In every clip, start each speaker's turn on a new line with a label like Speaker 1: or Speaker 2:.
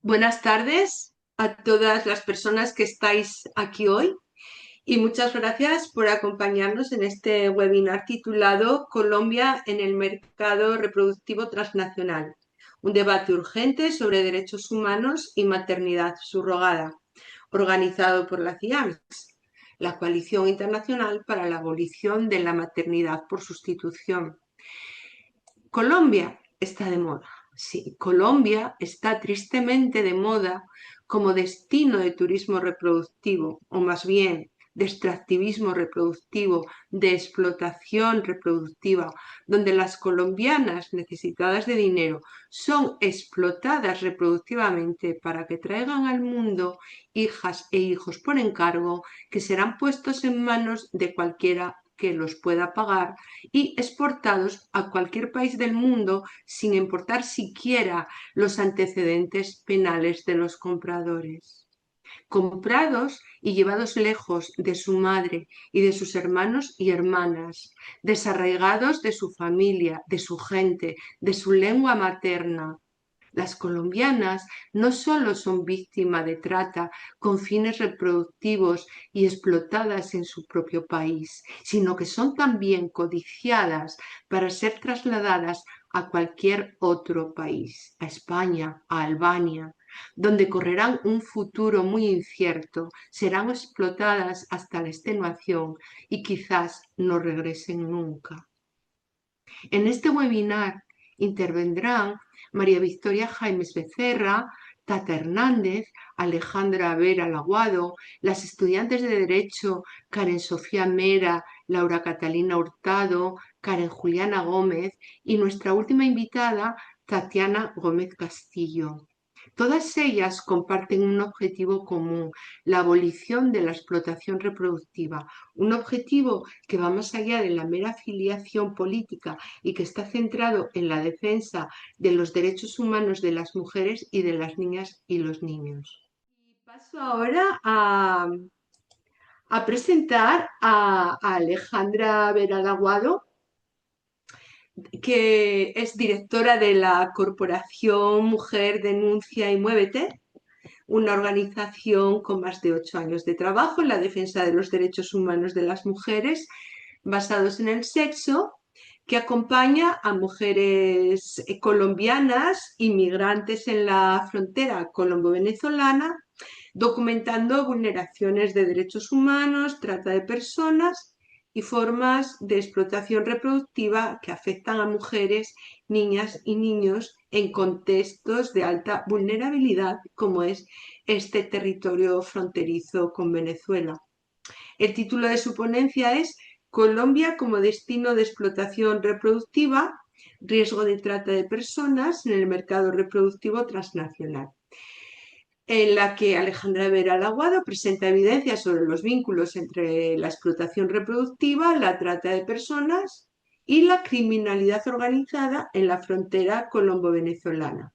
Speaker 1: Buenas tardes a todas las personas que estáis aquí hoy y muchas gracias por acompañarnos en este webinar titulado Colombia en el mercado reproductivo transnacional, un debate urgente sobre derechos humanos y maternidad subrogada, organizado por la CIAMS, la Coalición Internacional para la Abolición de la Maternidad por Sustitución. Colombia está de moda. Sí, Colombia está tristemente de moda como destino de turismo reproductivo, o más bien de extractivismo reproductivo, de explotación reproductiva, donde las colombianas necesitadas de dinero son explotadas reproductivamente para que traigan al mundo hijas e hijos por encargo que serán puestos en manos de cualquiera que los pueda pagar y exportados a cualquier país del mundo sin importar siquiera los antecedentes penales de los compradores. Comprados y llevados lejos de su madre y de sus hermanos y hermanas, desarraigados de su familia, de su gente, de su lengua materna. Las colombianas no solo son víctimas de trata con fines reproductivos y explotadas en su propio país, sino que son también codiciadas para ser trasladadas a cualquier otro país, a España, a Albania, donde correrán un futuro muy incierto, serán explotadas hasta la extenuación y quizás no regresen nunca. En este webinar intervendrán María Victoria Jaimes Becerra, Tata Hernández, Alejandra Vera Laguado, las estudiantes de Derecho Karen Sofía Mera, Laura Catalina Hurtado, Karen Juliana Gómez y nuestra última invitada, Tatiana Gómez Castillo. Todas ellas comparten un objetivo común, la abolición de la explotación reproductiva, un objetivo que va más allá de la mera afiliación política y que está centrado en la defensa de los derechos humanos de las mujeres y de las niñas y los niños. Y paso ahora a presentar a Alejandra Veralaguado, que es directora de la Corporación Mujer Denuncia y Muévete, una organización con más de 8 años de trabajo en la defensa de los derechos humanos de las mujeres basados en el sexo, que acompaña a mujeres colombianas, inmigrantes en la frontera colombo-venezolana, documentando vulneraciones de derechos humanos, trata de personas y formas de explotación reproductiva que afectan a mujeres, niñas y niños en contextos de alta vulnerabilidad, como es este territorio fronterizo con Venezuela. El título de su ponencia es Colombia como destino de explotación reproductiva, riesgo de trata de personas en el mercado reproductivo transnacional, en la que Alejandra Vera Laguado presenta evidencias sobre los vínculos entre la explotación reproductiva, la trata de personas y la criminalidad organizada en la frontera colombo-venezolana.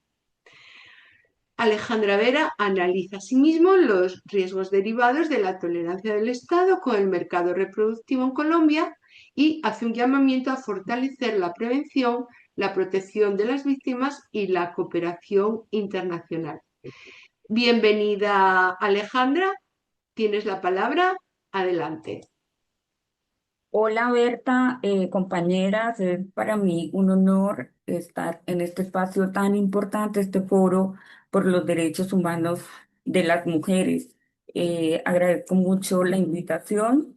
Speaker 1: Alejandra Vera analiza asimismo los riesgos derivados de la tolerancia del Estado con el mercado reproductivo en Colombia y hace un llamamiento a fortalecer la prevención, la protección de las víctimas y la cooperación internacional. Bienvenida, Alejandra. Tienes la palabra. Adelante.
Speaker 2: Hola Berta, compañeras, es para mí un honor estar en este espacio tan importante, este foro por los derechos humanos de las mujeres. Agradezco mucho la invitación,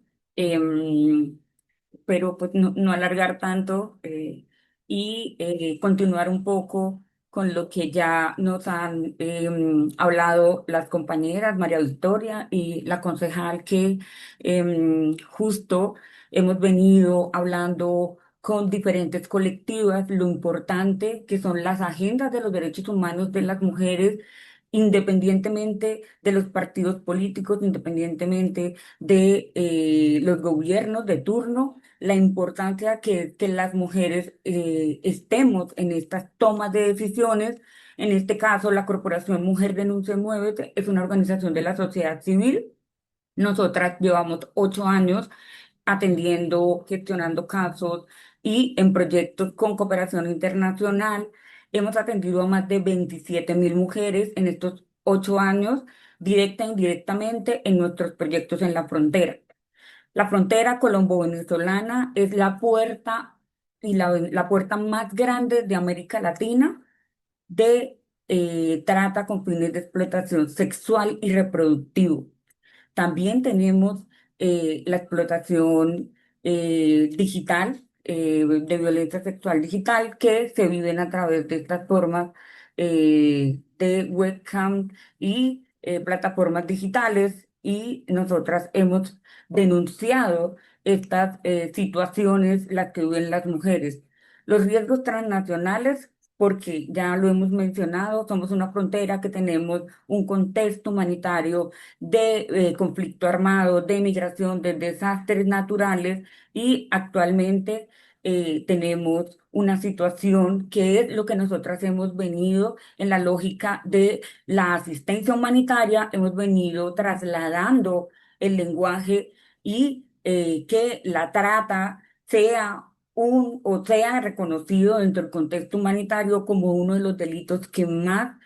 Speaker 2: pero pues no alargar tanto y continuar un poco con lo que ya nos han hablado las compañeras María Victoria y la concejal que justo hemos venido hablando con diferentes colectivas, lo importante que son las agendas de los derechos humanos de las mujeres, independientemente de los partidos políticos, independientemente de los gobiernos de turno, la importancia que las mujeres estemos en estas tomas de decisiones. En este caso, la Corporación Mujer Denuncia y Muévete es una organización de la sociedad civil. Nosotras llevamos 8 años atendiendo, gestionando casos y en proyectos con cooperación internacional hemos atendido a más de 27.000 mujeres en estos 8 años, directa e indirectamente, en nuestros proyectos en la frontera. La frontera colombo-venezolana es la puerta y la puerta más grande de América Latina de trata con fines de explotación sexual y reproductivo. También tenemos la explotación digital, de violencia sexual digital, que se viven a través de estas formas de webcam y plataformas digitales. Y nosotras hemos denunciado estas situaciones, las que viven las mujeres. Los riesgos transnacionales, porque ya lo hemos mencionado, somos una frontera que tenemos un contexto humanitario de conflicto armado, de migración, de desastres naturales, y actualmente tenemos una situación que es lo que nosotras hemos venido en la lógica de la asistencia humanitaria, hemos venido trasladando el lenguaje, y que la trata sea o sea reconocido dentro del contexto humanitario como uno de los delitos que más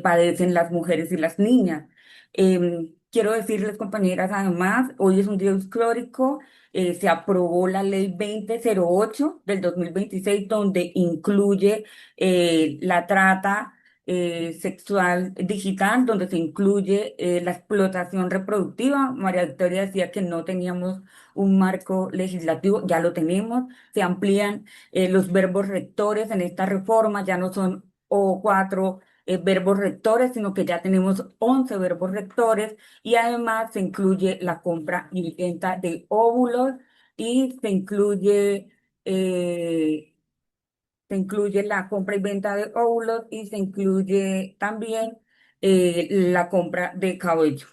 Speaker 2: padecen las mujeres y las niñas. Quiero decirles, compañeras, además, hoy es un día histórico. Se aprobó la ley 2008 del 2026, donde incluye la trata sexual digital, donde se incluye la explotación reproductiva. María Victoria decía que no teníamos un marco legislativo, ya lo tenemos. Se amplían los verbos rectores en esta reforma, ya no son o cuatro verbos rectores, sino que ya tenemos 11 verbos rectores, y además se incluye la compra y venta de óvulos, y se incluye la compra y venta de óvulos, y se incluye también la compra de cabello.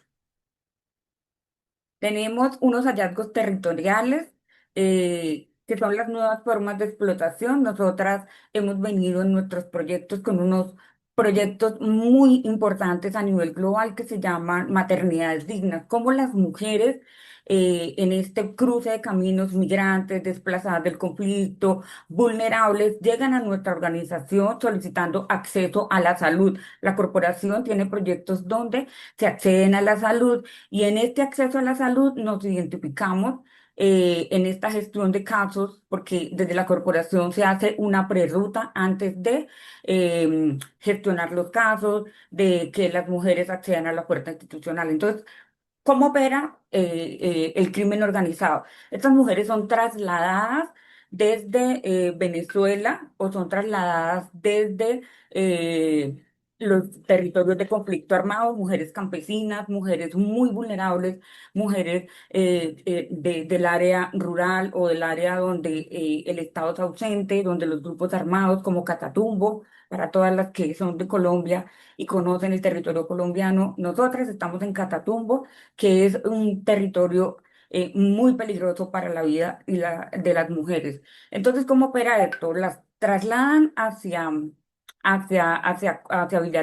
Speaker 2: Tenemos unos hallazgos territoriales, que son las nuevas formas de explotación. Nosotras hemos venido en nuestros proyectos con unos proyectos muy importantes a nivel global que se llaman maternidades dignas, como las mujeres en este cruce de caminos, migrantes, desplazadas del conflicto, vulnerables, llegan a nuestra organización solicitando acceso a la salud. La corporación tiene proyectos donde se acceden a la salud, y en este acceso a la salud nos identificamos en esta gestión de casos, porque desde la corporación se hace una prerruta antes de gestionar los casos, de que las mujeres accedan a la puerta institucional. Entonces, ¿cómo opera el crimen organizado? Estas mujeres son trasladadas desde Venezuela, o son trasladadas desde los territorios de conflicto armado, mujeres campesinas, mujeres muy vulnerables, mujeres del área rural, o del área donde el Estado es ausente, donde los grupos armados como Catatumbo, para todas las que son de Colombia y conocen el territorio colombiano, nosotras estamos en Catatumbo, que es un territorio muy peligroso para la vida de las mujeres. Entonces, ¿cómo opera esto? Las trasladan hacia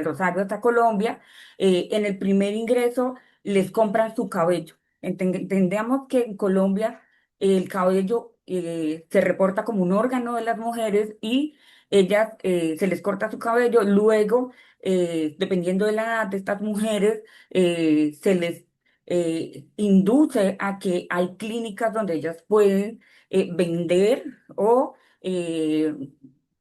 Speaker 2: Rosario, hasta Colombia. En el primer ingreso les compran su cabello. Entendemos que en Colombia el cabello se reporta como un órgano de las mujeres, y ellas se les corta su cabello. Luego, dependiendo de la edad de estas mujeres, se les induce a que hay clínicas donde ellas pueden vender o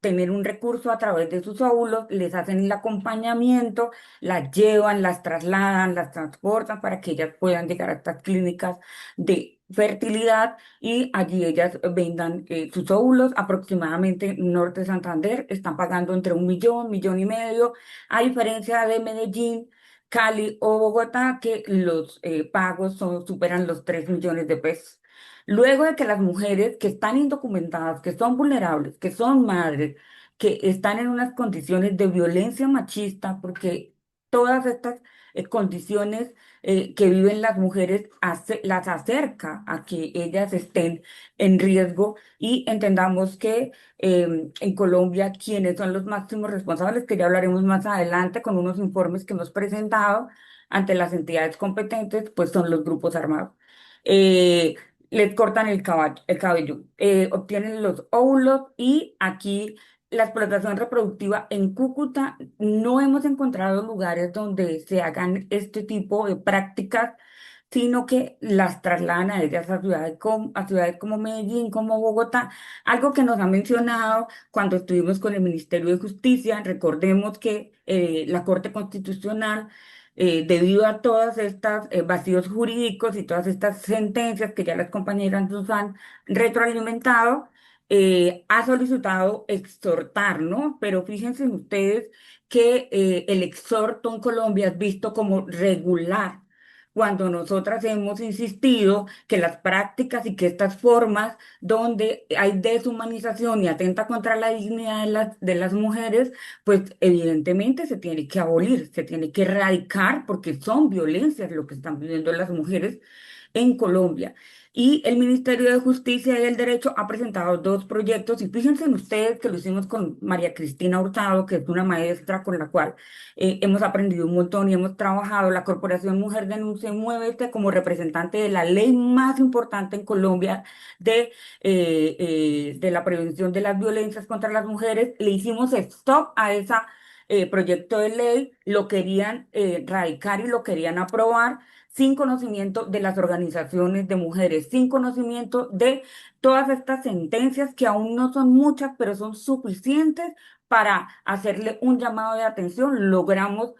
Speaker 2: tener un recurso a través de sus óvulos, les hacen el acompañamiento, las llevan, las trasladan, las transportan para que ellas puedan llegar a estas clínicas de fertilidad, y allí ellas vendan sus óvulos. Aproximadamente en Norte de Santander están pagando entre 1 millón, 1,5 millones, a diferencia de Medellín, Cali o Bogotá, que los pagos superan los 3 millones de pesos. Luego de que las mujeres que están indocumentadas, que son vulnerables, que son madres, que están en unas condiciones de violencia machista, porque todas estas condiciones que viven las mujeres las acerca a que ellas estén en riesgo, y entendamos que en Colombia, quienes son los máximos responsables, que ya hablaremos más adelante con unos informes que hemos presentado ante las entidades competentes, pues son los grupos armados. Les cortan el cabello, obtienen los óvulos, y aquí la explotación reproductiva en Cúcuta no hemos encontrado lugares donde se hagan este tipo de prácticas, sino que las trasladan a ellas a ciudades como Medellín, como Bogotá, algo que nos han mencionado cuando estuvimos con el Ministerio de Justicia. Recordemos que la Corte Constitucional, debido a todas estas vacíos jurídicos y todas estas sentencias que ya las compañeras nos han retroalimentado, ha solicitado exhortar, ¿no? Pero fíjense ustedes que el exhorto en Colombia es visto como regular, cuando nosotras hemos insistido que las prácticas y que estas formas donde hay deshumanización y atenta contra la dignidad de las mujeres, pues evidentemente se tiene que abolir, se tiene que erradicar, porque son violencias lo que están viviendo las mujeres en Colombia. Y el Ministerio de Justicia y el Derecho ha presentado dos proyectos, y fíjense en ustedes que lo hicimos con María Cristina Hurtado, que es una maestra con la cual hemos aprendido un montón y hemos trabajado. La Corporación Mujer Denuncia y Muévete como representante de la ley más importante en Colombia de la prevención de las violencias contra las mujeres. Le hicimos stop a ese proyecto de ley, lo querían radicar y lo querían aprobar sin conocimiento de las organizaciones de mujeres, sin conocimiento de todas estas sentencias que aún no son muchas, pero son suficientes para hacerle un llamado de atención. Logramos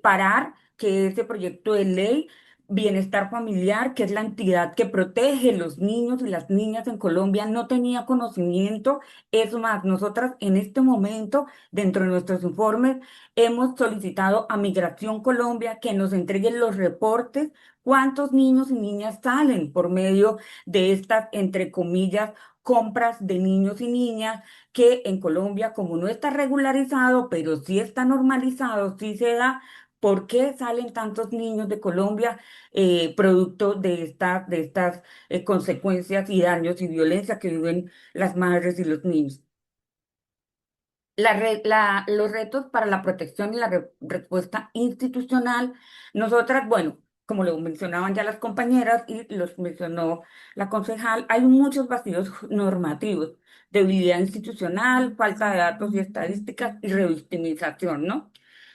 Speaker 2: parar que ese proyecto de ley, Bienestar Familiar, que es la entidad que protege los niños y las niñas en Colombia, no tenía conocimiento. Es más, nosotras en este momento, dentro de nuestros informes, hemos solicitado a Migración Colombia que nos entreguen los reportes, cuántos niños y niñas salen por medio de estas, entre comillas, compras de niños y niñas, que en Colombia, como no está regularizado, pero sí está normalizado, sí se da. ¿Por qué salen tantos niños de Colombia producto de estas consecuencias y daños y violencia que viven las madres y los niños? Los retos para la protección y la respuesta institucional. Nosotras, bueno, como lo mencionaban ya las compañeras y los mencionó la concejal, hay muchos vacíos normativos, debilidad institucional, falta de datos y estadísticas y revictimización, ¿no?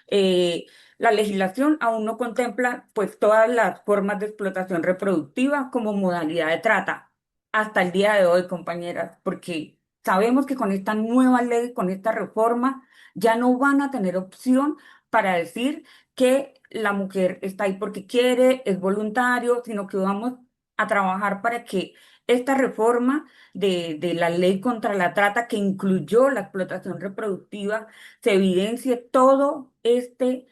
Speaker 2: Eh, la legislación aún no contempla pues todas las formas de explotación reproductiva como modalidad de trata hasta el día de hoy, compañeras, porque sabemos que con esta nueva ley, con esta reforma, ya no van a tener opción para decir que la mujer está ahí porque quiere, es voluntario, sino que vamos a trabajar para que esta reforma de la ley contra la trata, que incluyó la explotación reproductiva, se evidencie todo este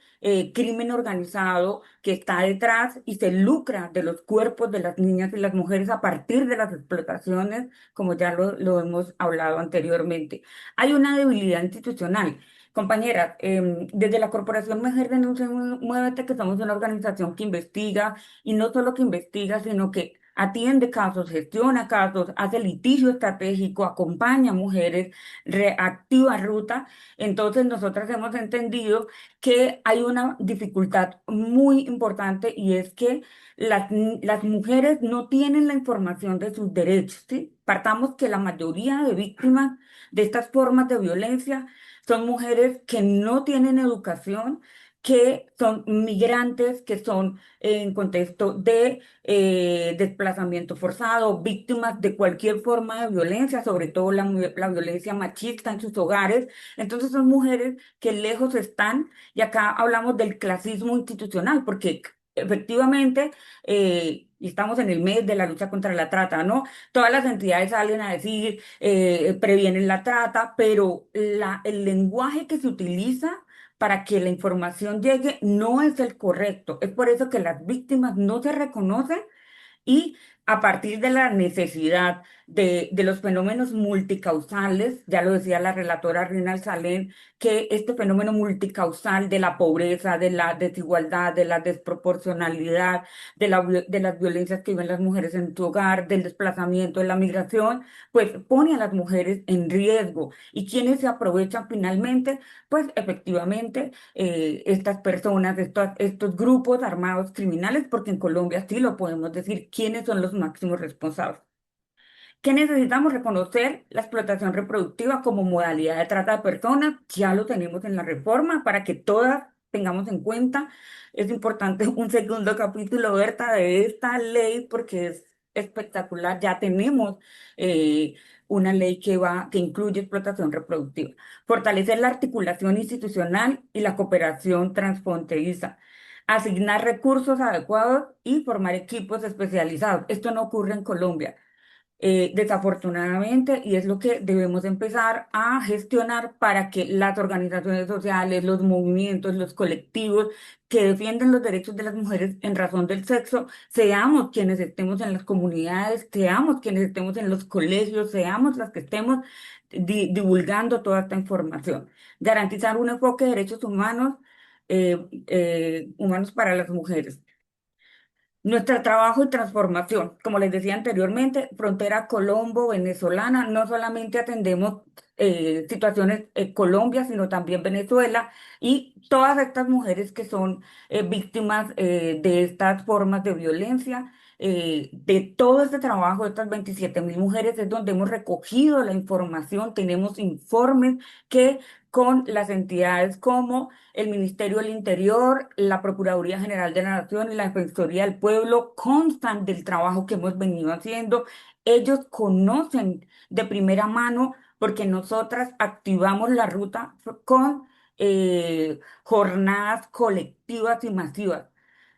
Speaker 2: crimen organizado que está detrás y se lucra de los cuerpos de las niñas y las mujeres a partir de las explotaciones, como ya lo hemos hablado anteriormente. Hay una debilidad institucional. Compañeras, desde la Corporación Mujer Denuncia y Muévete, que somos una organización que investiga, y no solo que investiga, sino que atiende casos, gestiona casos, hace litigio estratégico, acompaña a mujeres, reactiva ruta. Entonces, nosotras hemos entendido que hay una dificultad muy importante, y es que las mujeres no tienen la información de sus derechos, ¿sí? Partamos que la mayoría de víctimas de estas formas de violencia son mujeres que no tienen educación, que son migrantes, que son en contexto de desplazamiento forzado, víctimas de cualquier forma de violencia, sobre todo la violencia machista en sus hogares. Entonces son mujeres que lejos están, y acá hablamos del clasismo institucional, porque efectivamente, y estamos en el mes de la lucha contra la trata, ¿no? Todas las entidades salen a decir, previenen la trata, pero el lenguaje que se utiliza para que la información llegue no es el correcto. Es por eso que las víctimas no se reconocen, y a partir de la necesidad de los fenómenos multicausales, ya lo decía la relatora Rinal Salén, que este fenómeno multicausal de la pobreza, de la desigualdad, de la desproporcionalidad, de las violencias que viven las mujeres en tu hogar, del desplazamiento, de la migración, pues pone a las mujeres en riesgo. ¿Y quienes se aprovechan finalmente? Pues efectivamente estas personas, estos grupos armados criminales, porque en Colombia sí lo podemos decir, quiénes son los máximos responsables. ¿Qué necesitamos? Reconocer la explotación reproductiva como modalidad de trata de personas. Ya lo tenemos en la reforma para que todas tengamos en cuenta. Es importante un segundo capítulo, Berta, de esta ley porque es espectacular. Ya tenemos eh, una ley que incluye explotación reproductiva. Fortalecer la articulación institucional y la cooperación transfronteriza. Asignar recursos adecuados y formar equipos especializados. Esto no ocurre en Colombia, desafortunadamente, y es lo que debemos empezar a gestionar para que las organizaciones sociales, los movimientos, los colectivos que defienden los derechos de las mujeres en razón del sexo, seamos quienes estemos en las comunidades, seamos quienes estemos en los colegios, seamos las que estemos divulgando toda esta información. Garantizar un enfoque de derechos humanos, humanos para las mujeres. Nuestro trabajo y transformación, como les decía anteriormente, frontera colombo-venezolana, no solamente atendemos situaciones Colombia, sino también Venezuela y todas estas mujeres que son víctimas de estas formas de violencia. De todo este trabajo, de estas 27.000 mujeres, es donde hemos recogido la información, tenemos informes que con las entidades como el Ministerio del Interior, la Procuraduría General de la Nación y la Defensoría del Pueblo constan del trabajo que hemos venido haciendo. Ellos conocen de primera mano porque nosotras activamos la ruta con jornadas colectivas y masivas.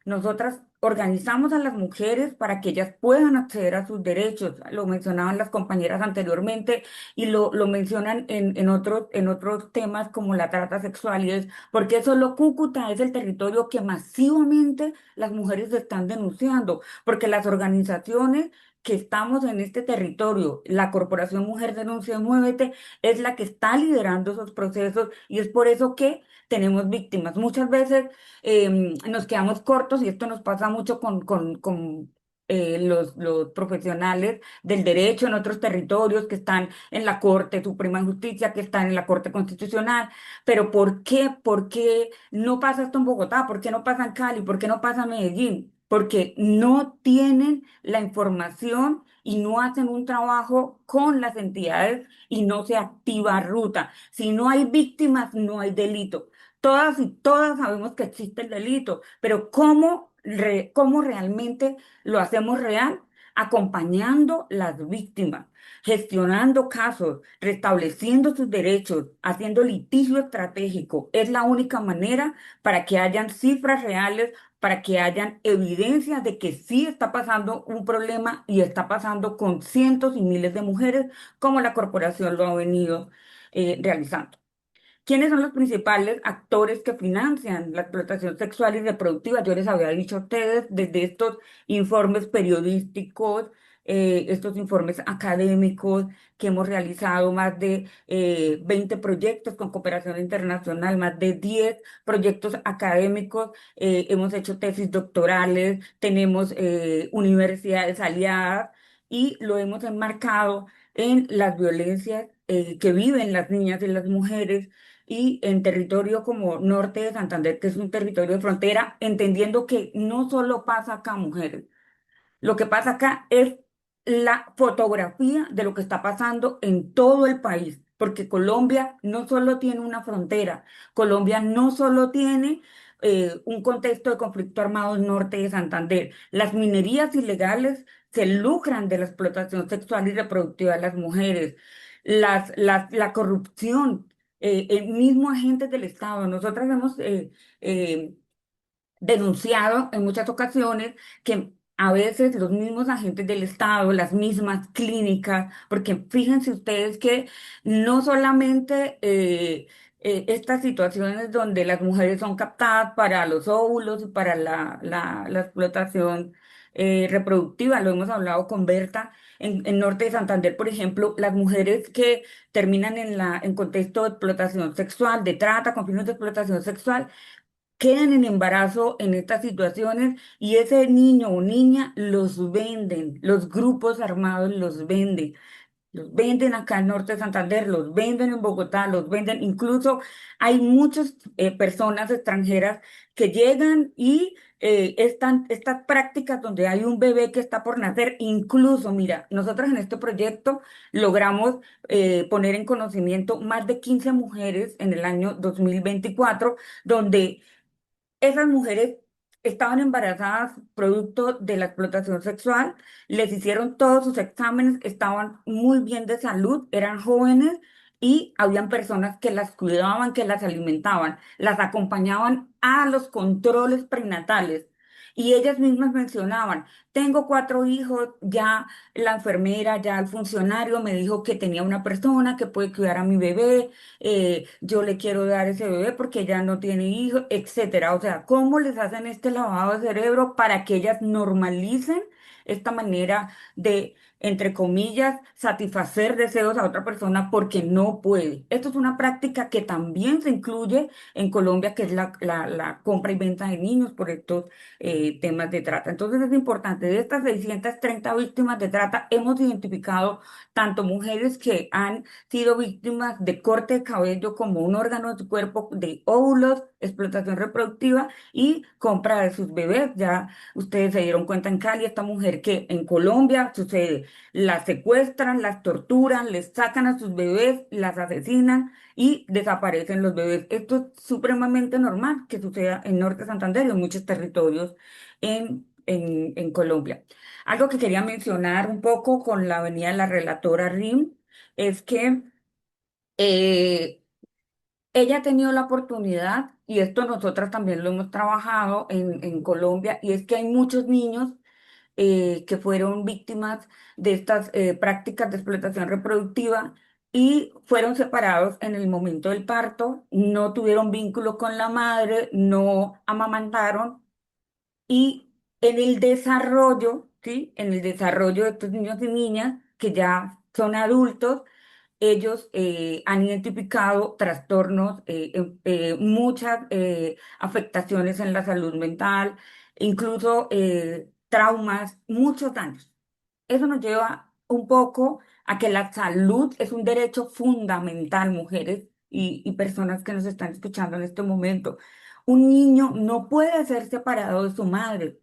Speaker 2: Nosotras organizamos a las mujeres para que ellas puedan acceder a sus derechos. Lo mencionaban las compañeras anteriormente y lo mencionan en otros temas como la trata sexual y es porque solo Cúcuta es el territorio que masivamente las mujeres están denunciando, porque las organizaciones que estamos en este territorio, la Corporación Mujer Denuncia y Muévete, es la que está liderando esos procesos y es por eso que tenemos víctimas. Muchas veces nos quedamos cortos y esto nos pasa mucho con los profesionales del derecho en otros territorios que están en la Corte Suprema de Justicia, que están en la Corte Constitucional. Pero ¿por qué? ¿Por qué no pasa esto en Bogotá? ¿Por qué no pasa en Cali? ¿Por qué no pasa en Medellín? Porque no tienen la información y no hacen un trabajo con las entidades y no se activa ruta. Si no hay víctimas, no hay delito. Todas y todas sabemos que existe el delito, pero ¿cómo realmente lo hacemos real? Acompañando las víctimas, gestionando casos, restableciendo sus derechos, haciendo litigio estratégico. Es la única manera para que hayan cifras reales, para que hayan evidencias de que sí está pasando un problema y está pasando con cientos y miles de mujeres, como la corporación lo ha venido realizando. ¿Quiénes son los principales actores que financian la explotación sexual y reproductiva? Yo les había dicho a ustedes desde estos informes periodísticos, estos informes académicos que hemos realizado, más de 20 proyectos con cooperación internacional, más de 10 proyectos académicos, hemos hecho tesis doctorales, tenemos universidades aliadas y lo hemos enmarcado en las violencias que viven las niñas y las mujeres y en territorio como norte de Santander, que es un territorio de frontera, entendiendo que no solo pasa acá, mujeres, lo que pasa acá es la fotografía de lo que está pasando en todo el país, porque Colombia no solo tiene una frontera, Colombia no solo tiene un contexto de conflicto armado en norte de Santander. Las minerías ilegales se lucran de la explotación sexual y reproductiva de las mujeres. La corrupción, el mismo agentes del Estado. Nosotras hemos eh, denunciado en muchas ocasiones que a veces los mismos agentes del Estado, las mismas clínicas, porque fíjense ustedes que no solamente estas situaciones donde las mujeres son captadas para los óvulos y para la explotación reproductiva, lo hemos hablado con Berta, en Norte de Santander, por ejemplo, las mujeres que terminan en contexto de explotación sexual, de trata, con fines de explotación sexual, quedan en embarazo en estas situaciones y ese niño o niña los venden, los grupos armados los venden. Los venden acá al norte de Santander, los venden en Bogotá, los venden, incluso hay muchas personas extranjeras que llegan y estas prácticas donde hay un bebé que está por nacer, incluso, mira, nosotros en este proyecto logramos poner en conocimiento más de 15 mujeres en el año 2024 donde esas mujeres estaban embarazadas producto de la explotación sexual, les hicieron todos sus exámenes, estaban muy bien de salud, eran jóvenes y habían personas que las cuidaban, que las alimentaban, las acompañaban a los controles prenatales. Y ellas mismas mencionaban, tengo 4 hijos, ya la enfermera, ya el funcionario me dijo que tenía una persona que puede cuidar a mi bebé, yo le quiero dar ese bebé porque ella no tiene hijos, etcétera. O sea, ¿cómo les hacen este lavado de cerebro para que ellas normalicen esta manera de, entre comillas, satisfacer deseos a otra persona porque no puede? Esto es una práctica que también se incluye en Colombia, que es la compra y venta de niños por estos temas de trata. Entonces es importante, de estas 630 víctimas de trata, hemos identificado tanto mujeres que han sido víctimas de corte de cabello como un órgano de su cuerpo, de óvulos, explotación reproductiva y compra de sus bebés. Ya ustedes se dieron cuenta en Cali, esta mujer que en Colombia sucede, las secuestran, las torturan, les sacan a sus bebés, las asesinan y desaparecen los bebés. Esto es supremamente normal que suceda en Norte de Santander y en muchos territorios en Colombia. Algo que quería mencionar un poco con la venida de la relatora Rim es que eh, ella ha tenido la oportunidad, y esto nosotras también lo hemos trabajado en Colombia, y es que hay muchos niños que fueron víctimas de estas prácticas de explotación reproductiva y fueron separados en el momento del parto, no tuvieron vínculo con la madre, no amamantaron y en el desarrollo, ¿sí? En el desarrollo de estos niños y niñas que ya son adultos, ellos han identificado trastornos, muchas afectaciones en la salud mental, incluso traumas, muchos daños. Eso nos lleva un poco a que la salud es un derecho fundamental, mujeres y personas que nos están escuchando en este momento. Un niño no puede ser separado de su madre.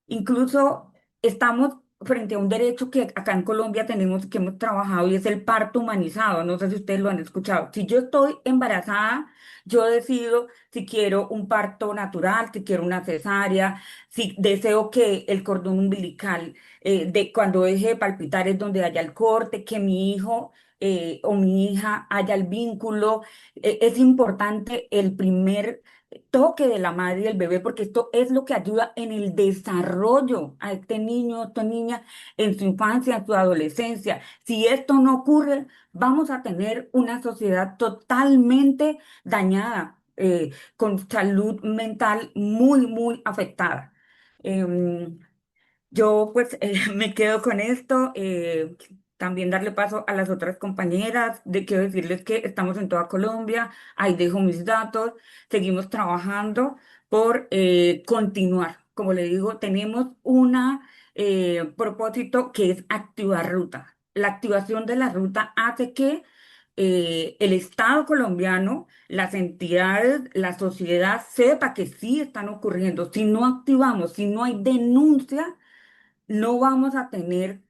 Speaker 2: Incluso estamos frente a un derecho que acá en Colombia tenemos, que hemos trabajado y es el parto humanizado. No sé si ustedes lo han escuchado. Si yo estoy embarazada, yo decido si quiero un parto natural, si quiero una cesárea, si deseo que el cordón umbilical, de cuando deje de palpitar es donde haya el corte, que mi hijo o mi hija haya el vínculo. Es importante el primer toque de la madre y del bebé, porque esto es lo que ayuda en el desarrollo a este niño, a esta niña, en su infancia, en su adolescencia. Si esto no ocurre, vamos a tener una sociedad totalmente dañada, con salud mental muy, muy afectada. Em, yo pues me quedo con esto. También darle paso a las otras compañeras. Quiero decirles que estamos en toda Colombia. Ahí dejo mis datos. Seguimos trabajando por continuar. Como le digo, tenemos una propósito que es activar ruta. La activación de la ruta hace que el Estado colombiano, las entidades, la sociedad sepa que sí están ocurriendo. Si no activamos, si no hay denuncia, no vamos a tener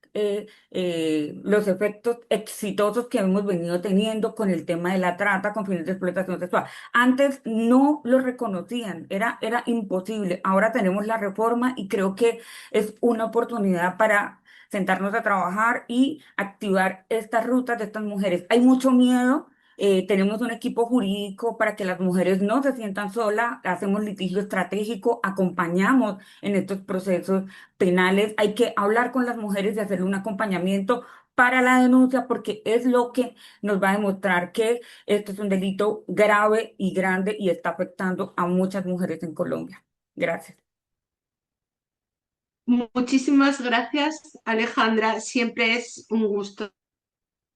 Speaker 2: los efectos exitosos que hemos venido teniendo con el tema de la trata con fines de explotación sexual. Antes no lo reconocían, era imposible. Ahora tenemos la reforma y creo que es una oportunidad para sentarnos a trabajar y activar estas rutas de estas mujeres. Hay mucho miedo. Tenemos un equipo jurídico para que las mujeres no se sientan solas, hacemos litigio estratégico, acompañamos en estos procesos penales, hay que hablar con las mujeres y hacerle un acompañamiento para la denuncia porque es lo que nos va a demostrar que esto es un delito grave y grande y está afectando a muchas mujeres en Colombia. Gracias.
Speaker 1: Muchísimas gracias, Alejandra. Siempre es un gusto,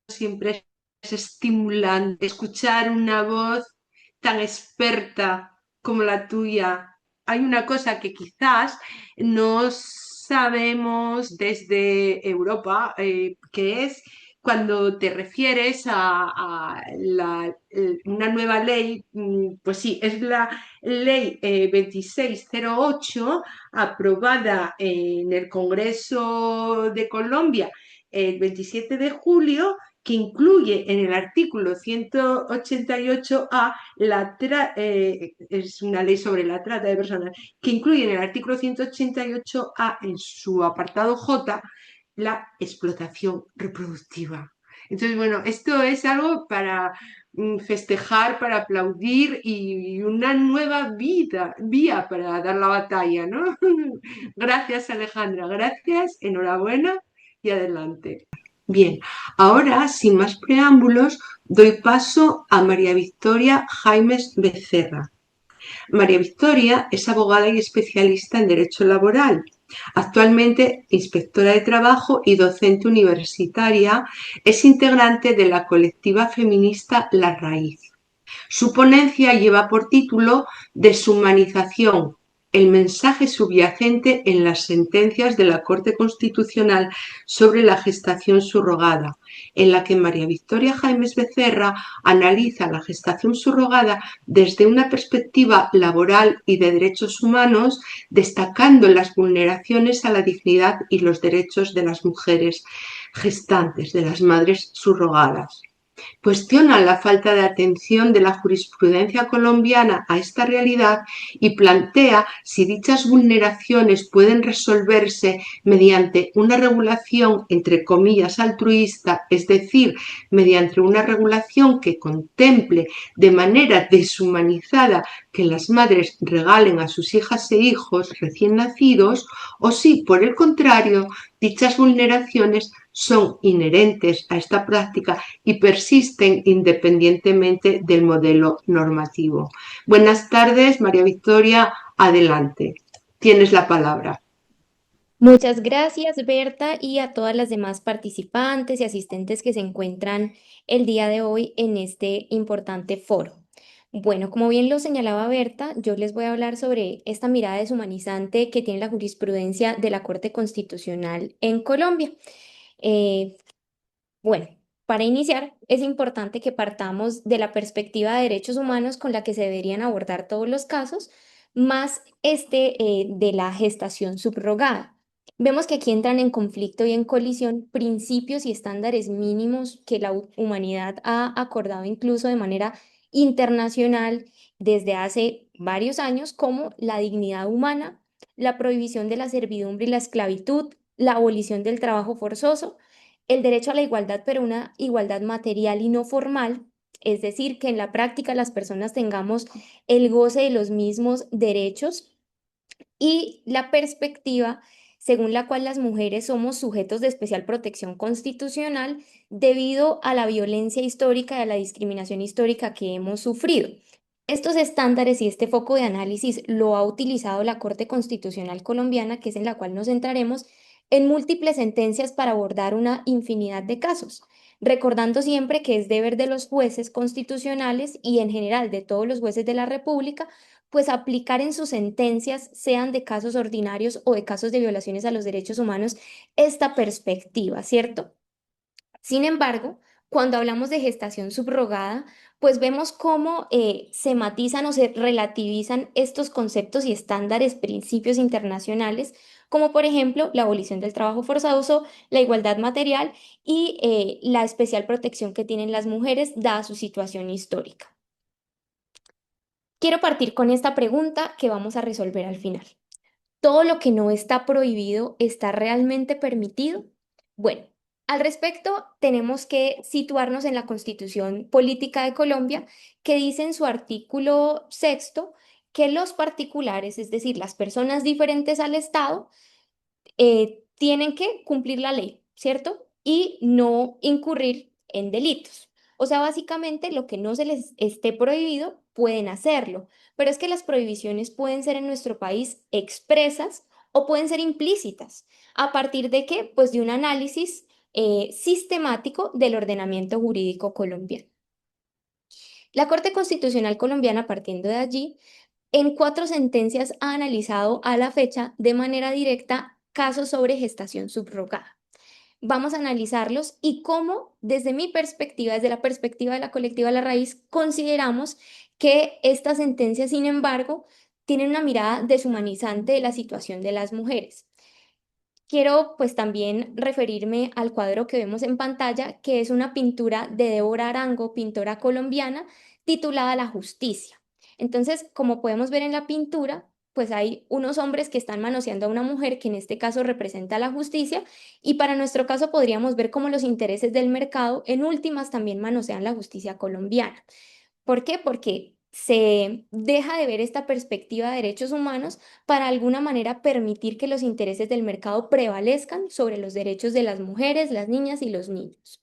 Speaker 1: siempre es estimulante escuchar una voz tan experta como la tuya. Hay una cosa que quizás no sabemos desde Europa, que es cuando te refieres a una nueva ley, pues sí, es la ley 2608 aprobada en el Congreso de Colombia el 27 de julio, que incluye en el artículo 188A, es una ley sobre la trata de personas, que incluye en el artículo 188A, en su apartado J, la explotación reproductiva. Entonces, bueno, esto es algo para festejar, para aplaudir y una nueva vía para dar la batalla, ¿no? Gracias, Alejandra, gracias, enhorabuena y adelante. Bien, ahora, sin más preámbulos, doy paso a María Victoria Jaimes Becerra. María Victoria es abogada y especialista en Derecho Laboral. Actualmente inspectora de trabajo y docente universitaria, es integrante de la colectiva feminista La Raíz. Su ponencia lleva por título Deshumanización, el mensaje subyacente en las sentencias de la Corte Constitucional sobre la gestación subrogada, en la que María Victoria Jaimes Becerra analiza la gestación subrogada desde una perspectiva laboral y de derechos humanos, destacando las vulneraciones a la dignidad y los derechos de las mujeres gestantes, de las madres subrogadas. Cuestiona la falta de atención de la jurisprudencia colombiana a esta realidad y plantea si dichas vulneraciones pueden resolverse mediante una regulación, entre comillas, altruista, es decir, mediante una regulación que contemple de manera deshumanizada que las madres regalen a sus hijas e hijos recién nacidos, o si, por el contrario, dichas vulneraciones son inherentes a esta práctica y persisten independientemente del modelo normativo. Buenas tardes, María Victoria, adelante. Tienes la palabra.
Speaker 3: Muchas gracias, Berta, y a todas las demás participantes y asistentes que se encuentran el día de hoy en este importante foro. Bueno, como bien lo señalaba Berta, yo les voy a hablar sobre esta mirada deshumanizante que tiene la jurisprudencia de la Corte Constitucional en Colombia. Eh, bueno, para iniciar, es importante que partamos de la perspectiva de derechos humanos con la que se deberían abordar todos los casos, más de la gestación subrogada. Vemos que aquí entran en conflicto y en colisión principios y estándares mínimos que la humanidad ha acordado incluso de manera internacional desde hace varios años, como la dignidad humana, la prohibición de la servidumbre y la esclavitud, la abolición del trabajo forzoso, el derecho a la igualdad, pero una igualdad material y no formal, es decir, que en la práctica las personas tengamos el goce de los mismos derechos, y la perspectiva según la cual las mujeres somos sujetos de especial protección constitucional debido a la violencia histórica y a la discriminación histórica que hemos sufrido. Estos estándares y este foco de análisis lo ha utilizado la Corte Constitucional Colombiana, que es en la cual nos centraremos, en múltiples sentencias para abordar una infinidad de casos, recordando siempre que es deber de los jueces constitucionales y en general de todos los jueces de la República, pues aplicar en sus sentencias, sean de casos ordinarios o de casos de violaciones a los derechos humanos, esta perspectiva, ¿cierto? Sin embargo, cuando hablamos de gestación subrogada, pues vemos cómo se matizan o se relativizan estos conceptos y estándares, principios internacionales, como por ejemplo la abolición del trabajo forzoso, la igualdad material y la especial protección que tienen las mujeres dada su situación histórica. Quiero partir con esta pregunta que vamos a resolver al final. ¿Todo lo que no está prohibido está realmente permitido? Bueno, al respecto tenemos que situarnos en la Constitución Política de Colombia, que dice en su artículo sexto que los particulares, es decir, las personas diferentes al Estado, tienen que cumplir la ley, ¿cierto? Y no incurrir en delitos. O sea, básicamente lo que no se les esté prohibido, pueden hacerlo. Pero es que las prohibiciones pueden ser en nuestro país expresas o pueden ser implícitas. ¿A partir de qué? Pues de un análisis sistemático del ordenamiento jurídico colombiano. La Corte Constitucional colombiana, partiendo de allí, en 4 sentencias ha analizado a la fecha de manera directa casos sobre gestación subrogada. vamos a analizarlos y cómo, desde mi perspectiva, desde la perspectiva de la colectiva La Raíz, consideramos que esta sentencia, sin embargo, tiene una mirada deshumanizante de la situación de las mujeres. Quiero pues también referirme al cuadro que vemos en pantalla, que es una pintura de Débora Arango, pintora colombiana, titulada La Justicia. Entonces, como podemos ver en la pintura, pues hay unos hombres que están manoseando a una mujer que en este caso representa la justicia y para nuestro caso podríamos ver cómo los intereses del mercado en últimas también manosean la justicia colombiana. ¿Por qué? Porque se deja de ver esta perspectiva de derechos humanos para alguna manera permitir que los intereses del mercado prevalezcan sobre los derechos de las mujeres, las niñas y los niños.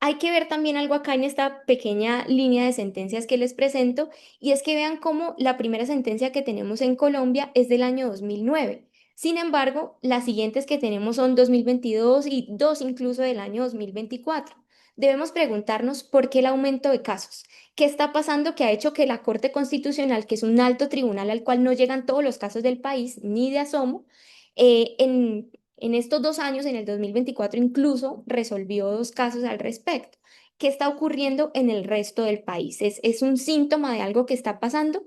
Speaker 3: Hay que ver también algo acá en esta pequeña línea de sentencias que les presento, y es que vean cómo la primera sentencia que tenemos en Colombia es del año 2009. Sin embargo, las siguientes que tenemos son 2022 y dos incluso del año 2024. Debemos preguntarnos por qué el aumento de casos. ¿Qué está pasando que ha hecho que la Corte Constitucional, que es un alto tribunal al cual no llegan todos los casos del país, ni de asomo, en estos 2 años, en el 2024, incluso resolvió 2 casos al respecto? ¿Qué está ocurriendo en el resto del país? ¿Es un síntoma de algo que está pasando?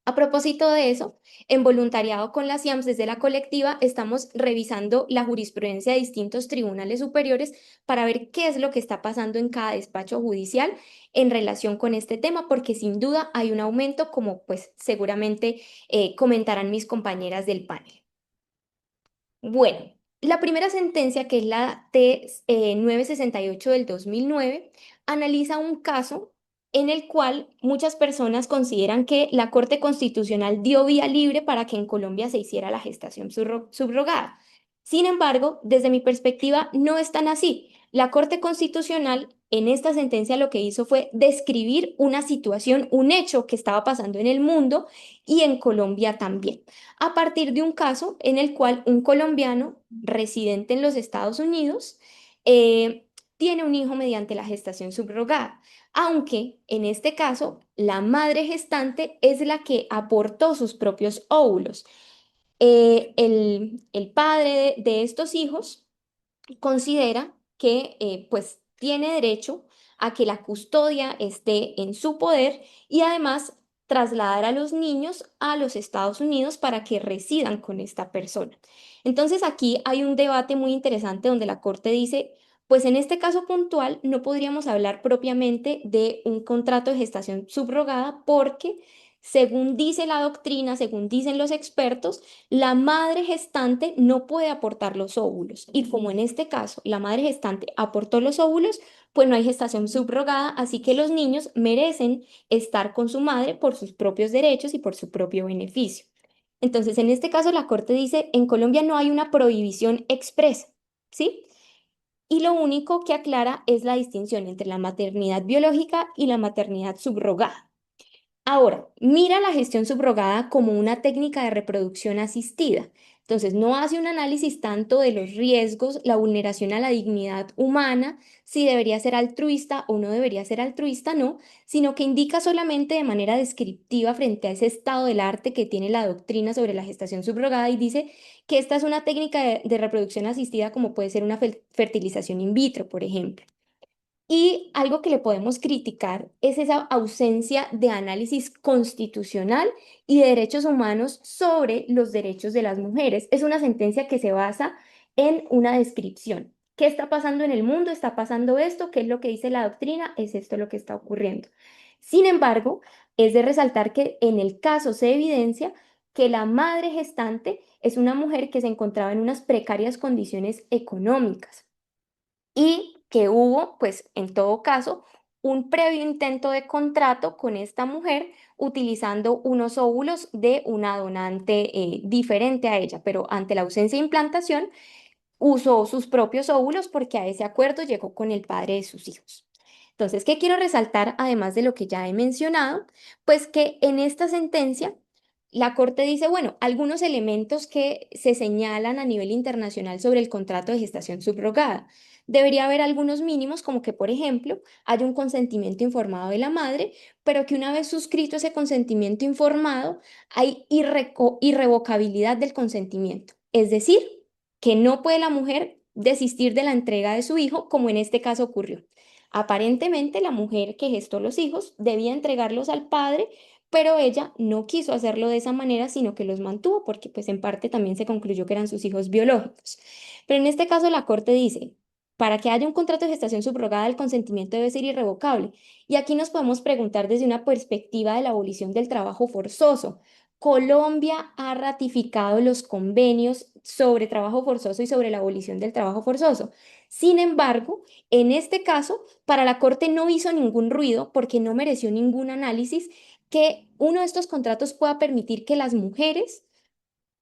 Speaker 3: A propósito de eso, en voluntariado con la CIAMS desde la colectiva estamos revisando la jurisprudencia de distintos tribunales superiores para ver qué es lo que está pasando en cada despacho judicial en relación con este tema, porque sin duda hay un aumento, como pues seguramente comentarán mis compañeras del panel. Bueno, la primera sentencia, que es la T 968 del 2009, analiza un caso en el cual muchas personas consideran que la Corte Constitucional dio vía libre para que en Colombia se hiciera la gestación subrogada. Sin embargo, desde mi perspectiva, no es tan así. La Corte Constitucional en esta sentencia lo que hizo fue describir una situación, un hecho que estaba pasando en el mundo y en Colombia también, a partir de un caso en el cual un colombiano residente en los Estados Unidos eh, tiene un hijo mediante la gestación subrogada, aunque en este caso la madre gestante es la que aportó sus propios óvulos. El padre de estos hijos considera que pues tiene derecho a que la custodia esté en su poder y además trasladar a los niños a los Estados Unidos para que residan con esta persona. Entonces aquí hay un debate muy interesante donde la Corte dice, pues en este caso puntual no podríamos hablar propiamente de un contrato de gestación subrogada porque, según dice la doctrina, según dicen los expertos, la madre gestante no puede aportar los óvulos y como en este caso la madre gestante aportó los óvulos, pues no hay gestación subrogada, así que los niños merecen estar con su madre por sus propios derechos y por su propio beneficio. Entonces, en este caso la Corte dice, en Colombia no hay una prohibición expresa, ¿sí? Y lo único que aclara es la distinción entre la maternidad biológica y la maternidad subrogada. Ahora, mira la gestión subrogada como una técnica de reproducción asistida. Entonces, no hace un análisis tanto de los riesgos, la vulneración a la dignidad humana, si debería ser altruista o no debería ser altruista, no, sino que indica solamente de manera descriptiva frente a ese estado del arte que tiene la doctrina sobre la gestación subrogada y dice que esta es una técnica de reproducción asistida como puede ser una fertilización in vitro, por ejemplo. Y algo que le podemos criticar es esa ausencia de análisis constitucional y de derechos humanos sobre los derechos de las mujeres. Es una sentencia que se basa en una descripción. ¿Qué está pasando en el mundo? ¿Está pasando esto? ¿Qué es lo que dice la doctrina? Es esto lo que está ocurriendo. Sin embargo, es de resaltar que en el caso se evidencia que la madre gestante es una mujer que se encontraba en unas precarias condiciones económicas y que hubo, pues en todo caso, un previo intento de contrato con esta mujer utilizando unos óvulos de una donante diferente a ella, pero ante la ausencia de implantación usó sus propios óvulos porque a ese acuerdo llegó con el padre de sus hijos. Entonces, ¿qué quiero resaltar además de lo que ya he mencionado? Pues que en esta sentencia la Corte dice, bueno, algunos elementos que se señalan a nivel internacional sobre el contrato de gestación subrogada. Debería haber algunos mínimos, como que, por ejemplo, haya un consentimiento informado de la madre, pero que una vez suscrito ese consentimiento informado, hay irrevocabilidad del consentimiento. Es decir, que no puede la mujer desistir de la entrega de su hijo, como en este caso ocurrió. Aparentemente, la mujer que gestó los hijos debía entregarlos al padre, pero ella no quiso hacerlo de esa manera, sino que los mantuvo, porque pues en parte también se concluyó que eran sus hijos biológicos. Pero en este caso la Corte dice, para que haya un contrato de gestación subrogada, el consentimiento debe ser irrevocable. Y aquí nos podemos preguntar desde una perspectiva de la abolición del trabajo forzoso. Colombia ha ratificado los convenios sobre trabajo forzoso y sobre la abolición del trabajo forzoso. Sin embargo, en este caso, para la Corte no hizo ningún ruido porque no mereció ningún análisis que uno de estos contratos pueda permitir que las mujeres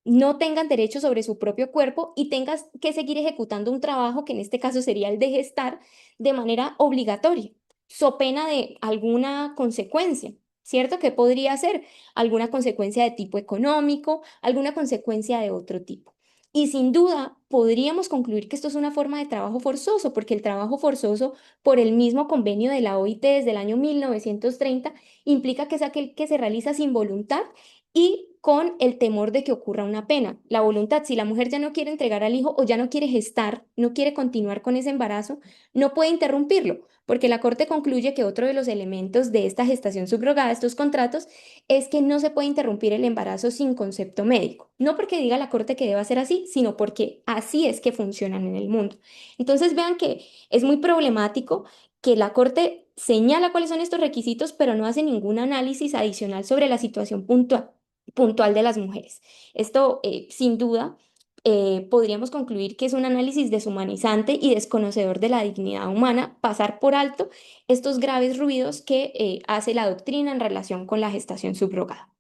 Speaker 3: no tengan derecho sobre su propio cuerpo y tengas que seguir ejecutando un trabajo que en este caso sería el de gestar de manera obligatoria, so pena de alguna consecuencia, ¿cierto? ¿Que podría ser? Alguna consecuencia de tipo económico, alguna consecuencia de otro tipo. Y sin duda podríamos concluir que esto es una forma de trabajo forzoso, porque el trabajo forzoso, por el mismo convenio de la OIT desde el año 1930, implica que es aquel que se realiza sin voluntad y con el temor de que ocurra una pena. La voluntad, si la mujer ya no quiere entregar al hijo o ya no quiere gestar, no quiere continuar con ese embarazo, no puede interrumpirlo, porque la Corte concluye que otro de los elementos de esta gestación subrogada, estos contratos, es que no se puede interrumpir el embarazo sin concepto médico. No porque diga la Corte que deba ser así, sino porque así es que funcionan en el mundo. Entonces vean que es muy problemático que la Corte señala cuáles son estos requisitos, pero no hace ningún análisis adicional sobre la situación puntual de las mujeres. Esto, sin duda, podríamos concluir que es un análisis deshumanizante y desconocedor de la dignidad humana pasar por alto estos graves ruidos que hace la doctrina en relación con la gestación subrogada.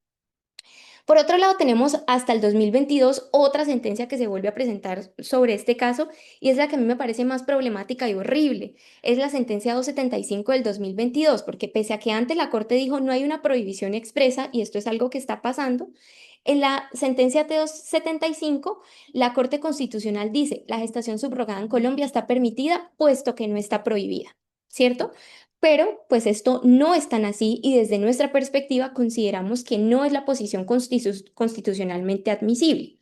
Speaker 3: Por otro lado, tenemos hasta el 2022 otra sentencia que se vuelve a presentar sobre este caso y es la que a mí me parece más problemática y horrible. Es la sentencia 275 del 2022, porque pese a que antes la Corte dijo no hay una prohibición expresa, y esto es algo que está pasando, en la sentencia T275, la Corte Constitucional dice la gestación subrogada en Colombia está permitida puesto que no está prohibida, ¿cierto? Pero pues esto no es tan así y desde nuestra perspectiva consideramos que no es la posición constitucionalmente admisible.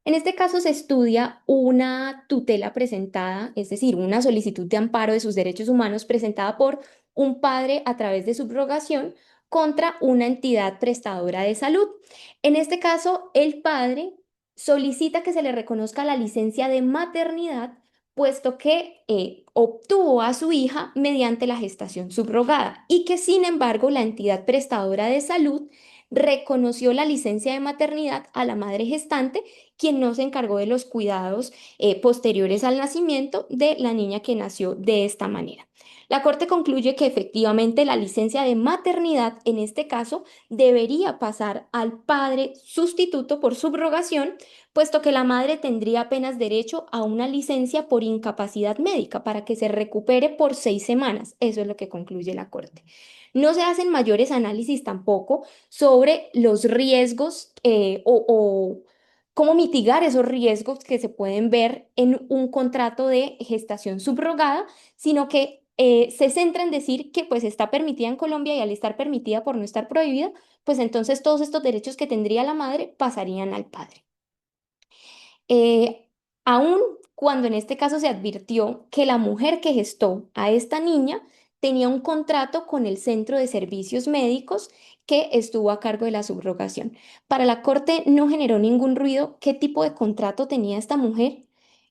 Speaker 3: En este caso se estudia una tutela presentada, es decir, una solicitud de amparo de sus derechos humanos presentada por un padre a través de subrogación contra una entidad prestadora de salud. En este caso, el padre solicita que se le reconozca la licencia de maternidad, puesto que obtuvo a su hija mediante la gestación subrogada y que, sin embargo, la entidad prestadora de salud reconoció la licencia de maternidad a la madre gestante, quien no se encargó de los cuidados posteriores al nacimiento de la niña que nació de esta manera. La Corte concluye que efectivamente la licencia de maternidad en este caso debería pasar al padre sustituto por subrogación, puesto que la madre tendría apenas derecho a una licencia por incapacidad médica para que se recupere por 6 semanas. Eso es lo que concluye la Corte. No se hacen mayores análisis tampoco sobre los riesgos o cómo mitigar esos riesgos que se pueden ver en un contrato de gestación subrogada, sino que se centra en decir que pues está permitida en Colombia y al estar permitida por no estar prohibida, pues entonces todos estos derechos que tendría la madre pasarían al padre. Eh, Aún cuando en este caso se advirtió que la mujer que gestó a esta niña tenía un contrato con el Centro de Servicios Médicos que estuvo a cargo de la subrogación. Para la Corte no generó ningún ruido qué tipo de contrato tenía esta mujer,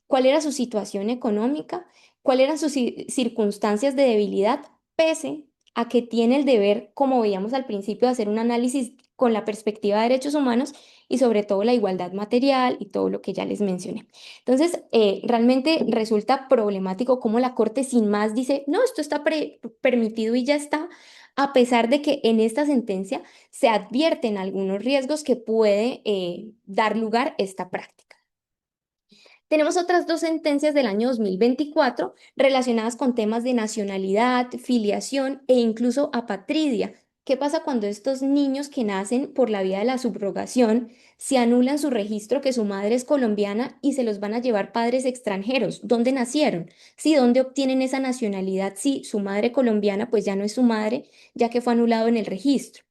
Speaker 3: cuál era su situación económica, cuáles eran sus circunstancias de debilidad, pese a que tiene el deber, como veíamos al principio, de hacer un análisis con la perspectiva de derechos humanos y sobre todo la igualdad material y todo lo que ya les mencioné. Entonces, realmente resulta problemático cómo la Corte sin más dice, no, esto está permitido y ya está, a pesar de que en esta sentencia se advierten algunos riesgos que puede dar lugar esta práctica. Tenemos otras dos sentencias del año 2024 relacionadas con temas de nacionalidad, filiación e incluso apatridia. ¿Qué pasa cuando estos niños que nacen por la vía de la subrogación se anulan su registro que su madre es colombiana y se los van a llevar padres extranjeros? ¿Dónde nacieron? ¿Sí? ¿Dónde obtienen esa nacionalidad? Sí, su madre colombiana pues ya no es su madre, ya que fue anulado en el registro.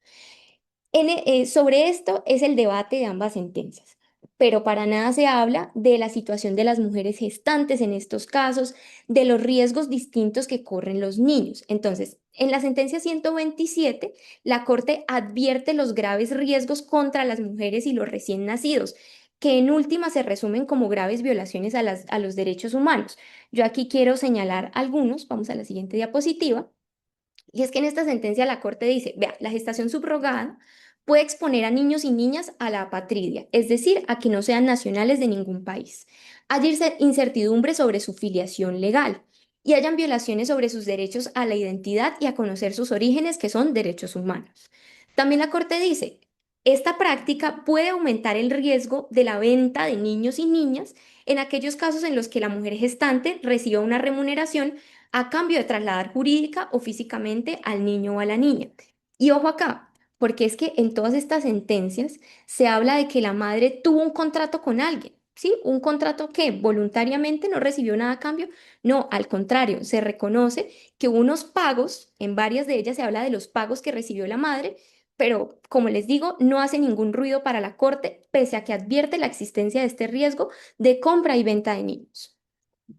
Speaker 3: Sobre esto es el debate de ambas sentencias. pero para nada se habla de la situación de las mujeres gestantes en estos casos, de los riesgos distintos que corren los niños. Entonces, en la sentencia 127, la Corte advierte los graves riesgos contra las mujeres y los recién nacidos, que en última se resumen como graves violaciones a los derechos humanos. Yo aquí quiero señalar algunos, vamos a la siguiente diapositiva. Y es que en esta sentencia la Corte dice, vea, la gestación subrogada puede exponer a niños y niñas a la apatridia, es decir, a que no sean nacionales de ningún país. Hay incertidumbre sobre su filiación legal y hayan violaciones sobre sus derechos a la identidad y a conocer sus orígenes, que son derechos humanos. También la Corte dice, esta práctica puede aumentar el riesgo de la venta de niños y niñas en aquellos casos en los que la mujer gestante reciba una remuneración a cambio de trasladar jurídica o físicamente al niño o a la niña. Y ojo acá, porque es que en todas estas sentencias se habla de que la madre tuvo un contrato con alguien, ¿sí? Un contrato que voluntariamente no recibió nada a cambio. No, al contrario, se reconoce que hubo unos pagos, en varias de ellas se habla de los pagos que recibió la madre, pero como les digo, no hace ningún ruido para la Corte, pese a que advierte la existencia de este riesgo de compra y venta de niños.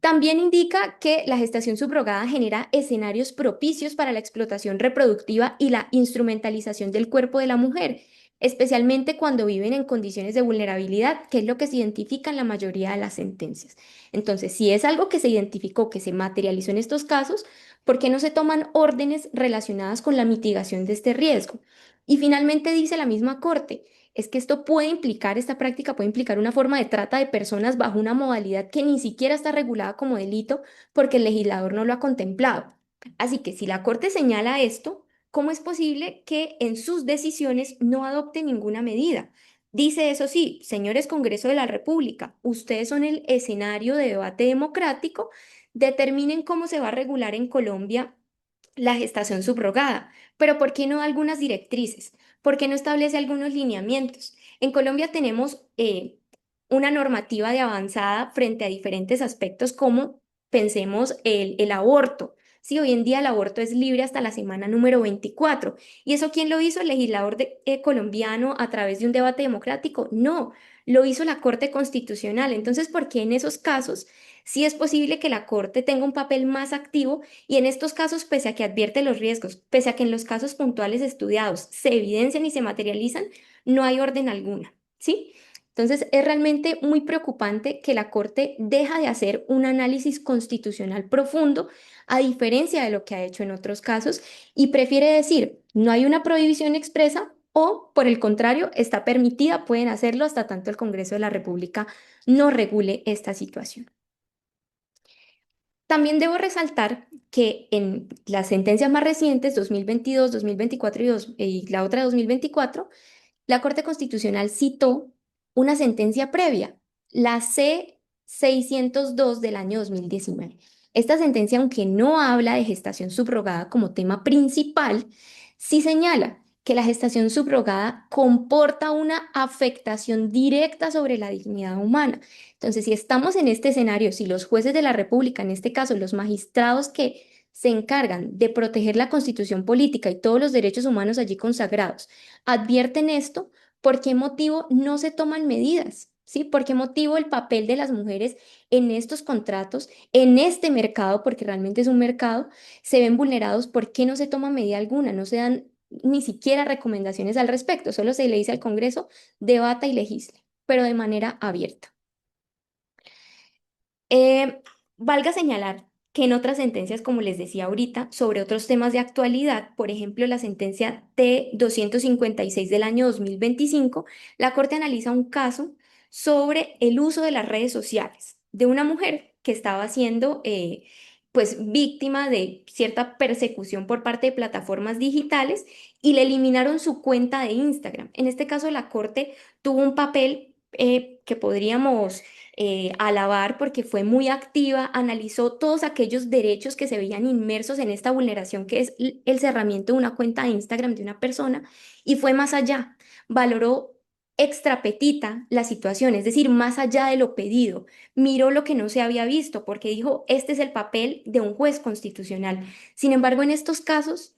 Speaker 3: También indica que la gestación subrogada genera escenarios propicios para la explotación reproductiva y la instrumentalización del cuerpo de la mujer, especialmente cuando viven en condiciones de vulnerabilidad, que es lo que se identifica en la mayoría de las sentencias. Entonces, si es algo que se identificó, que se materializó en estos casos, ¿por qué no se toman órdenes relacionadas con la mitigación de este riesgo? Y finalmente dice la misma Corte, es que esto puede implicar, esta práctica puede implicar una forma de trata de personas bajo una modalidad que ni siquiera está regulada como delito porque el legislador no lo ha contemplado. Así que si la Corte señala esto, ¿cómo es posible que en sus decisiones no adopte ninguna medida? Dice, eso sí, señores Congreso de la República, ustedes son el escenario de debate democrático, determinen cómo se va a regular en Colombia la gestación subrogada, pero ¿por qué no algunas directrices? ¿Por qué no establece algunos lineamientos? En Colombia tenemos una normativa de avanzada frente a diferentes aspectos como, pensemos, el aborto. Sí, hoy en día el aborto es libre hasta la semana número 24. ¿Y eso quién lo hizo? ¿El legislador colombiano a través de un debate democrático? No, lo hizo la Corte Constitucional. Entonces, ¿por qué en esos casos sí es posible que la Corte tenga un papel más activo? Y en estos casos, pese a que advierte los riesgos, pese a que en los casos puntuales estudiados se evidencian y se materializan, no hay orden alguna, ¿sí? Entonces, es realmente muy preocupante que la Corte deja de hacer un análisis constitucional profundo, a diferencia de lo que ha hecho en otros casos, y prefiere decir, no hay una prohibición expresa o, por el contrario, está permitida, pueden hacerlo hasta tanto el Congreso de la República no regule esta situación. También debo resaltar que en las sentencias más recientes, 2022, 2024 y la otra de 2024, la Corte Constitucional citó una sentencia previa, la C-602 del año 2019. Esta sentencia, aunque no habla de gestación subrogada como tema principal, sí señala que la gestación subrogada comporta una afectación directa sobre la dignidad humana. Entonces, si estamos en este escenario, si los jueces de la República, en este caso los magistrados que se encargan de proteger la constitución política y todos los derechos humanos allí consagrados, advierten esto, ¿por qué motivo no se toman medidas? ¿Sí? ¿Por qué motivo el papel de las mujeres en estos contratos, en este mercado, porque realmente es un mercado, se ven vulnerados? ¿Por qué no se toma medida alguna? No se dan ni siquiera recomendaciones al respecto, solo se le dice al Congreso, debata y legisle, pero de manera abierta. Eh, Valga señalar que en otras sentencias, como les decía ahorita, sobre otros temas de actualidad, por ejemplo, la sentencia T-256 del año 2025, la Corte analiza un caso sobre el uso de las redes sociales de una mujer que estaba siendo pues víctima de cierta persecución por parte de plataformas digitales y le eliminaron su cuenta de Instagram. En este caso, la Corte tuvo un papel que podríamos alabar porque fue muy activa, analizó todos aquellos derechos que se veían inmersos en esta vulneración que es el cerramiento de una cuenta de Instagram de una persona y fue más allá, valoró extra petita la situación, es decir, más allá de lo pedido, miró lo que no se había visto porque dijo, este es el papel de un juez constitucional. Sin embargo, en estos casos,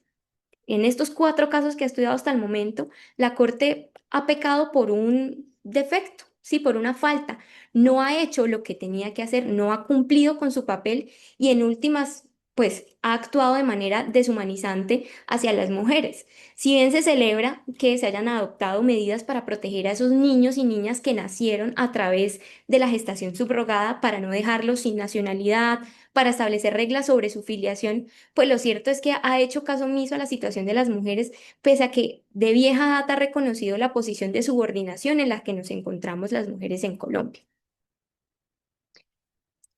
Speaker 3: en estos 4 casos que he estudiado hasta el momento, la Corte ha pecado por un defecto sí, por una falta, no ha hecho lo que tenía que hacer, no ha cumplido con su papel y en últimas, pues ha actuado de manera deshumanizante hacia las mujeres. Si bien se celebra que se hayan adoptado medidas para proteger a esos niños y niñas que nacieron a través de la gestación subrogada para no dejarlos sin nacionalidad, para establecer reglas sobre su filiación, pues lo cierto es que ha hecho caso omiso a la situación de las mujeres, pese a que de vieja data ha reconocido la posición de subordinación en la que nos encontramos las mujeres en Colombia.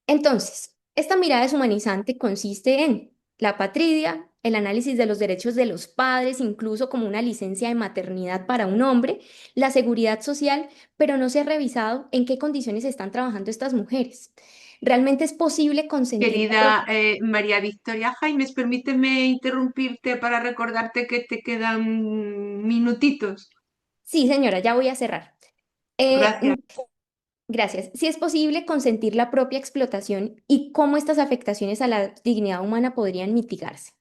Speaker 3: Entonces, esta mirada deshumanizante consiste en la patria, el análisis de los derechos de los padres, incluso como una licencia de maternidad para un hombre, la seguridad social, pero no se ha revisado en qué condiciones están trabajando estas mujeres. ¿Realmente es posible consentir la
Speaker 1: Querida María Victoria Jaimes, permíteme interrumpirte para recordarte que te quedan minutitos.
Speaker 3: Sí, señora, ya voy a cerrar. Eh,
Speaker 1: Gracias.
Speaker 3: Gracias. Si es posible consentir la propia explotación y cómo estas afectaciones a la dignidad humana podrían mitigarse.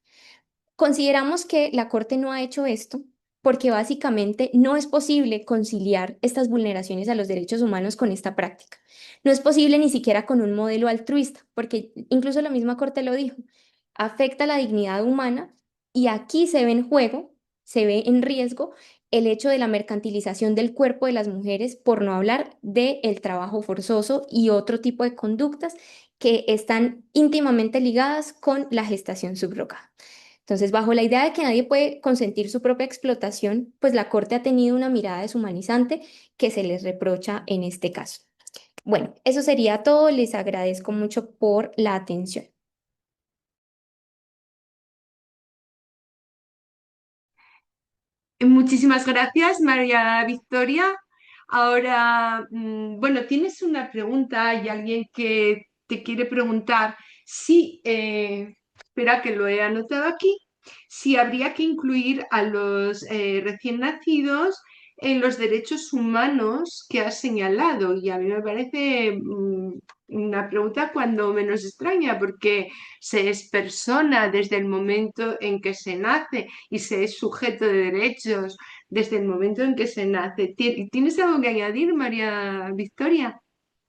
Speaker 3: Consideramos que la Corte no ha hecho esto porque básicamente no es posible conciliar estas vulneraciones a los derechos humanos con esta práctica. No es posible ni siquiera con un modelo altruista, porque incluso la misma Corte lo dijo, afecta la dignidad humana y aquí se ve en juego, se ve en riesgo el hecho de la mercantilización del cuerpo de las mujeres, por no hablar del trabajo forzoso y otro tipo de conductas que están íntimamente ligadas con la gestación subrogada. Entonces, bajo la idea de que nadie puede consentir su propia explotación, pues la Corte ha tenido una mirada deshumanizante que se les reprocha en este caso. Bueno, eso sería todo. Les agradezco mucho por la atención.
Speaker 1: Muchísimas gracias, María Victoria. Ahora, bueno, tienes una pregunta y alguien que te quiere preguntar si, espera que lo he anotado aquí, si habría que incluir a los recién nacidos en los derechos humanos que has señalado. Y a mí me parece una pregunta cuando menos extraña, porque se es persona desde el momento en que se nace y se es sujeto de derechos desde el momento en que se nace. ¿Tienes algo que añadir, María Victoria?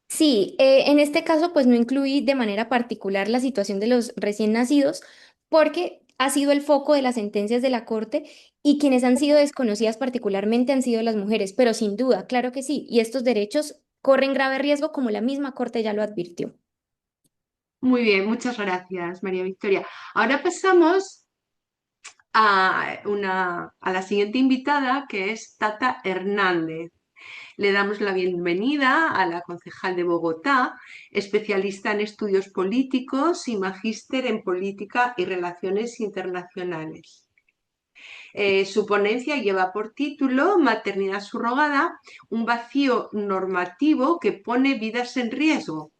Speaker 3: Sí, en este caso pues no incluí de manera particular la situación de los recién nacidos porque ha sido el foco de las sentencias de la Corte y quienes han sido desconocidas particularmente han sido las mujeres, pero sin duda, claro que sí, y estos derechos corren grave riesgo como la misma Corte ya lo advirtió.
Speaker 1: Muy bien, muchas gracias, María Victoria. Ahora pasamos a la siguiente invitada, que es Tata Hernández. Le damos la bienvenida a la concejal de Bogotá, especialista en estudios políticos y magíster en política y relaciones internacionales. Su ponencia lleva por título Maternidad subrogada, un vacío normativo que pone vidas en riesgo.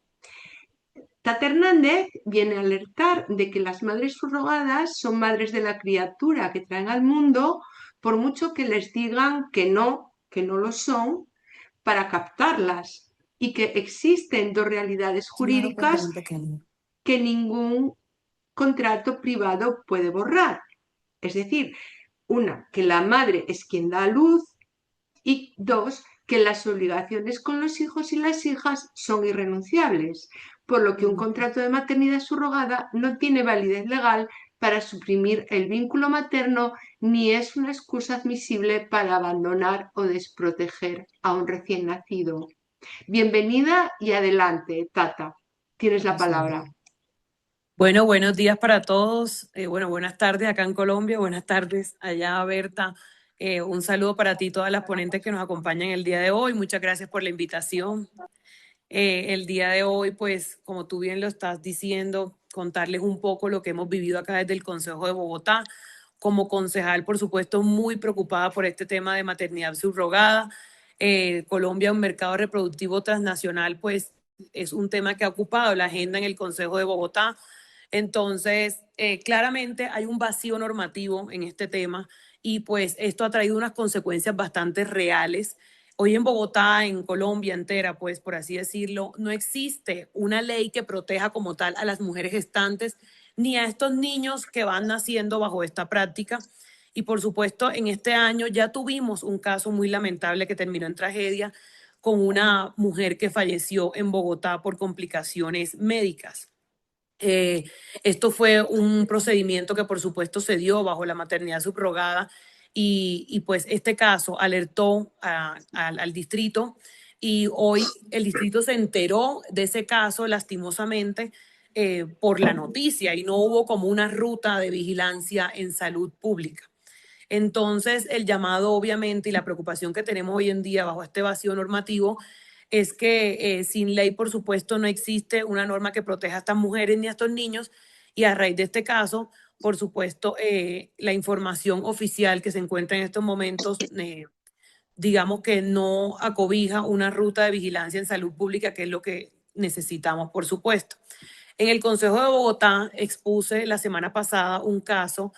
Speaker 1: Tata Hernández viene a alertar de que las madres subrogadas son madres de la criatura que traen al mundo, por mucho que les digan que no lo son, para captarlas, y que existen dos realidades jurídicas que ningún contrato privado puede borrar. Es decir, una, que la madre es quien da a luz, y dos, que las obligaciones con los hijos y las hijas son irrenunciables, por lo que un contrato de maternidad subrogada no tiene validez legal para suprimir el vínculo materno ni es una excusa admisible para abandonar o desproteger a un recién nacido. Bienvenida y adelante, Tata. Tienes la palabra.
Speaker 4: Bueno, buenos días para todos. Bueno, buenas tardes acá en Colombia, buenas tardes allá, Berta. Un saludo para ti, todas las ponentes que nos acompañan el día de hoy. Muchas gracias por la invitación. El día de hoy, pues, como tú bien lo estás diciendo, contarles un poco lo que hemos vivido acá desde el Consejo de Bogotá. Como concejal, por supuesto, muy preocupada por este tema de maternidad subrogada. Colombia, un mercado reproductivo transnacional, pues, es un tema que ha ocupado la agenda en el Consejo de Bogotá. Entonces, claramente hay un vacío normativo en este tema y pues esto ha traído unas consecuencias bastante reales. Hoy en Bogotá, en Colombia entera, pues por así decirlo, no existe una ley que proteja como tal a las mujeres gestantes ni a estos niños que van naciendo bajo esta práctica. Y por supuesto, en este año ya tuvimos un caso muy lamentable que terminó en tragedia con una mujer que falleció en Bogotá por complicaciones médicas. Esto fue un procedimiento que por supuesto se dio bajo la maternidad subrogada y pues este caso alertó al distrito y hoy el distrito se enteró de ese caso lastimosamente por la noticia y no hubo como una ruta de vigilancia en salud pública. Entonces, el llamado, obviamente, y la preocupación que tenemos hoy en día bajo este vacío normativo es que sin ley, por supuesto, no existe una norma que proteja a estas mujeres ni a estos niños. Y a raíz de este caso, por supuesto, la información oficial que se encuentra en estos momentos, digamos que no acobija una ruta de vigilancia en salud pública, que es lo que necesitamos, por supuesto. En el Consejo de Bogotá expuse la semana pasada un caso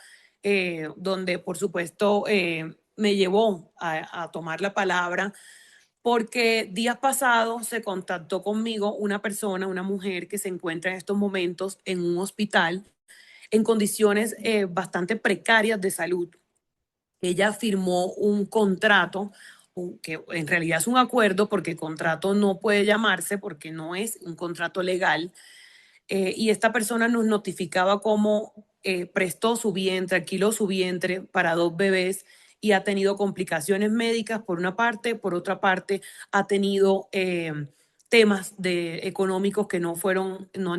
Speaker 4: donde, por supuesto, me llevó a tomar la palabra porque días pasados se contactó conmigo una persona, una mujer que se encuentra en estos momentos en un hospital en condiciones bastante precarias de salud. Ella firmó un contrato, que en realidad es un acuerdo porque contrato no puede llamarse porque no es un contrato legal, y esta persona nos notificaba cómo prestó su vientre, alquiló su vientre para 2 bebés y ha tenido complicaciones médicas por una parte, por otra parte ha tenido temas económicos que no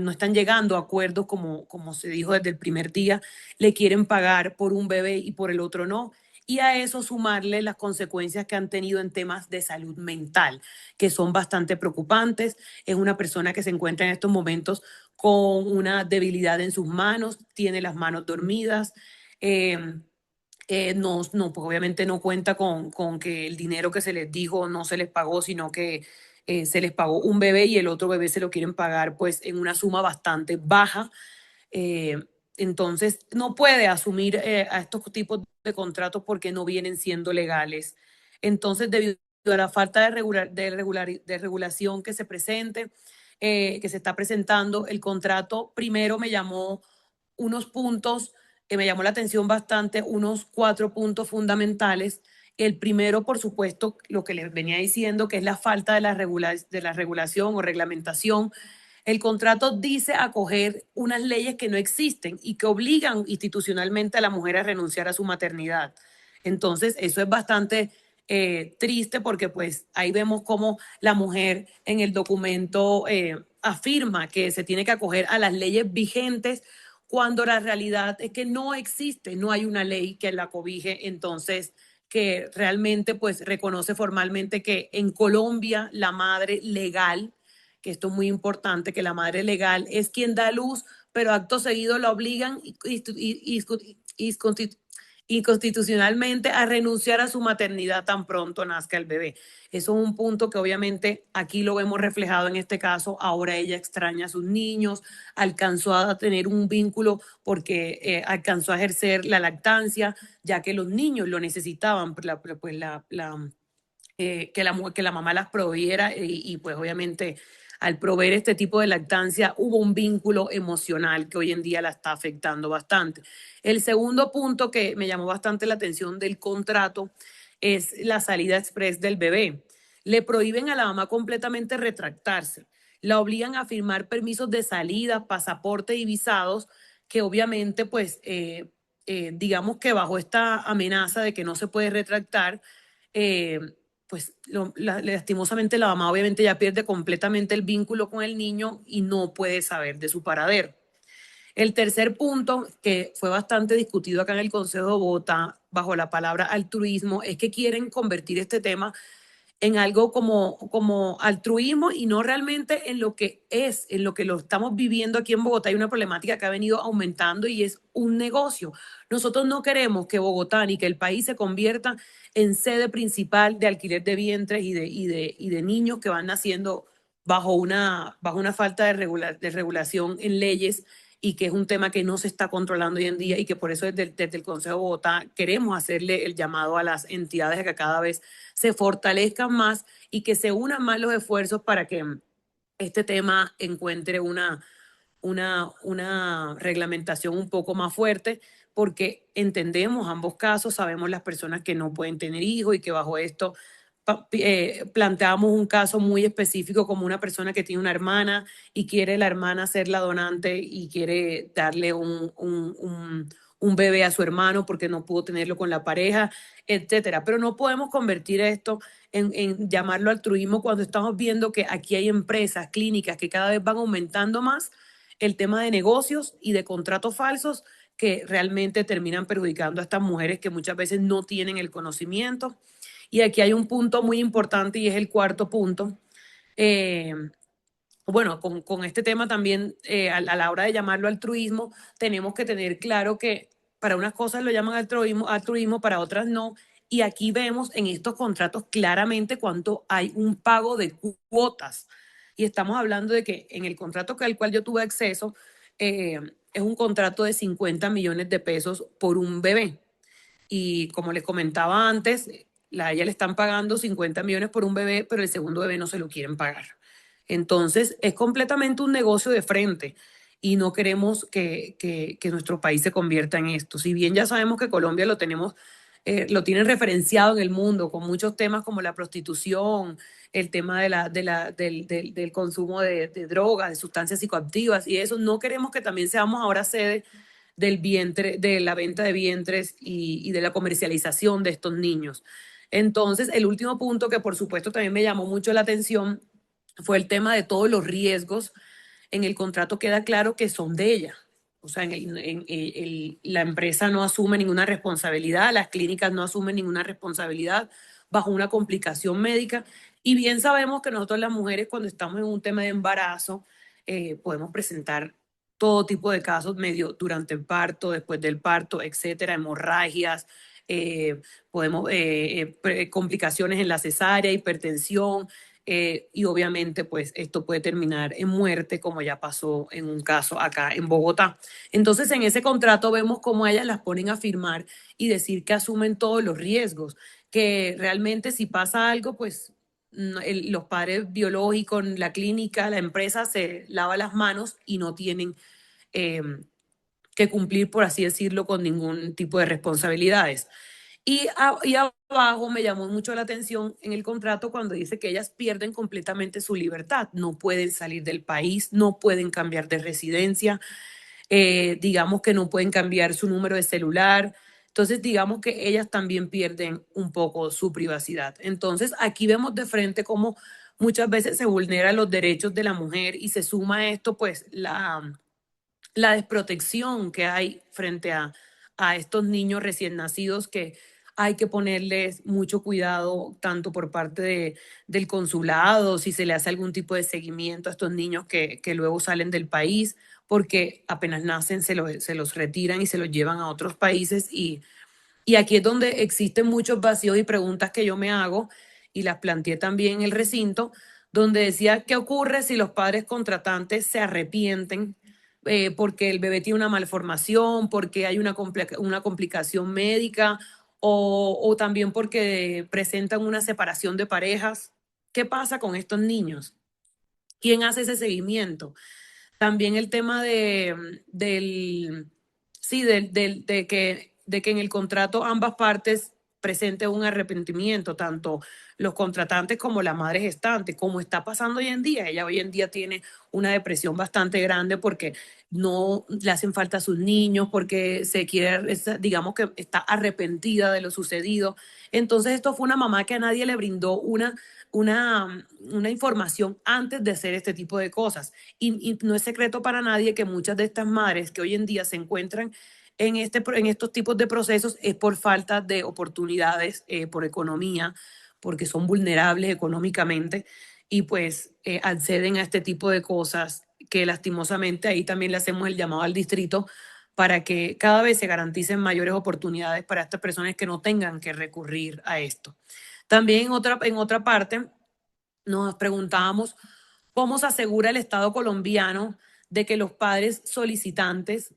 Speaker 4: están llegando a acuerdos como se dijo desde el primer día, le quieren pagar por un bebé y por el otro no. Y a eso sumarle las consecuencias que han tenido en temas de salud mental, que son bastante preocupantes. Es una persona que se encuentra en estos momentos con una debilidad en sus manos, tiene las manos dormidas, pues obviamente no cuenta con que el dinero que se les dijo no se les pagó, sino que se les pagó un bebé y el otro bebé se lo quieren pagar pues en una suma bastante baja. Eh, entonces no puede asumir a estos tipos de contratos porque no vienen siendo legales. Entonces, debido a la falta de regulación que se presente, que se está presentando, el contrato primero me llamó unos puntos, me llamó la atención bastante, unos 4 puntos fundamentales. El primero, por supuesto, lo que les venía diciendo, que es la falta de la regulación o reglamentación. El contrato dice acoger unas leyes que no existen y que obligan institucionalmente a la mujer a renunciar a su maternidad. Entonces, eso es bastante triste porque pues ahí vemos cómo la mujer en el documento afirma que se tiene que acoger a las leyes vigentes cuando la realidad es que no existe, no hay una ley que la cobije, entonces que realmente pues reconoce formalmente que en Colombia la madre legal, que esto es muy importante, que la madre legal es quien da luz, pero acto seguido la obligan y constitucionalmente a renunciar a su maternidad tan pronto nazca el bebé. Eso es un punto que obviamente aquí lo vemos reflejado en este caso. Ahora ella extraña a sus niños, alcanzó a tener un vínculo porque alcanzó a ejercer la lactancia, ya que los niños lo necesitaban, pues que la mamá las proveera y pues obviamente al proveer este tipo de lactancia hubo un vínculo emocional que hoy en día la está afectando bastante. El segundo punto que me llamó bastante la atención del contrato es la salida express del bebé. Le prohíben a la mamá completamente retractarse, la obligan a firmar permisos de salida, pasaporte y visados que obviamente pues digamos que bajo esta amenaza de que no se puede retractar, pues lastimosamente la mamá obviamente ya pierde completamente el vínculo con el niño y no puede saber de su paradero. El tercer punto, que fue bastante discutido acá en el Consejo de Bogotá bajo la palabra altruismo, es que quieren convertir este tema en algo como altruismo y no realmente en lo que es, en lo que lo estamos viviendo aquí en Bogotá. Hay una problemática que ha venido aumentando y es un negocio. Nosotros no queremos que Bogotá ni que el país se convierta en sede principal de alquiler de vientres y de niños que van naciendo bajo una falta de regulación en leyes y que es un tema que no se está controlando hoy en día y que por eso desde el Consejo de Bogotá queremos hacerle el llamado a las entidades a que cada vez se fortalezcan más y que se unan más los esfuerzos para que este tema encuentre una reglamentación un poco más fuerte, porque entendemos ambos casos, sabemos las personas que no pueden tener hijos y que bajo esto planteamos un caso muy específico como una persona que tiene una hermana y quiere la hermana ser la donante y quiere darle un bebé a su hermano porque no pudo tenerlo con la pareja, etcétera. Pero no podemos convertir esto en llamarlo altruismo cuando estamos viendo que aquí hay empresas, clínicas que cada vez van aumentando más el tema de negocios y de contratos falsos que realmente terminan perjudicando a estas mujeres que muchas veces no tienen el conocimiento. Y aquí hay un punto muy importante y es el cuarto punto. Eh, bueno, con este tema también, a la hora de llamarlo altruismo, tenemos que tener claro que para unas cosas lo llaman altruismo, para otras no. Y aquí vemos en estos contratos claramente cuánto hay un pago de cuotas. Y estamos hablando de que en el contrato al cual yo tuve acceso, es un contrato de 50 millones de pesos por un bebé. Y como les comentaba antes, a ella le están pagando 50 millones por un bebé, pero el segundo bebé no se lo quieren pagar. Entonces, es completamente un negocio de frente y no queremos que nuestro país se convierta en esto. Si bien ya sabemos que Colombia lo tienen referenciado en el mundo con muchos temas como la prostitución, el tema del consumo de drogas, de sustancias psicoactivas y eso, no queremos que también seamos ahora sede del vientre, de la venta de vientres y de la comercialización de estos niños. Entonces, el último punto que por supuesto también me llamó mucho la atención fue el tema de todos los riesgos. En el contrato queda claro que son de ella. O sea, la empresa no asume ninguna responsabilidad, las clínicas no asumen ninguna responsabilidad bajo una complicación médica. Y bien sabemos que nosotros las mujeres cuando estamos en un tema de embarazo podemos presentar todo tipo de casos medio durante el parto, después del parto, etcétera, hemorragias, complicaciones en la cesárea, hipertensión, y obviamente pues esto puede terminar en muerte como ya pasó en un caso acá en Bogotá. Entonces en ese contrato vemos cómo ellas las ponen a firmar y decir que asumen todos los riesgos, que realmente si pasa algo pues los padres biológicos, la clínica, la empresa se lava las manos y no tienen eh, que cumplir, por así decirlo, con ningún tipo de responsabilidades. Y abajo me llamó mucho la atención en el contrato cuando dice que ellas pierden completamente su libertad, no pueden salir del país, no pueden cambiar de residencia, digamos que no pueden cambiar su número de celular. Entonces, digamos que ellas también pierden un poco su privacidad. Entonces, aquí vemos de frente cómo muchas veces se vulneran los derechos de la mujer y se suma a esto, pues, la desprotección que hay frente a estos niños recién nacidos que hay que ponerles mucho cuidado, tanto por parte del consulado, si se le hace algún tipo de seguimiento a estos niños que luego salen del país, porque apenas nacen se los retiran y se los llevan a otros países. Y aquí es donde existen muchos vacíos y preguntas que yo me hago, y las planteé también en el recinto, donde decía, ¿qué ocurre si los padres contratantes se arrepienten porque el bebé tiene una malformación, porque hay una complicación médica o también porque presentan una separación de parejas? ¿Qué pasa con estos niños? ¿Quién hace ese seguimiento? También el tema sí, de que en el contrato ambas partes presente un arrepentimiento, tanto los contratantes como la madre gestante, como está pasando hoy en día. Ella hoy en día tiene una depresión bastante grande porque no le hacen falta a sus niños, porque digamos que está arrepentida de lo sucedido. Entonces esto fue una mamá que a nadie le brindó una información antes de hacer este tipo de cosas. Y no es secreto para nadie que muchas de estas madres que hoy en día se encuentran en estos tipos de procesos es por falta de oportunidades, por economía, porque son vulnerables económicamente y pues acceden a este tipo de cosas que lastimosamente ahí también le hacemos el llamado al distrito para que cada vez se garanticen mayores oportunidades para estas personas que no tengan que recurrir a esto. También en otra parte nos preguntábamos cómo se asegura el Estado colombiano de que los padres solicitantes,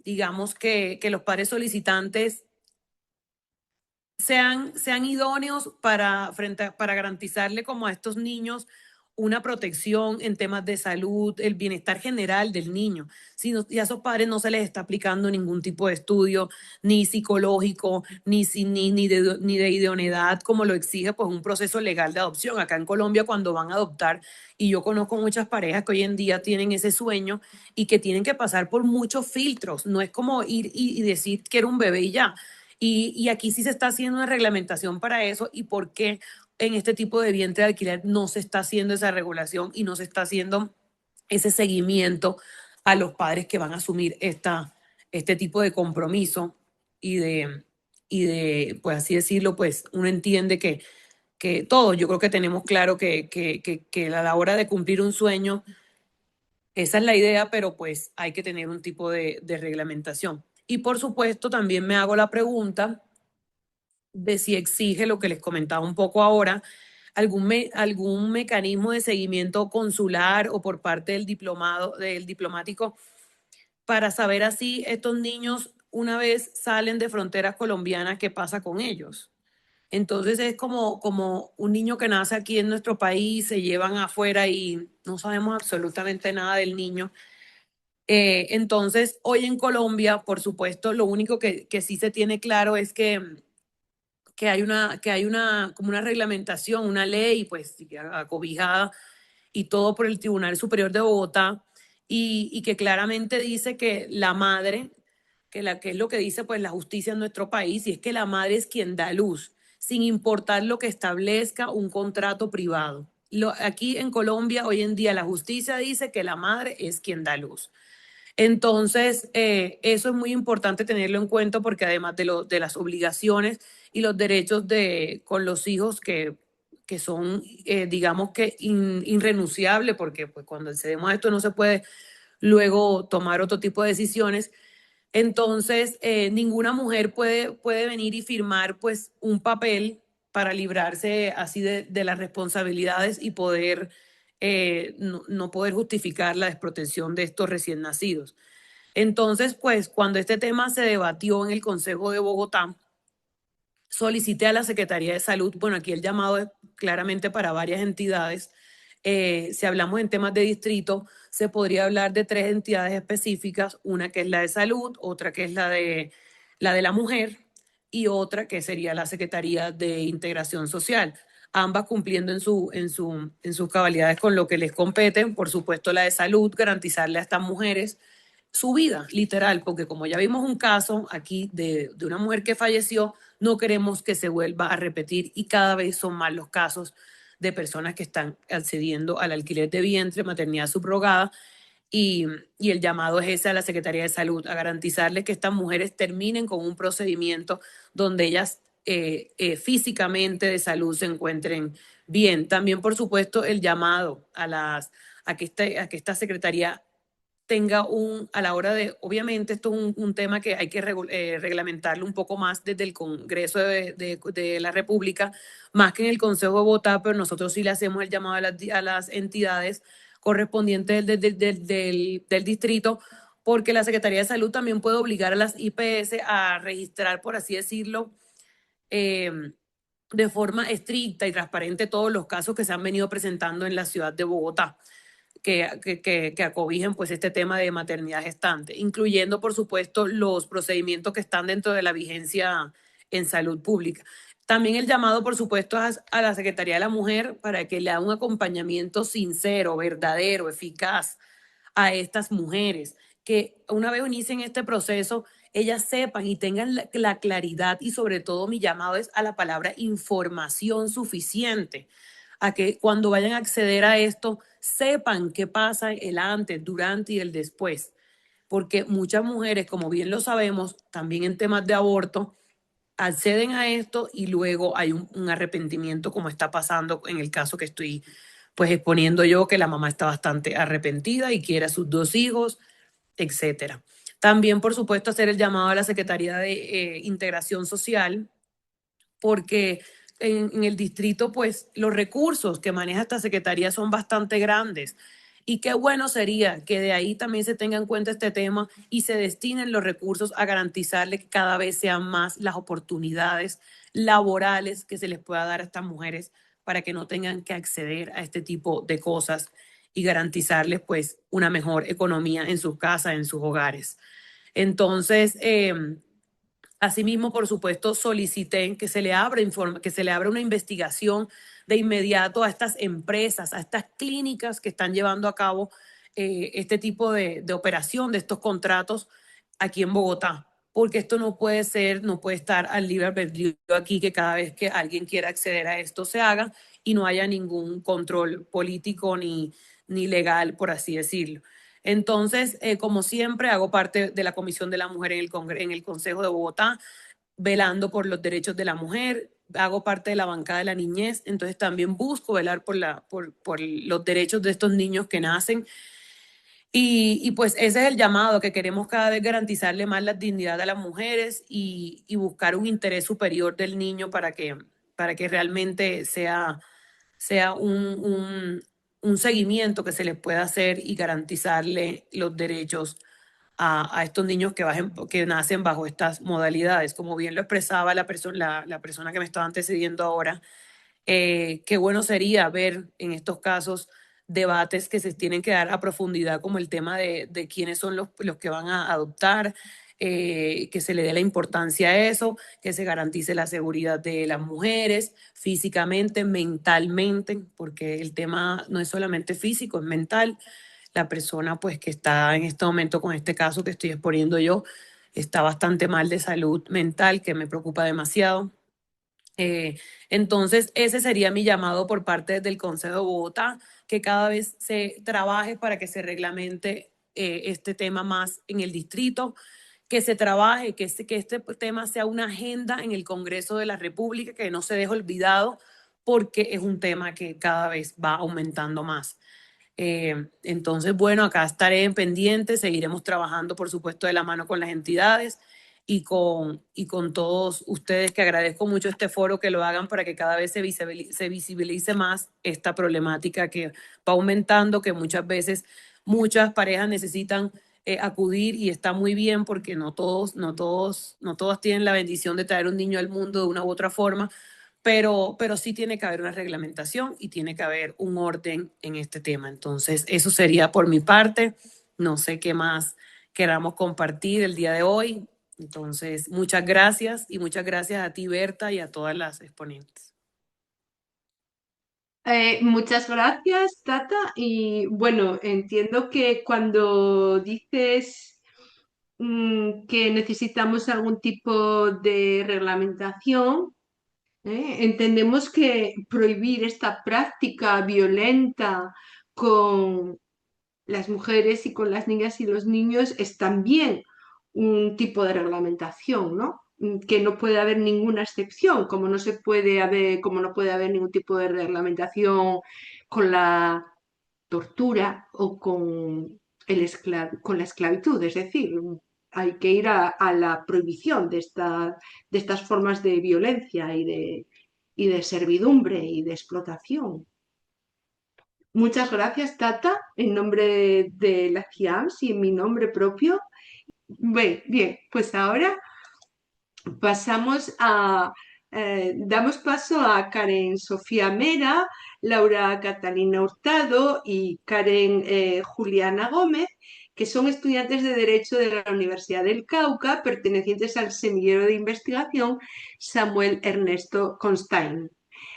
Speaker 4: digamos que los padres solicitantes sean idóneos para garantizarle como a estos niños una protección en temas de salud, el bienestar general del niño. Si y a esos padres no se les está aplicando ningún tipo de estudio, ni psicológico, ni de idoneidad, como lo exige pues, un proceso legal de adopción. Acá en Colombia, cuando van a adoptar, y yo conozco muchas parejas que hoy en día tienen ese sueño y que tienen que pasar por muchos filtros. No es como ir y decir que era un bebé y ya. Y aquí sí se está haciendo una reglamentación para eso. ¿Y por qué en este tipo de vientre de alquiler no se está haciendo esa regulación y no se está haciendo ese seguimiento a los padres que van a asumir este tipo de compromiso y de, pues así decirlo, pues uno entiende que todos, yo creo que tenemos claro que a la hora de cumplir un sueño, esa es la idea, pero pues hay que tener un tipo de reglamentación. Y por supuesto, también me hago la pregunta de si exige lo que les comentaba un poco ahora, algún mecanismo de seguimiento consular o por parte del diplomático para saber así estos niños una vez salen de fronteras colombianas, qué pasa con ellos. Entonces es como un niño que nace aquí en nuestro país, se llevan afuera y no sabemos absolutamente nada del niño. Entonces, hoy en Colombia, por supuesto, lo único que sí se tiene claro es que hay una, como una reglamentación, una ley, pues, acobijada y todo por el Tribunal Superior de Bogotá, y que claramente dice que la madre, que es lo que dice pues la justicia en nuestro país, y es que la madre es quien da luz, sin importar lo que establezca un contrato privado. Aquí en Colombia hoy en día la justicia dice que la madre es quien da luz. Entonces, eso es muy importante tenerlo en cuenta porque además de las obligaciones y los derechos con los hijos que son, digamos que irrenunciables, porque pues, cuando accedemos a esto no se puede luego tomar otro tipo de decisiones. Entonces, ninguna mujer puede venir y firmar pues, un papel para librarse así de las responsabilidades y poder no poder justificar la desprotección de estos recién nacidos. Entonces, pues cuando este tema se debatió en el Consejo de Bogotá, solicité a la Secretaría de Salud, bueno, aquí el llamado es claramente para varias entidades. Si hablamos en temas de distrito, se podría hablar de 3 entidades específicas, una que es la de salud, otra que es la de la mujer y otra que sería la Secretaría de Integración Social, ambas cumpliendo en sus cabalidades con lo que les competen. Por supuesto, la de salud, garantizarle a estas mujeres su vida, literal, porque como ya vimos un caso aquí de una mujer que falleció, no queremos que se vuelva a repetir y cada vez son más los casos de personas que están accediendo al alquiler de vientre, maternidad subrogada, y el llamado es ese a la Secretaría de Salud, a garantizarles que estas mujeres terminen con un procedimiento donde ellas físicamente de salud se encuentren bien. También, por supuesto, el llamado a que esta Secretaría tenga a la hora de, obviamente esto es un tema que hay que reglamentarlo un poco más desde el Congreso de la República, más que en el Consejo de Bogotá, pero nosotros sí le hacemos el llamado a las entidades correspondientes del distrito, porque la Secretaría de Salud también puede obligar a las IPS a registrar, por así decirlo, eh, de forma estricta y transparente todos los casos que se han venido presentando en la ciudad de Bogotá que acobijen pues este tema de maternidad gestante, incluyendo por supuesto los procedimientos que están dentro de la vigencia en salud pública. También el llamado por supuesto a la Secretaría de la Mujer para que le haga un acompañamiento sincero, verdadero, eficaz a estas mujeres, que una vez inicien este proceso, ellas sepan y tengan la claridad y sobre todo mi llamado es a la palabra información suficiente, a que cuando vayan a acceder a esto sepan qué pasa el antes, durante y el después. Porque muchas mujeres, como bien lo sabemos, también en temas de aborto, acceden a esto y luego hay un arrepentimiento como está pasando en el caso que estoy pues exponiendo yo, que la mamá está bastante arrepentida y quiere a sus 2 hijos, etcétera. También, por supuesto, hacer el llamado a la Secretaría de Integración Social, porque en el distrito, pues los recursos que maneja esta secretaría son bastante grandes. Y qué bueno sería que de ahí también se tenga en cuenta este tema y se destinen los recursos a garantizarle que cada vez sean más las oportunidades laborales que se les pueda dar a estas mujeres para que no tengan que acceder a este tipo de cosas y garantizarles pues una mejor economía en sus casas, en sus hogares. Entonces, asimismo, por supuesto, solicité que se le abra una investigación de inmediato a estas empresas, a estas clínicas que están llevando a cabo este tipo de operación, de estos contratos aquí en Bogotá, porque esto no puede ser, no puede estar al libre albedrío aquí, que cada vez que alguien quiera acceder a esto se haga y no haya ningún control político ni legal, por así decirlo. Entonces, como siempre, hago parte de la Comisión de la Mujer en el Consejo de Bogotá, velando por los derechos de la mujer, hago parte de la bancada de la niñez, entonces también busco velar por los derechos de estos niños que nacen. Y pues ese es el llamado, que queremos cada vez garantizarle más la dignidad a las mujeres y buscar un interés superior del niño para que realmente sea un seguimiento que se les pueda hacer y garantizarle los derechos a estos niños que nacen bajo estas modalidades. Como bien lo expresaba la persona que me estaba antecediendo ahora, qué bueno sería ver en estos casos debates que se tienen que dar a profundidad, como el tema de quiénes son los que van a adoptar, que se le dé la importancia a eso, que se garantice la seguridad de las mujeres físicamente, mentalmente, porque el tema no es solamente físico, es mental. La persona pues que está en este momento con este caso que estoy exponiendo yo está bastante mal de salud mental, que me preocupa demasiado. Entonces, ese sería mi llamado por parte del Consejo de Bogotá, que cada vez se trabaje para que se reglamente este tema más en el distrito, que se trabaje, que este tema sea una agenda en el Congreso de la República, que no se deje olvidado, porque es un tema que cada vez va aumentando más. Entonces, bueno, acá estaré en pendiente, seguiremos trabajando, por supuesto, de la mano con las entidades y con todos ustedes, que agradezco mucho este foro, que lo hagan para que cada vez se visibilice más esta problemática que va aumentando, que muchas veces muchas parejas necesitan acudir, y está muy bien porque no todas tienen la bendición de traer un niño al mundo de una u otra forma, pero sí tiene que haber una reglamentación y tiene que haber un orden en este tema. Entonces, eso sería por mi parte. No sé qué más queramos compartir el día de hoy. Entonces, muchas gracias, y muchas gracias a ti, Berta, y a todas las exponentes.
Speaker 1: Muchas gracias, Tata. Y bueno, entiendo que cuando dices que necesitamos algún tipo de reglamentación, entendemos que prohibir esta práctica violenta con las mujeres y con las niñas y los niños es también un tipo de reglamentación, ¿no? Que no puede haber ninguna excepción, como no puede haber ningún tipo de reglamentación con la tortura o con la esclavitud. Es decir, hay que ir a la prohibición de estas formas de violencia y de servidumbre y de explotación. Muchas gracias, Tata, en nombre de la CIAMS y en mi nombre propio. Bien, pues ahora damos paso a Karen Sofía Mera, Laura Catalina Hurtado y Karen Juliana Gómez, que son estudiantes de Derecho de la Universidad del Cauca, pertenecientes al semillero de investigación Samuel Ernesto Constein.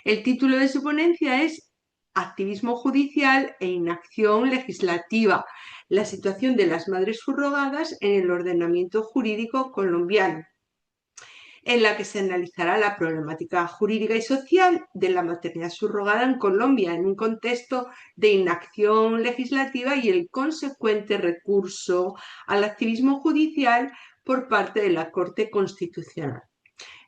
Speaker 1: El título de su ponencia es Activismo judicial e inacción legislativa, la situación de las madres subrogadas en el ordenamiento jurídico colombiano, en la que se analizará la problemática jurídica y social de la maternidad subrogada en Colombia en un contexto de inacción legislativa y el consecuente recurso al activismo judicial por parte de la Corte Constitucional.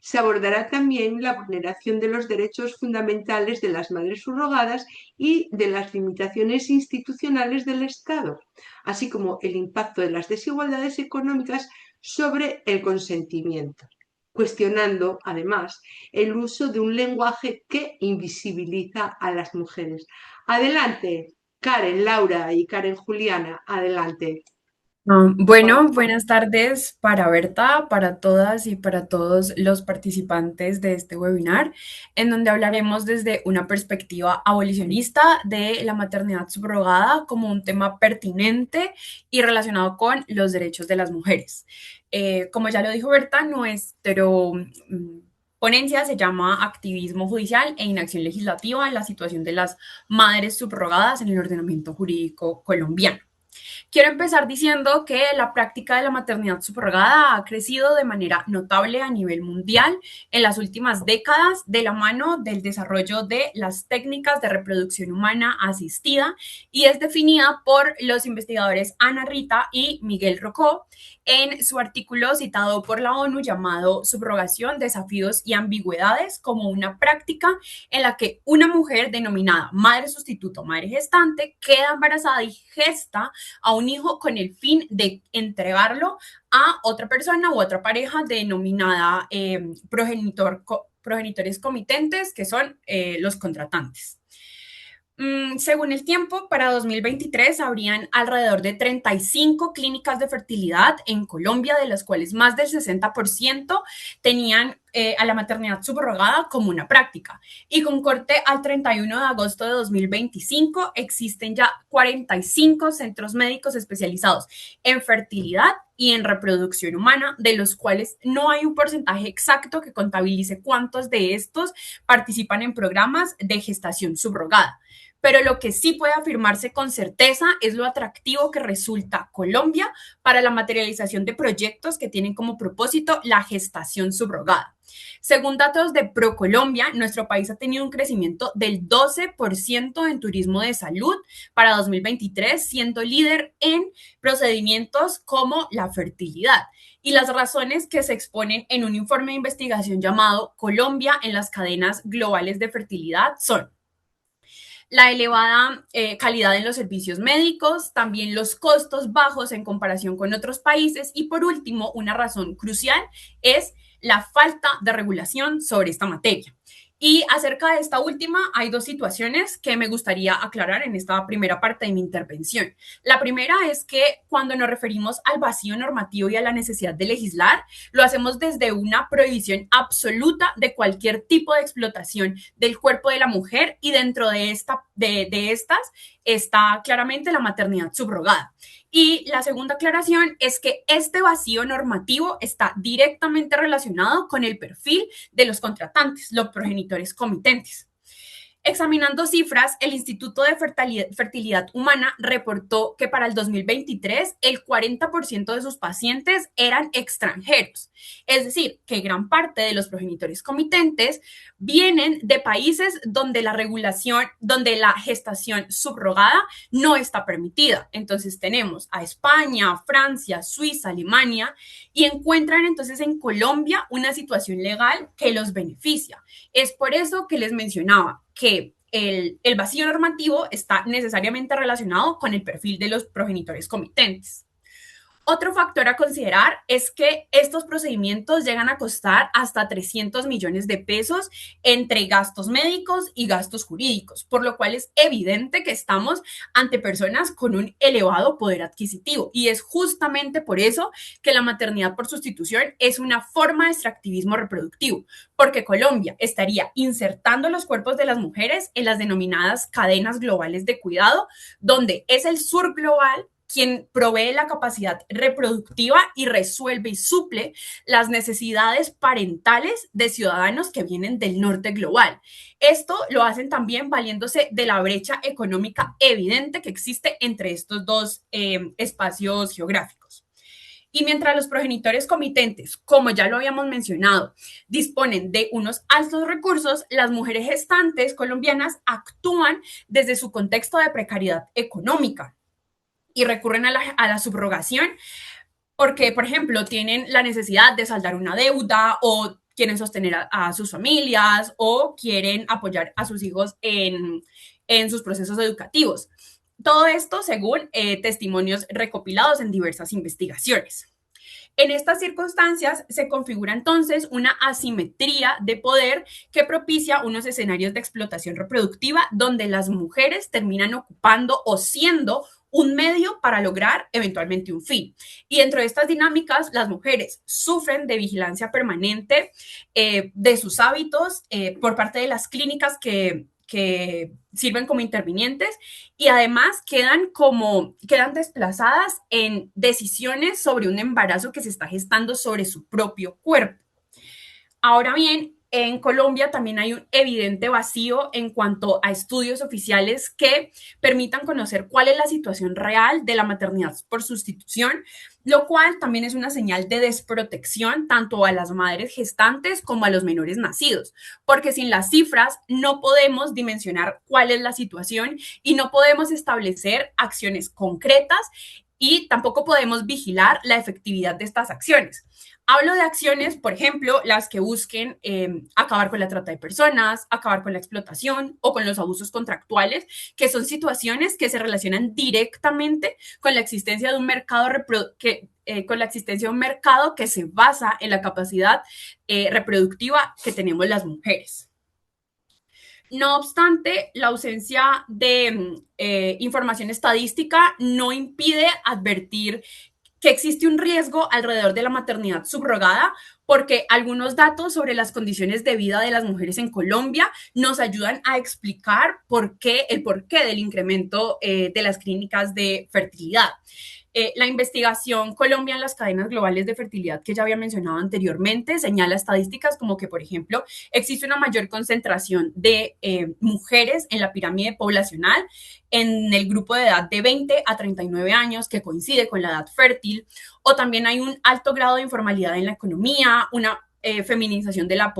Speaker 1: Se abordará también la vulneración de los derechos fundamentales de las madres subrogadas y de las limitaciones institucionales del Estado, así como el impacto de las desigualdades económicas sobre el consentimiento, cuestionando además el uso de un lenguaje que invisibiliza a las mujeres. Adelante, Karen, Laura y Karen Juliana, adelante.
Speaker 5: Bueno, buenas tardes para Berta, para todas y para todos los participantes de este webinar, en donde hablaremos desde una perspectiva abolicionista de la maternidad subrogada como un tema pertinente y relacionado con los derechos de las mujeres. Como ya lo dijo Berta, nuestro ponencia se llama Activismo Judicial e Inacción Legislativa en la situación de las madres subrogadas en el ordenamiento jurídico colombiano. Quiero empezar diciendo que la práctica de la maternidad subrogada ha crecido de manera notable a nivel mundial en las últimas décadas de la mano del desarrollo de las técnicas de reproducción humana asistida y es definida por los investigadores Ana Rita y Miguel Rocó en su artículo citado por la ONU llamado Subrogación, Desafíos y Ambigüedades como una práctica en la que una mujer denominada madre sustituto, madre gestante, queda embarazada y gesta a un hijo con el fin de entregarlo a otra persona u otra pareja denominada progenitores comitentes, que son los contratantes. Según el tiempo, para 2023 habrían alrededor de 35 clínicas de fertilidad en Colombia, de las cuales más del 60% tenían a la maternidad subrogada como una práctica. Y con corte al 31 de agosto de 2025 existen ya 45 centros médicos especializados en fertilidad y en reproducción humana, de los cuales no hay un porcentaje exacto que contabilice cuántos de estos participan en programas de gestación subrogada. Pero lo que sí puede afirmarse con certeza es lo atractivo que resulta Colombia para la materialización de proyectos que tienen como propósito la gestación subrogada. Según datos de ProColombia, nuestro país ha tenido un crecimiento del 12% en turismo de salud para 2023, siendo líder en procedimientos como la fertilidad. Y las razones que se exponen en un informe de investigación llamado Colombia en las cadenas globales de fertilidad son la elevada calidad en los servicios médicos, también los costos bajos en comparación con otros países y por último, una razón crucial es la falta de regulación sobre esta materia. Y acerca de esta última, hay dos situaciones que me gustaría aclarar en esta primera parte de mi intervención. La primera es que cuando nos referimos al vacío normativo y a la necesidad de legislar, lo hacemos desde una prohibición absoluta de cualquier tipo de explotación del cuerpo de la mujer y dentro de estas está claramente la maternidad subrogada. Y la segunda aclaración es que este vacío normativo está directamente relacionado con el perfil de los contratantes, los progenitores comitentes. Examinando cifras, el Instituto de Fertilidad Humana reportó que para el 2023 el 40% de sus pacientes eran extranjeros. Es decir, que gran parte de los progenitores comitentes vienen de países donde la regulación, donde la gestación subrogada no está permitida. Entonces tenemos a España, Francia, Suiza, Alemania y encuentran entonces en Colombia una situación legal que los beneficia. Es por eso que les mencionaba que el vacío normativo está necesariamente relacionado con el perfil de los progenitores comitentes. Otro factor a considerar es que estos procedimientos llegan a costar hasta 300 millones de pesos entre gastos médicos y gastos jurídicos, por lo cual es evidente que estamos ante personas con un elevado poder adquisitivo y es justamente por eso que la maternidad por sustitución es una forma de extractivismo reproductivo, porque Colombia estaría insertando los cuerpos de las mujeres en las denominadas cadenas globales de cuidado, donde es el sur global quien provee la capacidad reproductiva y resuelve y suple las necesidades parentales de ciudadanos que vienen del norte global. Esto lo hacen también valiéndose de la brecha económica evidente que existe entre estos dos espacios geográficos. Y mientras los progenitores comitentes, como ya lo habíamos mencionado, disponen de unos altos recursos, las mujeres gestantes colombianas actúan desde su contexto de precariedad económica y recurren a la subrogación porque, por ejemplo, tienen la necesidad de saldar una deuda o quieren sostener a sus familias o quieren apoyar a sus hijos en sus procesos educativos. Todo esto según testimonios recopilados en diversas investigaciones. En estas circunstancias se configura entonces una asimetría de poder que propicia unos escenarios de explotación reproductiva donde las mujeres terminan ocupando o siendo un medio para lograr eventualmente un fin. Y dentro de estas dinámicas, las mujeres sufren de vigilancia permanente de sus hábitos por parte de las clínicas que sirven como intervinientes y además quedan desplazadas en decisiones sobre un embarazo que se está gestando sobre su propio cuerpo. Ahora bien, en Colombia también hay un evidente vacío en cuanto a estudios oficiales que permitan conocer cuál es la situación real de la maternidad por sustitución, lo cual también es una señal de desprotección tanto a las madres gestantes como a los menores nacidos, porque sin las cifras no podemos dimensionar cuál es la situación y no podemos establecer acciones concretas y tampoco podemos vigilar la efectividad de estas acciones. Hablo de acciones, por ejemplo, las que busquen acabar con la trata de personas, acabar con la explotación o con los abusos contractuales, que son situaciones que se relacionan directamente con la existencia de un mercado que se basa en la capacidad reproductiva que tenemos las mujeres. No obstante, la ausencia de información estadística no impide advertir que existe un riesgo alrededor de la maternidad subrogada, porque algunos datos sobre las condiciones de vida de las mujeres en Colombia nos ayudan a explicar el porqué del incremento de las clínicas de fertilidad. La investigación Colombia en las cadenas globales de fertilidad que ya había mencionado anteriormente señala estadísticas como que, por ejemplo, existe una mayor concentración de mujeres en la pirámide poblacional en el grupo de edad de 20 a 39 años, que coincide con la edad fértil, o también hay un alto grado de informalidad en la economía, una feminización de la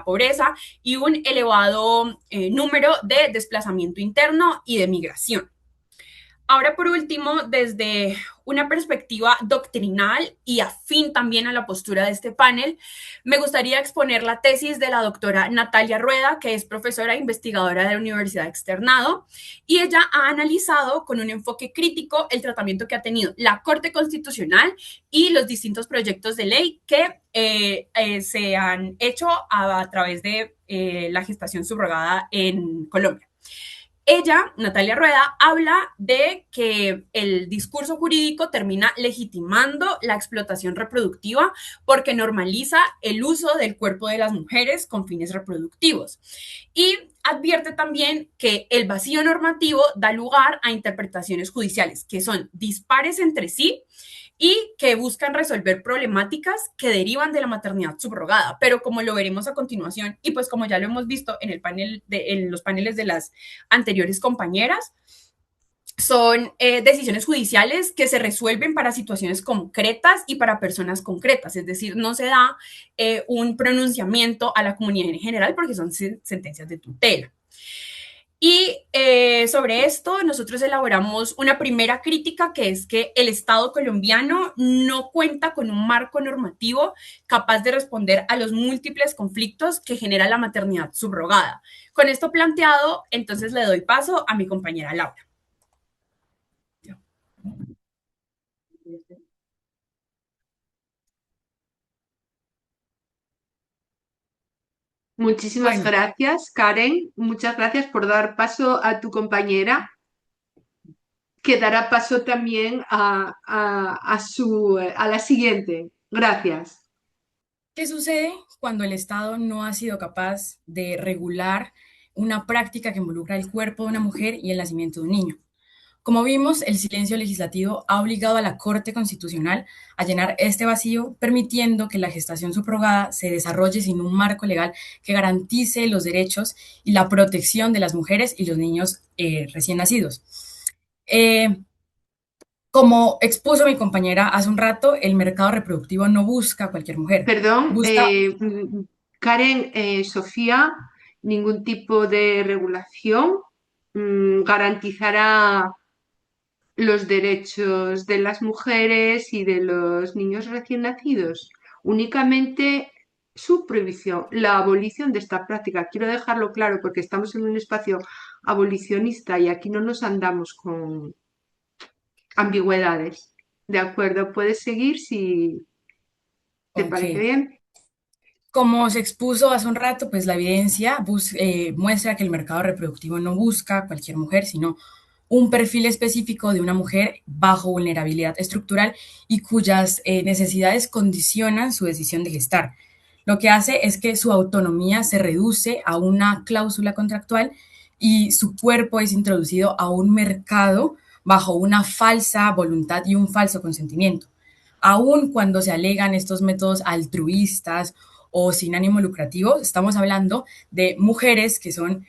Speaker 5: pobreza y un elevado número de desplazamiento interno y de migración. Ahora, por último, desde una perspectiva doctrinal y afín también a la postura de este panel, me gustaría exponer la tesis de la doctora Natalia Rueda, que es profesora e investigadora de la Universidad Externado, y ella ha analizado con un enfoque crítico el tratamiento que ha tenido la Corte Constitucional y los distintos proyectos de ley que se han hecho a través de la gestación subrogada en Colombia. Ella, Natalia Rueda, habla de que el discurso jurídico termina legitimando la explotación reproductiva porque normaliza el uso del cuerpo de las mujeres con fines reproductivos. Y advierte también que el vacío normativo da lugar a interpretaciones judiciales que son dispares entre sí y que buscan resolver problemáticas que derivan de la maternidad subrogada. Pero como lo veremos a continuación, y pues como ya lo hemos visto en los paneles de las anteriores compañeras, son decisiones judiciales que se resuelven para situaciones concretas y para personas concretas, es decir, no se da un pronunciamiento a la comunidad en general porque son sentencias de tutela. Y sobre esto nosotros elaboramos una primera crítica, que es que el Estado colombiano no cuenta con un marco normativo capaz de responder a los múltiples conflictos que genera la maternidad subrogada. Con esto planteado, entonces le doy paso a mi compañera Laura.
Speaker 1: Muchísimas gracias, Karen. Muchas gracias por dar paso a tu compañera, que dará paso también a la siguiente. Gracias.
Speaker 6: ¿Qué sucede cuando el Estado no ha sido capaz de regular una práctica que involucra el cuerpo de una mujer y el nacimiento de un niño? Como vimos, el silencio legislativo ha obligado a la Corte Constitucional a llenar este vacío, permitiendo que la gestación subrogada se desarrolle sin un marco legal que garantice los derechos y la protección de las mujeres y los niños recién nacidos. Como expuso mi compañera hace un rato, el mercado reproductivo no busca a cualquier mujer.
Speaker 1: Perdón, Karen, Sofía, ningún tipo de regulación garantizará los derechos de las mujeres y de los niños recién nacidos. Únicamente su prohibición, la abolición de esta práctica. Quiero dejarlo claro porque estamos en un espacio abolicionista y aquí no nos andamos con ambigüedades. ¿De acuerdo? Puedes seguir si te parece bien.
Speaker 6: Como se expuso hace un rato, pues la evidencia muestra que el mercado reproductivo no busca a cualquier mujer, sino un perfil específico de una mujer bajo vulnerabilidad estructural y cuyas necesidades condicionan su decisión de gestar. Lo que hace es que su autonomía se reduce a una cláusula contractual y su cuerpo es introducido a un mercado bajo una falsa voluntad y un falso consentimiento. Aun cuando se alegan estos métodos altruistas o sin ánimo lucrativo, estamos hablando de mujeres que son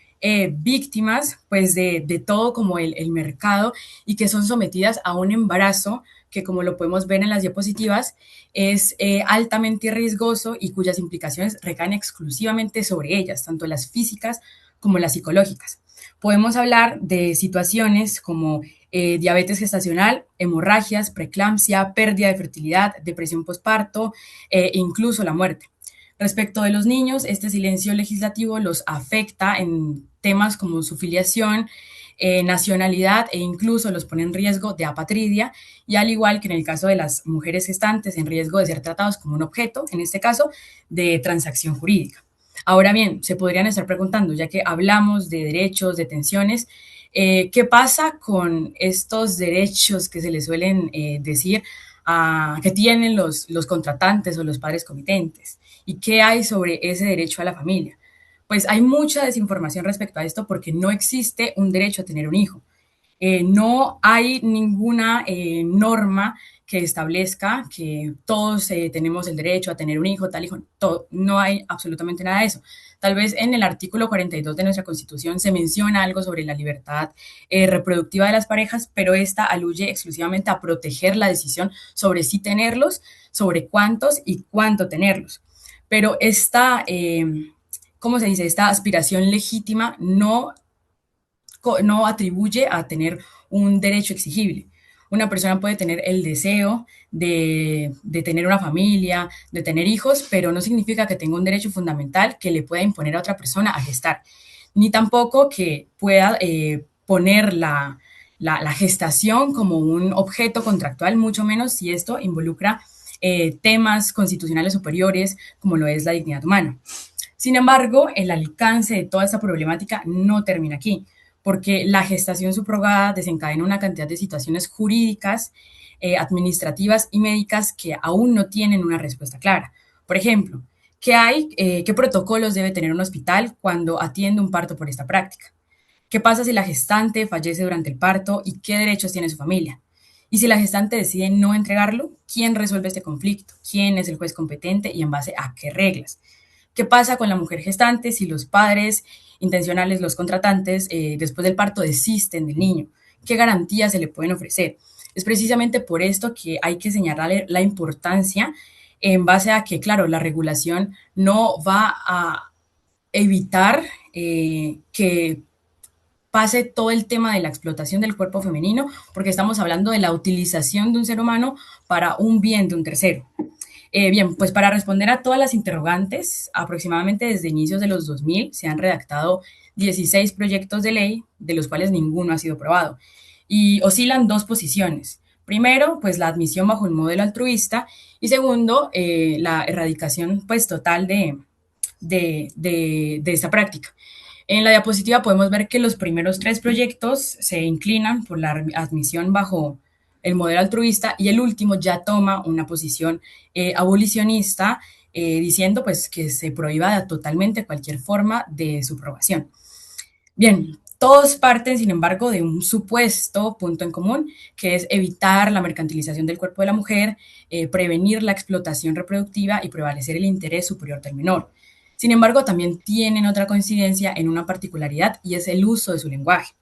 Speaker 6: víctimas pues de todo como el mercado y que son sometidas a un embarazo que, como lo podemos ver en las diapositivas, es altamente riesgoso y cuyas implicaciones recaen exclusivamente sobre ellas, tanto las físicas como las psicológicas. Podemos hablar de situaciones como diabetes gestacional, hemorragias, preeclampsia, pérdida de fertilidad, depresión postparto e incluso la muerte. Respecto de los niños, este silencio legislativo los afecta en temas como su filiación, nacionalidad e incluso los pone en riesgo de apatridia y, al igual que en el caso de las mujeres gestantes, en riesgo de ser tratados como un objeto, en este caso, de transacción jurídica. Ahora bien, se podrían estar preguntando, ya que hablamos de derechos, de tensiones, ¿qué pasa con estos derechos que se les suelen decir que tienen los contratantes o los padres comitentes? ¿Y qué hay sobre ese derecho a la familia? Pues hay mucha desinformación respecto a esto porque no existe un derecho a tener un hijo. No hay ninguna norma que establezca que todos tenemos el derecho a tener un hijo, tal hijo, todo. No hay absolutamente nada de eso. Tal vez en el artículo 42 de nuestra Constitución se menciona algo sobre la libertad reproductiva de las parejas, pero esta aluye exclusivamente a proteger la decisión sobre si tenerlos, sobre cuántos y cuánto tenerlos. Pero esta, ¿cómo se dice? Esta aspiración legítima no atribuye a tener un derecho exigible. Una persona puede tener el deseo de tener una familia, de tener hijos, pero no significa que tenga un derecho fundamental que le pueda imponer a otra persona a gestar, ni tampoco que pueda poner la gestación como un objeto contractual, mucho menos si esto involucra temas constitucionales superiores como lo es la dignidad humana. Sin embargo, el alcance de toda esta problemática no termina aquí, porque la gestación subrogada desencadena una cantidad de situaciones jurídicas, administrativas y médicas que aún no tienen una respuesta clara. Por ejemplo, ¿qué protocolos debe tener un hospital cuando atiende un parto por esta práctica? ¿Qué pasa si la gestante fallece durante el parto y qué derechos tiene su familia? Y si la gestante decide no entregarlo, ¿quién resuelve este conflicto? ¿Quién es el juez competente y en base a qué reglas? ¿Qué pasa con la mujer gestante si los padres intencionales, los contratantes, después del parto desisten del niño? ¿Qué garantías se le pueden ofrecer? Es precisamente por esto que hay que señalar la importancia en base a que, claro, la regulación no va a evitar que pase todo el tema de la explotación del cuerpo femenino, porque estamos hablando de la utilización de un ser humano para un bien de un tercero. Bien, pues para responder a todas las interrogantes, aproximadamente desde inicios de los 2000 se han redactado 16 proyectos de ley, de los cuales ninguno ha sido aprobado, y oscilan dos posiciones. Primero, pues la admisión bajo un modelo altruista, y segundo, la erradicación pues total de esta práctica. En la diapositiva podemos ver que los primeros tres proyectos se inclinan por la admisión bajo el modelo altruista y el último ya toma una posición abolicionista, diciendo pues que se prohíba totalmente cualquier forma de subrogación. Bien, todos parten, sin embargo, de un supuesto punto en común, que es evitar la mercantilización del cuerpo de la mujer, prevenir la explotación reproductiva y prevalecer el interés superior del menor. Sin embargo, también tienen otra coincidencia en una particularidad y es el uso de su lenguaje.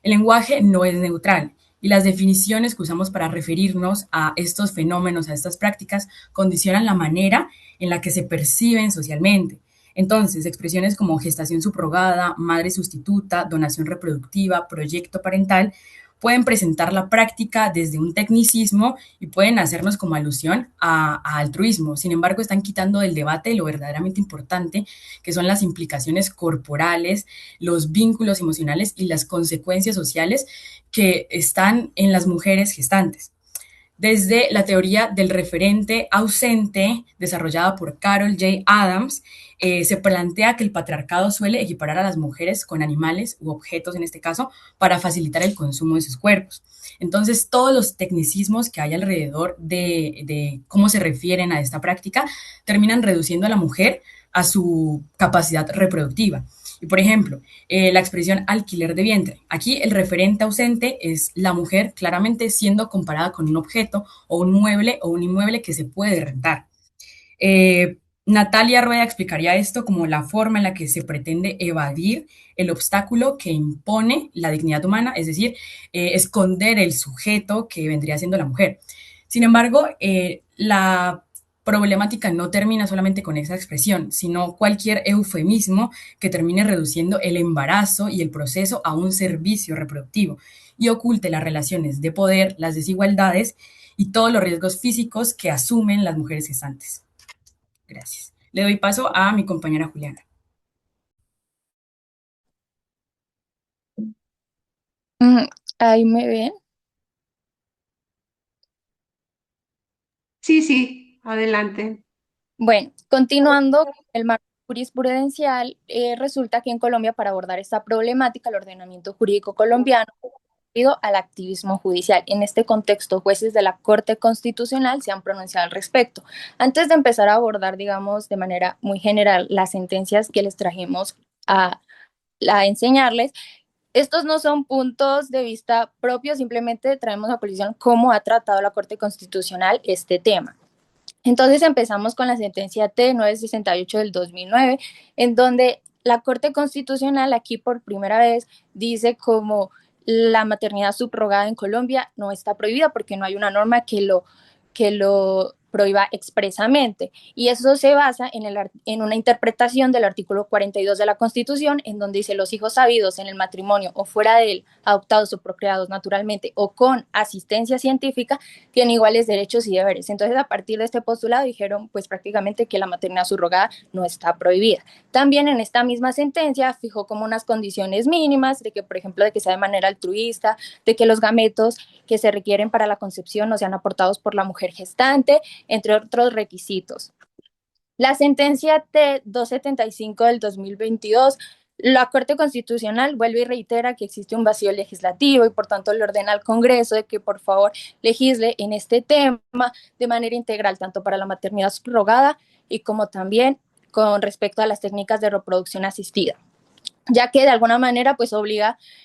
Speaker 6: El lenguaje no es neutral y las definiciones que usamos para referirnos a estos fenómenos, a estas prácticas, condicionan la manera en la que se perciben socialmente. Entonces, expresiones como gestación subrogada, madre sustituta, donación reproductiva, proyecto parental, pueden presentar la práctica desde un tecnicismo y pueden hacernos como alusión a altruismo. Sin embargo, están quitando del debate lo verdaderamente importante, que son las implicaciones corporales, los vínculos emocionales y las consecuencias sociales que están en las mujeres gestantes. desde la teoría del referente ausente, desarrollada por Carol J. Adams. Se plantea que el patriarcado suele equiparar a las mujeres con animales u objetos, en este caso, para facilitar el consumo de sus cuerpos. Entonces, todos los tecnicismos que hay alrededor de cómo se refieren a esta práctica terminan reduciendo a la mujer a su capacidad reproductiva. Y por ejemplo, la expresión alquiler de vientre. Aquí el referente ausente es la mujer claramente siendo comparada con un objeto o un mueble o un inmueble que se puede rentar. Natalia Rueda explicaría esto como la forma en la que se pretende evadir el obstáculo que impone la dignidad humana, es decir, esconder el sujeto que vendría siendo la mujer. Sin embargo, la problemática no termina solamente con esa expresión, sino cualquier eufemismo que termine reduciendo el embarazo y el proceso a un servicio reproductivo y oculte las relaciones de poder, las desigualdades y todos los riesgos físicos que asumen las mujeres gestantes. Gracias. Le doy paso a mi compañera Juliana.
Speaker 7: Ahí me ven.
Speaker 1: Sí, sí, adelante.
Speaker 7: Bueno, continuando con el marco jurisprudencial, resulta que en Colombia, para abordar esta problemática, el ordenamiento jurídico colombiano ha ido al activismo judicial. En este contexto, jueces de la Corte Constitucional se han pronunciado al respecto. Antes de empezar a abordar, digamos, de manera muy general las sentencias que les trajimos a enseñarles, estos no son puntos de vista propios, simplemente traemos a colación cómo ha tratado la Corte Constitucional este tema. Entonces empezamos con la sentencia T-968 del 2009, en donde la Corte Constitucional aquí por primera vez dice como la maternidad subrogada en Colombia no está prohibida porque no hay una norma que lo prohíba expresamente. Y eso se basa en una interpretación del artículo 42 de la Constitución, en donde dice los hijos habidos en el matrimonio o fuera de él, adoptados o procreados naturalmente o con asistencia científica, tienen iguales derechos y deberes. Entonces, a partir de este postulado dijeron pues prácticamente que la maternidad subrogada no está prohibida. También en esta misma sentencia fijó como unas condiciones mínimas de que, por ejemplo, de que sea de manera altruista, de que los gametos que se requieren para la concepción no sean aportados por la mujer gestante, entre otros requisitos. La sentencia T-275 del 2022, la Corte Constitucional vuelve y reitera que existe un vacío legislativo y por tanto le ordena al Congreso de que por favor legisle en este tema de manera integral, tanto para la maternidad subrogada y como también con respecto a las técnicas de reproducción asistida, ya que de alguna manera pues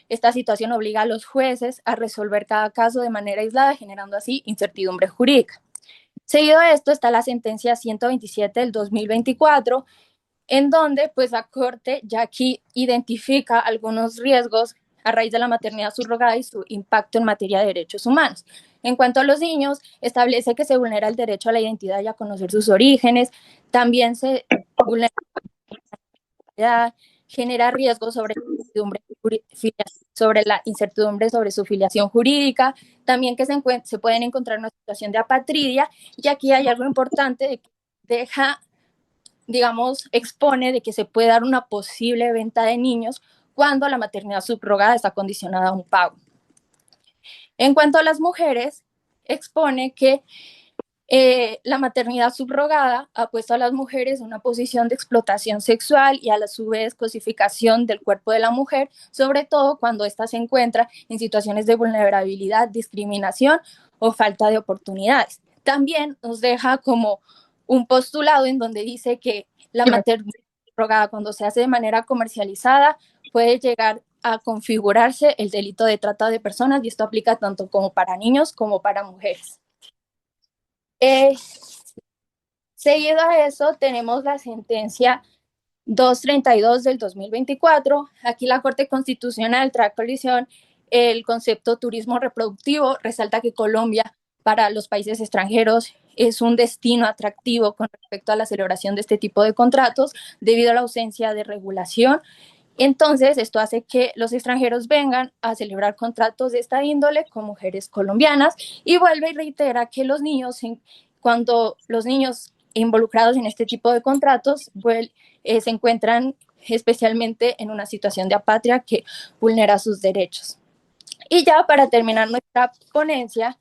Speaker 7: esta situación obliga a los jueces a resolver cada caso de manera aislada, generando así incertidumbre jurídica. Seguido de esto está la sentencia 127 del 2024, en donde pues la Corte ya aquí identifica algunos riesgos a raíz de la maternidad subrogada y su impacto en materia de derechos humanos. En cuanto a los niños, establece que se vulnera el derecho a la identidad y a conocer sus orígenes, también se vulnera genera riesgos sobre la incertidumbre sobre su filiación jurídica, también que se pueden encontrar en una situación de apatridia, y aquí hay algo importante de que expone de que se puede dar una posible venta de niños cuando la maternidad subrogada está condicionada a un pago. En cuanto a las mujeres, expone que la maternidad subrogada ha puesto a las mujeres en una posición de explotación sexual y a la su vez cosificación del cuerpo de la mujer, sobre todo cuando ésta se encuentra en situaciones de vulnerabilidad, discriminación o falta de oportunidades. También nos deja como un postulado en donde dice que la maternidad subrogada, cuando se hace de manera comercializada, puede llegar a configurarse el delito de trata de personas, y esto aplica tanto como para niños como para mujeres. Seguido a eso tenemos la sentencia 232 del 2024. Aquí la Corte Constitucional trae a colisión el concepto turismo reproductivo, resalta que Colombia para los países extranjeros es un destino atractivo con respecto a la celebración de este tipo de contratos debido a la ausencia de regulación. Entonces, esto hace que los extranjeros vengan a celebrar contratos de esta índole con mujeres colombianas, y vuelve y reitera que cuando los niños involucrados en este tipo de contratos se encuentran especialmente en una situación de apatria que vulnera sus derechos. Y ya para terminar nuestra ponencia,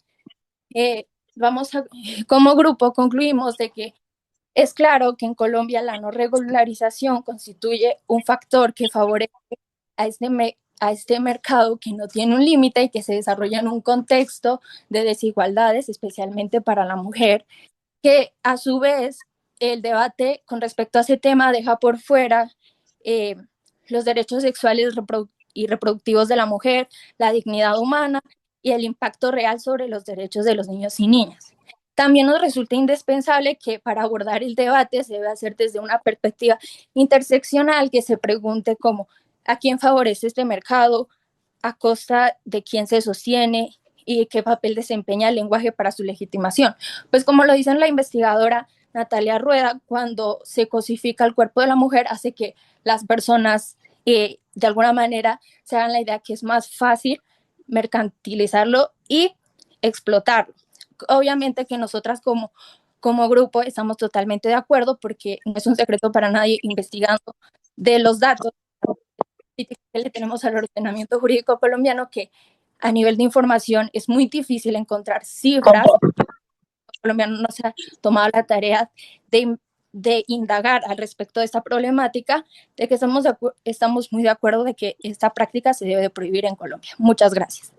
Speaker 7: como grupo concluimos de que es claro que en Colombia la no regularización constituye un factor que favorece a este mercado que no tiene un límite y que se desarrolla en un contexto de desigualdades, especialmente para la mujer, que a su vez el debate con respecto a ese tema deja por fuera eh, los derechos sexuales y reproductivos de la mujer, la dignidad humana y el impacto real sobre los derechos de los niños y niñas. También nos resulta indispensable que para abordar el debate se debe hacer desde una perspectiva interseccional que se pregunte cómo a quién favorece este mercado, a costa de quién se sostiene y qué papel desempeña el lenguaje para su legitimación. Pues como lo dice la investigadora Natalia Rueda, cuando se cosifica el cuerpo de la mujer hace que las personas de alguna manera se hagan la idea que es más fácil mercantilizarlo y explotarlo. Obviamente que nosotras como grupo estamos totalmente de acuerdo porque no es un secreto para nadie investigando de los datos que le tenemos al ordenamiento jurídico colombiano que a nivel de información es muy difícil encontrar cifras. El colombiano no se ha tomado la tarea de indagar al respecto de esta problemática, de que estamos muy de acuerdo de que esta práctica se debe de prohibir en Colombia. Muchas gracias.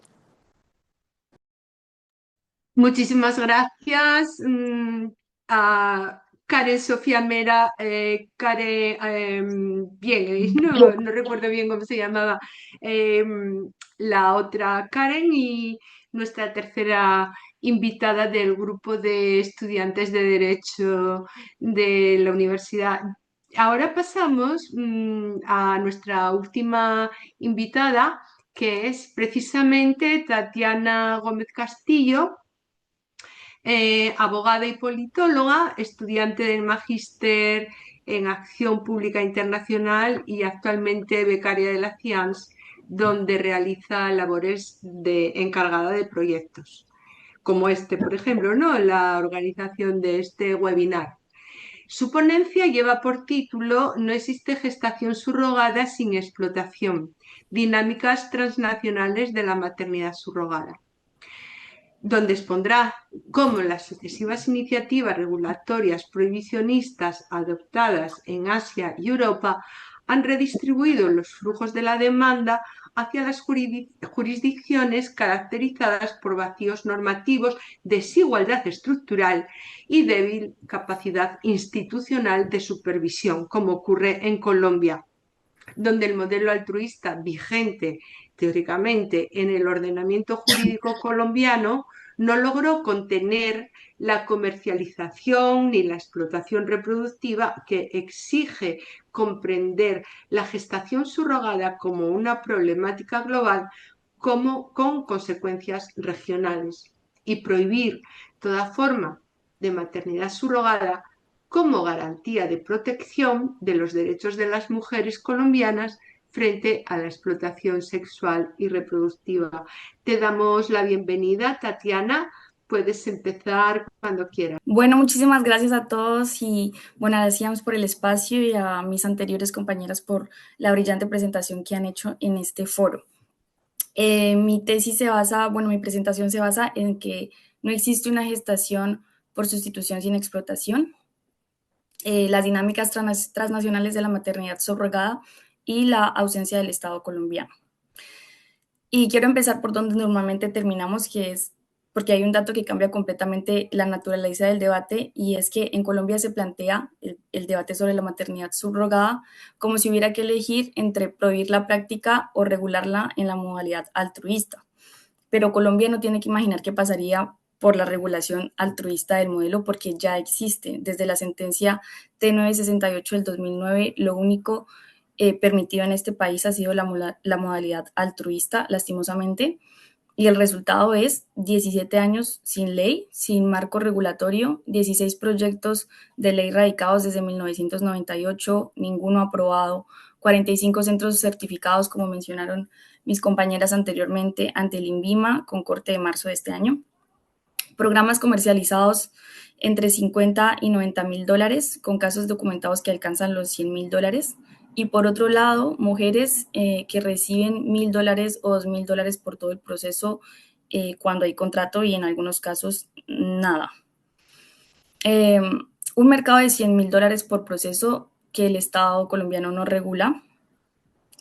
Speaker 1: Muchísimas gracias a Karen Sofía Mera, bien, no recuerdo bien cómo se llamaba la otra Karen y nuestra tercera invitada del grupo de estudiantes de Derecho de la universidad. Ahora pasamos a nuestra última invitada, que es precisamente Tatiana Gómez Castillo, abogada y politóloga, estudiante del Magíster en Acción Pública Internacional y actualmente becaria de la CIANS, donde realiza labores de encargada de proyectos, como este, por ejemplo, ¿no? La organización de este webinar. Su ponencia lleva por título No existe gestación subrogada sin explotación, dinámicas transnacionales de la maternidad subrogada, donde expondrá cómo las sucesivas iniciativas regulatorias prohibicionistas adoptadas en Asia y Europa han redistribuido los flujos de la demanda hacia las jurisdicciones caracterizadas por vacíos normativos, desigualdad estructural y débil capacidad institucional de supervisión, como ocurre en Colombia, donde el modelo altruista vigente teóricamente en el ordenamiento jurídico colombiano no logró contener la comercialización ni la explotación reproductiva que exige comprender la gestación subrogada como una problemática global con consecuencias regionales y prohibir toda forma de maternidad subrogada como garantía de protección de los derechos de las mujeres colombianas frente a la explotación sexual y reproductiva. Te damos la bienvenida, Tatiana. Puedes empezar cuando quieras.
Speaker 8: Bueno, muchísimas gracias a todos y bueno, agradecemos por el espacio y a mis anteriores compañeras por la brillante presentación que han hecho en este foro. Mi presentación se basa en que no existe una gestación por sustitución sin explotación, las dinámicas transnacionales de la maternidad subrogada y la ausencia del Estado colombiano. Y quiero empezar por donde normalmente terminamos, que es porque hay un dato que cambia completamente la naturaleza del debate, y es que en Colombia se plantea el debate sobre la maternidad subrogada como si hubiera que elegir entre prohibir la práctica o regularla en la modalidad altruista. Pero Colombia no tiene que imaginar qué pasaría por la regulación altruista del modelo, porque ya existe. Desde la sentencia T968 del 2009, lo único permitido en este país ha sido la modalidad altruista, lastimosamente, y el resultado es 17 años sin ley, sin marco regulatorio, 16 proyectos de ley radicados desde 1998, ninguno aprobado, 45 centros certificados, como mencionaron mis compañeras anteriormente, ante el INVIMA con corte de marzo de este año, programas comercializados entre 50 y 90 mil dólares, con casos documentados que alcanzan los 100 mil dólares, y por otro lado, mujeres que reciben $1,000 o $2,000 por todo el proceso cuando hay contrato y en algunos casos nada. Un mercado de $100.000 por proceso que el Estado colombiano no regula,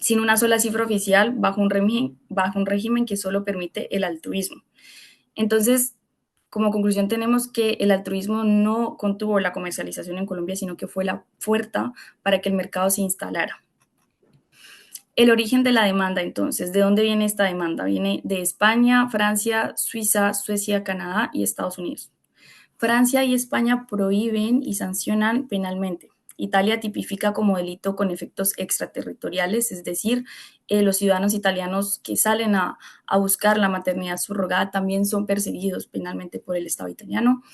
Speaker 8: sin una sola cifra oficial, bajo un régimen que solo permite el altruismo. Entonces, como conclusión tenemos que el altruismo no contuvo la comercialización en Colombia, sino que fue la puerta para que el mercado se instalara. El origen de la demanda, entonces, ¿de dónde viene esta demanda? Viene de España, Francia, Suiza, Suecia, Canadá y Estados Unidos. Francia y España prohíben y sancionan penalmente. Italia tipifica como delito con efectos extraterritoriales, es decir, los ciudadanos italianos que salen a buscar la maternidad subrogada también son perseguidos penalmente por el Estado italiano.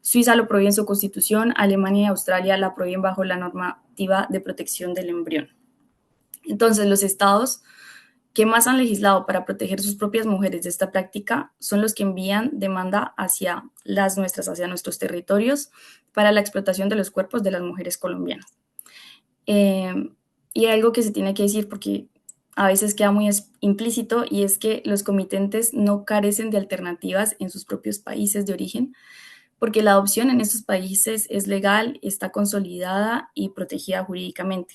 Speaker 8: Suiza lo prohíbe en su constitución, Alemania y Australia la prohíben bajo la normativa de protección del embrión. Entonces, los estados que más han legislado para proteger sus propias mujeres de esta práctica son los que envían demanda hacia nuestros territorios para la explotación de los cuerpos de las mujeres colombianas. Y hay algo que se tiene que decir porque a veces queda muy implícito, y es que los comitentes no carecen de alternativas en sus propios países de origen, porque la adopción en estos países es legal, está consolidada y protegida jurídicamente.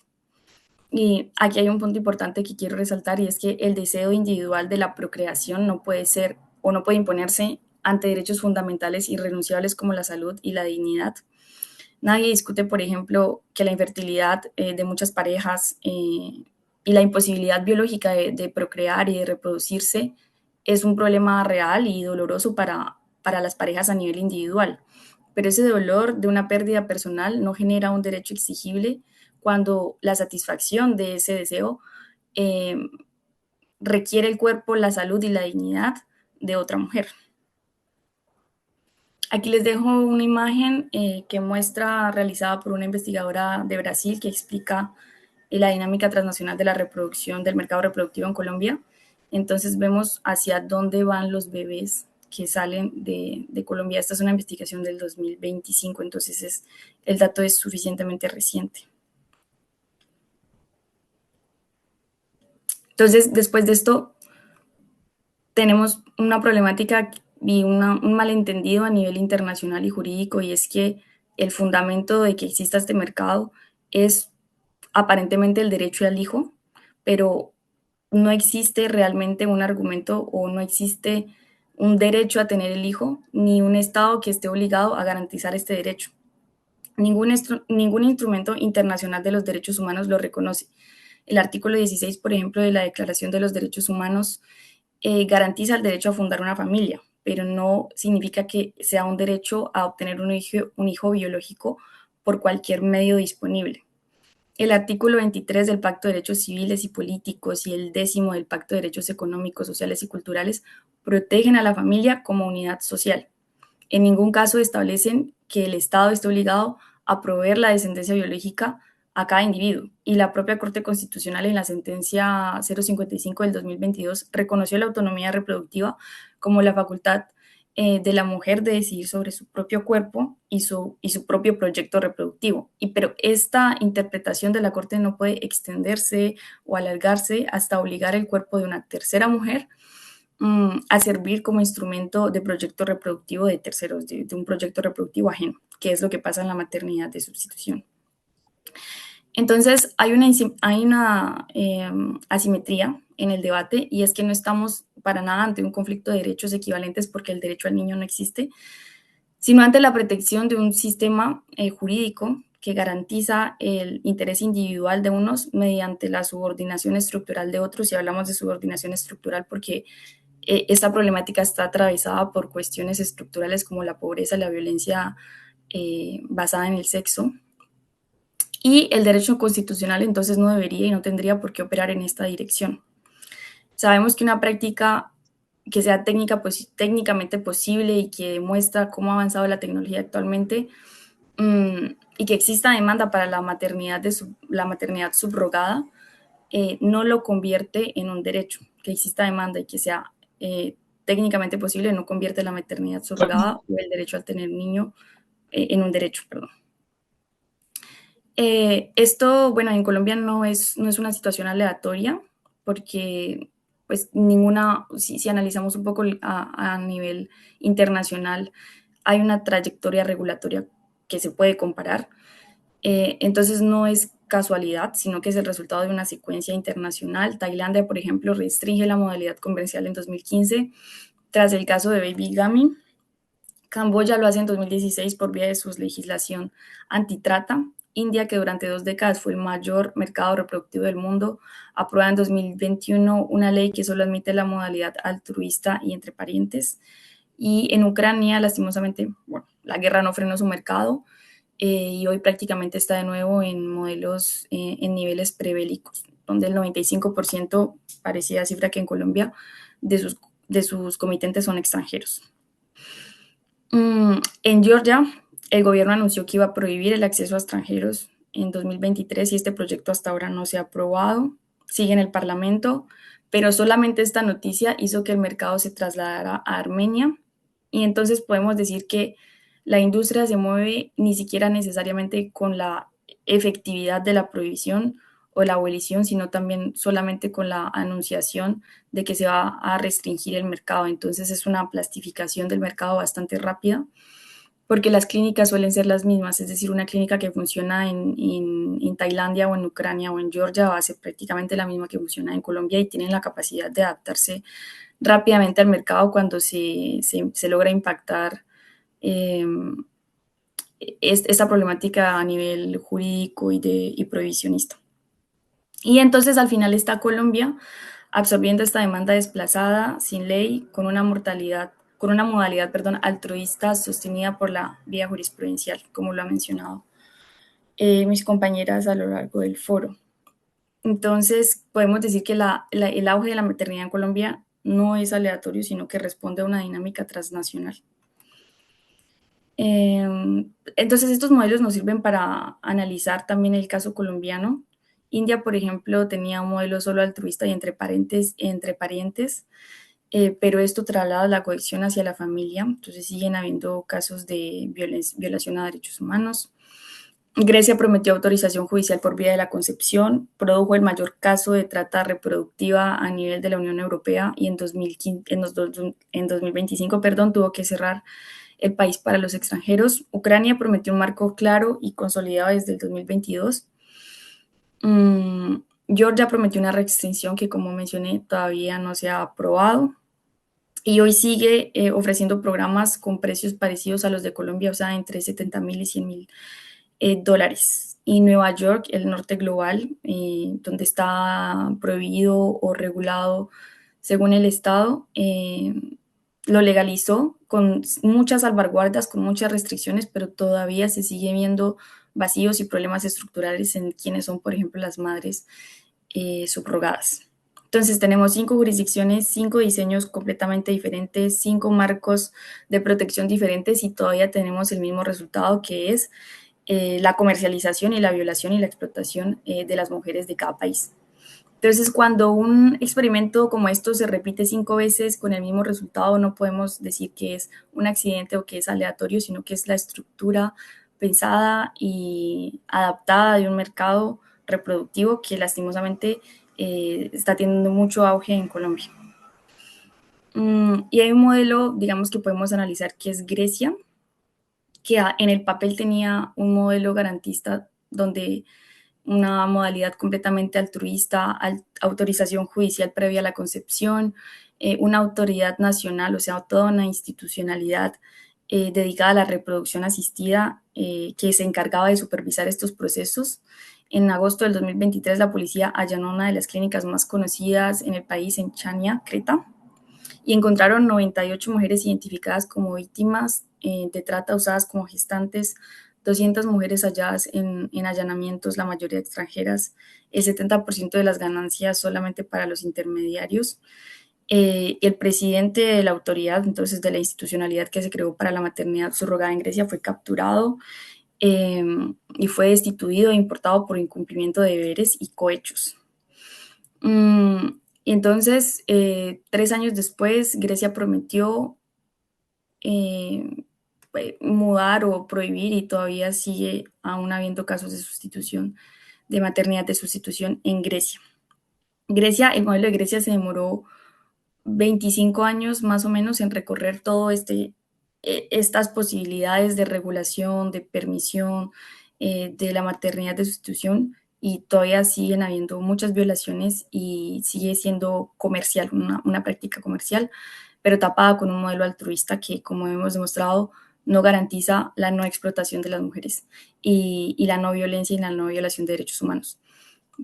Speaker 8: Y aquí hay un punto importante que quiero resaltar, y es que el deseo individual de la procreación no puede ser o no puede imponerse ante derechos fundamentales irrenunciables como la salud y la dignidad. Nadie discute, por ejemplo, que la infertilidad de muchas parejas y la imposibilidad biológica de procrear y de reproducirse es un problema real y doloroso para las parejas a nivel individual. Pero ese dolor de una pérdida personal no genera un derecho exigible cuando la satisfacción de ese deseo requiere el cuerpo, la salud y la dignidad de otra mujer. Aquí les dejo una imagen que muestra, realizada por una investigadora de Brasil, que explica la dinámica transnacional de la reproducción, del mercado reproductivo en Colombia. Entonces vemos hacia dónde van los bebés que salen de Colombia. Esta es una investigación del 2025, entonces el dato es suficientemente reciente. Entonces, después de esto, tenemos una problemática y un malentendido a nivel internacional y jurídico, y es que el fundamento de que exista este mercado es aparentemente el derecho al hijo, pero no existe realmente un argumento o no existe un derecho a tener el hijo, ni un Estado que esté obligado a garantizar este derecho. Ningún instrumento internacional de los derechos humanos lo reconoce. El artículo 16, por ejemplo, de la Declaración de los Derechos Humanos garantiza el derecho a fundar una familia, pero no significa que sea un derecho a obtener un hijo biológico por cualquier medio disponible. El artículo 23 del Pacto de Derechos Civiles y Políticos y el 10º del Pacto de Derechos Económicos, Sociales y Culturales protegen a la familia como unidad social. En ningún caso establecen que el Estado esté obligado a proveer la descendencia biológica a cada individuo, y la propia Corte Constitucional en la sentencia 055 del 2022 reconoció la autonomía reproductiva como la facultad de la mujer de decidir sobre su propio cuerpo y su propio proyecto reproductivo. Pero esta interpretación de la Corte no puede extenderse o alargarse hasta obligar el cuerpo de una tercera mujer a servir como instrumento de proyecto reproductivo de terceros, de un proyecto reproductivo ajeno, que es lo que pasa en la maternidad de sustitución. Entonces, hay una asimetría en el debate, y es que no estamos para nada ante un conflicto de derechos equivalentes porque el derecho al niño no existe, sino ante la protección de un sistema jurídico que garantiza el interés individual de unos mediante la subordinación estructural de otros. Y hablamos de subordinación estructural porque esta problemática está atravesada por cuestiones estructurales como la pobreza y la violencia basada en el sexo. Y el derecho constitucional entonces no debería y no tendría por qué operar en esta dirección. Sabemos que una práctica que sea técnicamente posible y que demuestra cómo ha avanzado la tecnología actualmente y que exista demanda para la maternidad subrogada, no lo convierte en un derecho. Que exista demanda y que sea técnicamente posible no convierte la maternidad subrogada o el derecho a tener un niño en un derecho, perdón. Esto, bueno, en Colombia no es una situación aleatoria, porque pues ninguna, si analizamos un poco a nivel internacional, hay una trayectoria regulatoria que se puede comparar. Entonces no es casualidad, sino que es el resultado de una secuencia internacional. Tailandia, por ejemplo, restringe la modalidad comercial en 2015 tras el caso de Baby Gummy. Camboya lo hace en 2016 por vía de su legislación antitrata. India, que durante 2 décadas fue el mayor mercado reproductivo del mundo, aprueba en 2021 una ley que solo admite la modalidad altruista y entre parientes. Y en Ucrania, lastimosamente, bueno, la guerra no frenó su mercado y hoy prácticamente está de nuevo en modelos, en niveles prebélicos, donde el 95%, parecida cifra que en Colombia, de sus comitentes son extranjeros. En Georgia, el gobierno anunció que iba a prohibir el acceso a extranjeros en 2023 y este proyecto hasta ahora no se ha aprobado. Sigue en el Parlamento, pero solamente esta noticia hizo que el mercado se trasladara a Armenia y entonces podemos decir que la industria se mueve ni siquiera necesariamente con la efectividad de la prohibición o la abolición, sino también solamente con la anunciación de que se va a restringir el mercado. Entonces es una plastificación del mercado bastante rápida, porque las clínicas suelen ser las mismas, es decir, una clínica que funciona en Tailandia o en Ucrania o en Georgia va a ser prácticamente la misma que funciona en Colombia y tienen la capacidad de adaptarse rápidamente al mercado cuando se logra impactar esta problemática a nivel jurídico y prohibicionista. Y entonces al final está Colombia absorbiendo esta demanda desplazada, sin ley, con una modalidad, altruista sostenida por la vía jurisprudencial, como lo ha mencionado mis compañeras a lo largo del foro. Entonces podemos decir que el auge de la maternidad en Colombia no es aleatorio, sino que responde a una dinámica transnacional. Entonces estos modelos nos sirven para analizar también el caso colombiano. India, por ejemplo, tenía un modelo solo altruista y entre parientes, pero esto traslada la cohesión hacia la familia, entonces siguen habiendo casos de violación a derechos humanos. Grecia prometió autorización judicial por vía de la concepción, produjo el mayor caso de trata reproductiva a nivel de la Unión Europea y en 2025 tuvo que cerrar el país para los extranjeros. Ucrania prometió un marco claro y consolidado desde el 2022. Georgia prometió una restricción que, como mencioné, todavía no se ha aprobado. Y hoy sigue ofreciendo programas con precios parecidos a los de Colombia, o sea, entre 70,000 y 100,000 dólares. Y Nueva York, el norte global, donde está prohibido o regulado según el Estado, lo legalizó con muchas salvaguardas, con muchas restricciones, pero todavía se sigue viendo vacíos y problemas estructurales en quienes son, por ejemplo, las madres subrogadas. Entonces tenemos 5 jurisdicciones, 5 diseños completamente diferentes, 5 marcos de protección diferentes y todavía tenemos el mismo resultado, que es la comercialización y la violación y la explotación de las mujeres de cada país. Entonces, cuando un experimento como esto se repite 5 veces con el mismo resultado, no podemos decir que es un accidente o que es aleatorio, sino que es la estructura pensada y adaptada de un mercado reproductivo que lastimosamente está teniendo mucho auge en Colombia. Y hay un modelo, digamos, que podemos analizar, que es Grecia, que en el papel tenía un modelo garantista donde una modalidad completamente altruista, autorización judicial previa a la concepción, una autoridad nacional, o sea, toda una institucionalidad dedicada a la reproducción asistida que se encargaba de supervisar estos procesos. En agosto del 2023, la policía allanó una de las clínicas más conocidas en el país, en Chania, Creta, y encontraron 98 mujeres identificadas como víctimas de trata usadas como gestantes, 200 mujeres halladas en allanamientos, la mayoría extranjeras, el 70% de las ganancias solamente para los intermediarios. El presidente de la autoridad, entonces de la institucionalidad que se creó para la maternidad subrogada en Grecia, fue capturado y fue destituido e importado por incumplimiento de deberes y cohechos. Y entonces, 3 años después, Grecia prometió mudar o prohibir, y todavía aún habiendo casos de sustitución, de maternidad de sustitución en Grecia. El modelo de Grecia se demoró 25 años más o menos en recorrer todo estas posibilidades de regulación, de permisión, de la maternidad de sustitución, y todavía siguen habiendo muchas violaciones y sigue siendo comercial, una práctica comercial, pero tapada con un modelo altruista que, como hemos demostrado, no garantiza la no explotación de las mujeres y la no violencia y la no violación de derechos humanos.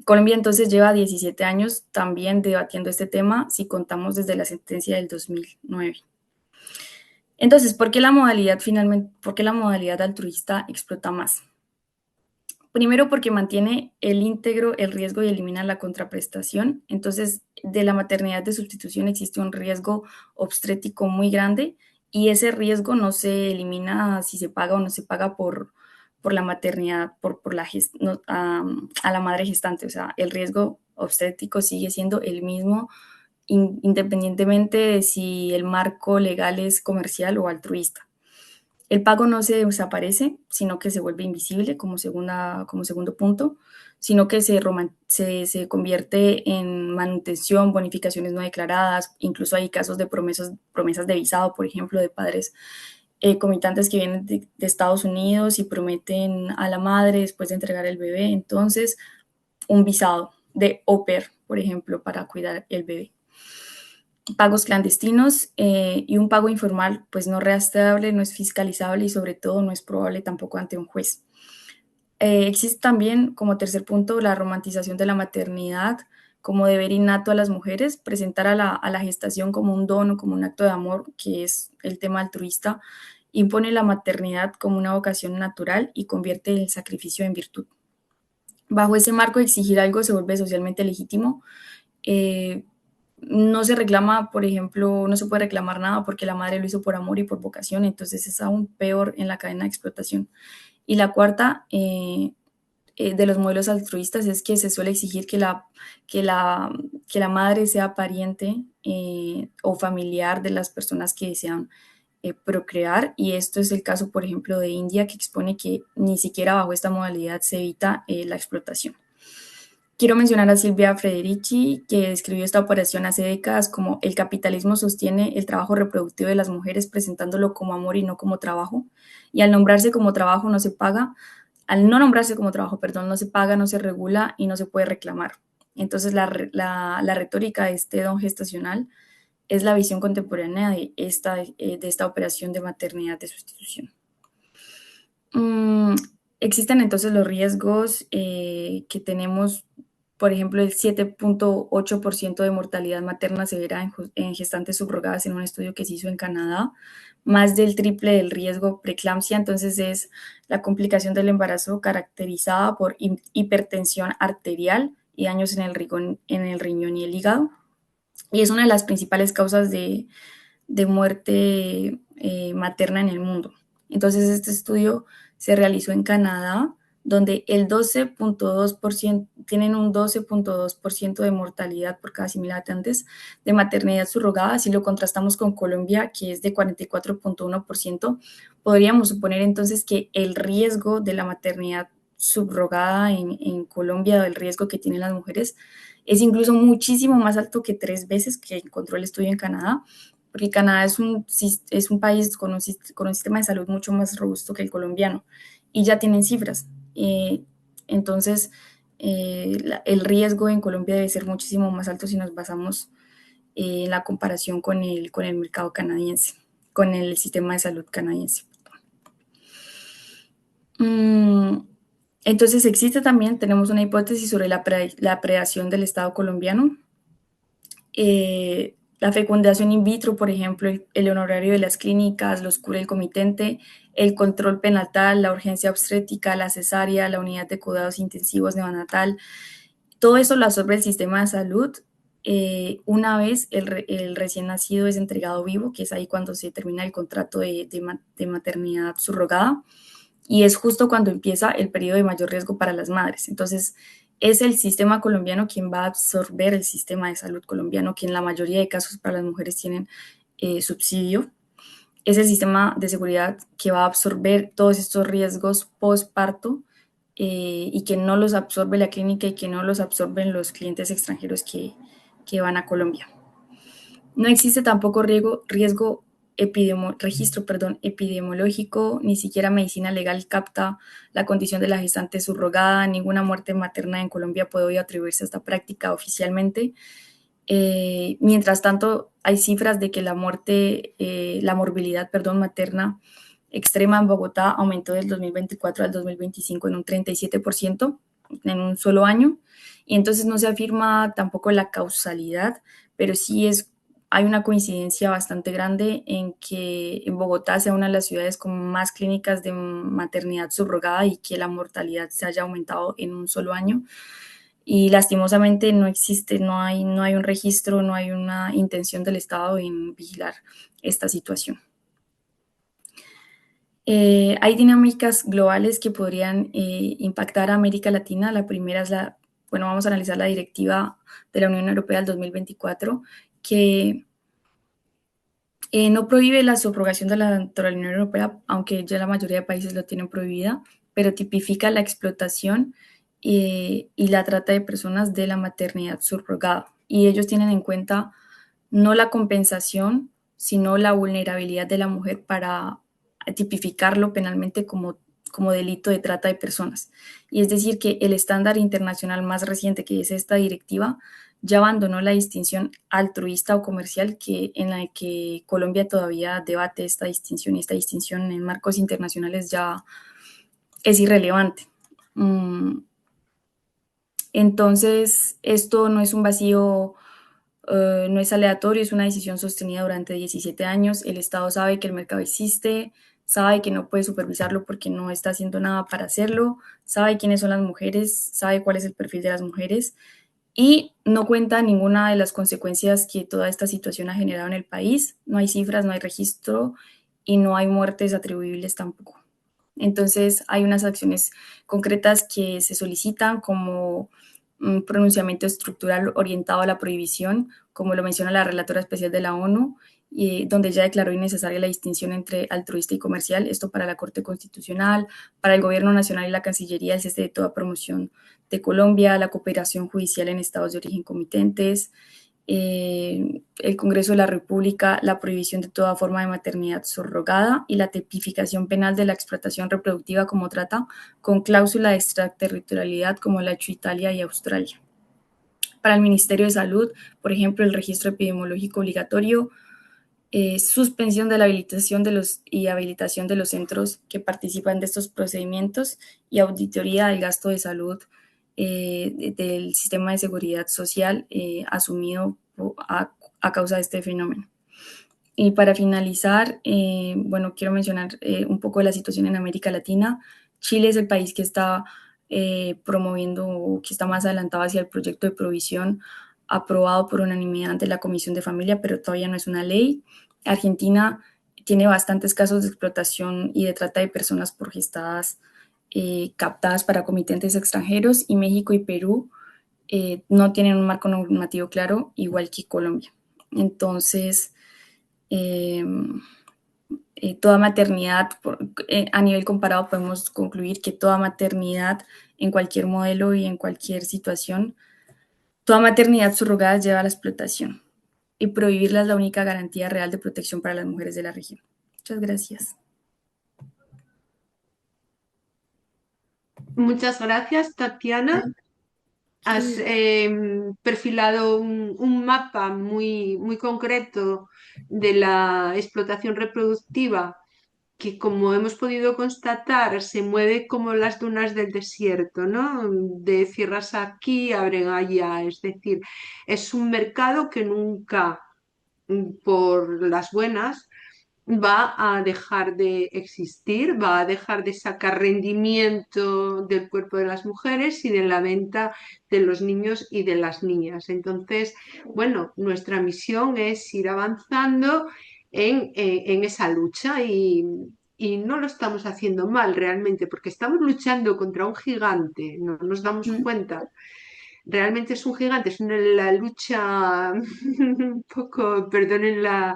Speaker 8: Colombia entonces lleva 17 años también debatiendo este tema, si contamos desde la sentencia del 2009. Entonces, ¿por qué la modalidad altruista explota más? Primero, porque mantiene el íntegro el riesgo y elimina la contraprestación. Entonces, de la maternidad de sustitución existe un riesgo obstétrico muy grande, y ese riesgo no se elimina si se paga o no se paga por la maternidad, a la madre gestante. O sea, el riesgo obstétrico sigue siendo el mismo independientemente de si el marco legal es comercial o altruista. El pago no se desaparece, sino que se vuelve invisible como segundo punto, sino que se convierte en manutención, bonificaciones no declaradas. Incluso hay casos de promesas de visado, por ejemplo, de padres comitantes que vienen de Estados Unidos y prometen a la madre, después de entregar el bebé, entonces un visado de au pair, por ejemplo, para cuidar el bebé. Pagos clandestinos y un pago informal, pues no rastreable, no es fiscalizable y sobre todo no es probable tampoco ante un juez. Existe también, como tercer punto, la romantización de la maternidad como deber innato a las mujeres. Presentar a la gestación como un don o como un acto de amor, que es el tema altruista, impone la maternidad como una vocación natural y convierte el sacrificio en virtud. Bajo ese marco, exigir algo se vuelve socialmente legítimo. No se reclama, por ejemplo, no se puede reclamar nada porque la madre lo hizo por amor y por vocación, entonces es aún peor en la cadena de explotación. Y la cuarta de los modelos altruistas es que se suele exigir que la madre sea pariente o familiar de las personas que desean procrear, y esto es el caso, por ejemplo, de India, que expone que ni siquiera bajo esta modalidad se evita la explotación. Quiero mencionar a Silvia Federici, que describió esta operación hace décadas como: el capitalismo sostiene el trabajo reproductivo de las mujeres presentándolo como amor y no como trabajo, y al no nombrarse como trabajo, no se paga, no se paga, no se regula y no se puede reclamar. Entonces, la retórica de este don gestacional es la visión contemporánea de esta operación de maternidad de sustitución. Existen entonces los riesgos que tenemos. Por ejemplo, el 7.8% de mortalidad materna severa en gestantes subrogadas en un estudio que se hizo en Canadá, más del triple del riesgo preeclampsia. Entonces, es la complicación del embarazo caracterizada por hipertensión arterial y daños en el riñón y el hígado, y es una de las principales causas de muerte materna en el mundo. Entonces, este estudio se realizó en Canadá, donde tienen un 12.2% de mortalidad por cada 100.000 habitantes de maternidad subrogada. Si lo contrastamos con Colombia, que es de 44.1%, podríamos suponer entonces que el riesgo de la maternidad subrogada en Colombia, o el riesgo que tienen las mujeres, es incluso muchísimo más alto que 3 veces que encontró el estudio en Canadá, porque Canadá es un país con un sistema de salud mucho más robusto que el colombiano, y ya tienen cifras. Entonces, el riesgo en Colombia debe ser muchísimo más alto si nos basamos en la comparación con el mercado canadiense, con el sistema de salud canadiense. Entonces, tenemos una hipótesis sobre la predación del Estado colombiano. La fecundación in vitro, por ejemplo, el honorario de las clínicas, los cura el comitente, el control prenatal, la urgencia obstétrica, la cesárea, la unidad de cuidados intensivos neonatal, todo eso lo absorbe el sistema de salud. Una vez el recién nacido es entregado vivo, que es ahí cuando se termina el contrato de maternidad subrogada, y es justo cuando empieza el periodo de mayor riesgo para las madres. Entonces, es el sistema colombiano quien va a absorber el sistema de salud colombiano, que en la mayoría de casos para las mujeres tienen subsidio. Es el sistema de seguridad que va a absorber todos estos riesgos postparto y que no los absorbe la clínica y que no los absorben los clientes extranjeros que van a Colombia. No existe tampoco registro epidemiológico, ni siquiera medicina legal capta la condición de la gestante subrogada, ninguna muerte materna en Colombia puede hoy atribuirse a esta práctica oficialmente. Mientras tanto, hay cifras de que la morbilidad materna extrema en Bogotá aumentó del 2024 al 2025 en un 37% en un solo año, y entonces no se afirma tampoco la causalidad, pero sí hay una coincidencia bastante grande en que en Bogotá sea una de las ciudades con más clínicas de maternidad subrogada y que la mortalidad se haya aumentado en un solo año. Y lastimosamente no hay un registro, no hay una intención del Estado en vigilar esta situación. Hay dinámicas globales que podrían impactar a América Latina. La primera es vamos a analizar la directiva de la Unión Europea del 2024, que no prohíbe la subrogación de la Unión Europea, aunque ya la mayoría de países lo tienen prohibida, pero tipifica la explotación y la trata de personas de la maternidad subrogada. Y ellos tienen en cuenta no la compensación, sino la vulnerabilidad de la mujer para tipificarlo penalmente como delito de trata de personas. Y es decir, que el estándar internacional más reciente, que es esta directiva, ya abandonó la distinción altruista o comercial en la que Colombia todavía debate esta distinción, y esta distinción en marcos internacionales ya es irrelevante. Entonces, esto no es un vacío, no es aleatorio, es una decisión sostenida durante 17 años. El Estado sabe que el mercado existe, sabe que no puede supervisarlo porque no está haciendo nada para hacerlo, sabe quiénes son las mujeres, sabe cuál es el perfil de las mujeres, y no cuenta ninguna de las consecuencias que toda esta situación ha generado en el país. No hay cifras, no hay registro y no hay muertes atribuibles tampoco. Entonces, hay unas acciones concretas que se solicitan, como un pronunciamiento estructural orientado a la prohibición, como lo menciona la relatora especial de la ONU, donde ya declaró innecesaria la distinción entre altruista y comercial, esto para la Corte Constitucional, para el Gobierno Nacional y la Cancillería, el cese de toda promoción de Colombia, la cooperación judicial en estados de origen comitentes, el Congreso de la República, la prohibición de toda forma de maternidad subrogada y la tipificación penal de la explotación reproductiva como trata, con cláusula de extraterritorialidad, como lo ha hecho Italia y Australia. Para el Ministerio de Salud, por ejemplo, el registro epidemiológico obligatorio, suspensión de la habilitación de los centros que participan de estos procedimientos y auditoría del gasto de salud del sistema de seguridad social asumido a causa de este fenómeno. Y para finalizar, quiero mencionar un poco de la situación en América Latina. Chile es el país que está promoviendo, que está más adelantado hacia el proyecto de provisión aprobado por unanimidad ante la Comisión de Familia, pero todavía no es una ley. Argentina tiene bastantes casos de explotación y de trata de personas por gestadas captadas para comitentes extranjeros, y México y Perú no tienen un marco normativo claro, igual que Colombia. Entonces, toda maternidad, a nivel comparado, podemos concluir que toda maternidad en cualquier modelo y en cualquier situación, toda maternidad subrogada lleva a la explotación, y prohibirla es la única garantía real de protección para las mujeres de la región. Muchas gracias.
Speaker 1: Muchas gracias, Tatiana. Has perfilado un mapa muy, muy concreto de la explotación reproductiva, que, como hemos podido constatar, se mueve como las dunas del desierto, ¿no? De cierras aquí, abren allá. Es decir, es un mercado que nunca, por las buenas, va a dejar de existir, va a dejar de sacar rendimiento del cuerpo de las mujeres y de la venta de los niños y de las niñas. Entonces, bueno, nuestra misión es ir avanzando en esa lucha, y no lo estamos haciendo mal realmente, porque estamos luchando contra un gigante, no nos damos cuenta. Realmente es un gigante, es la lucha un poco, perdonen la,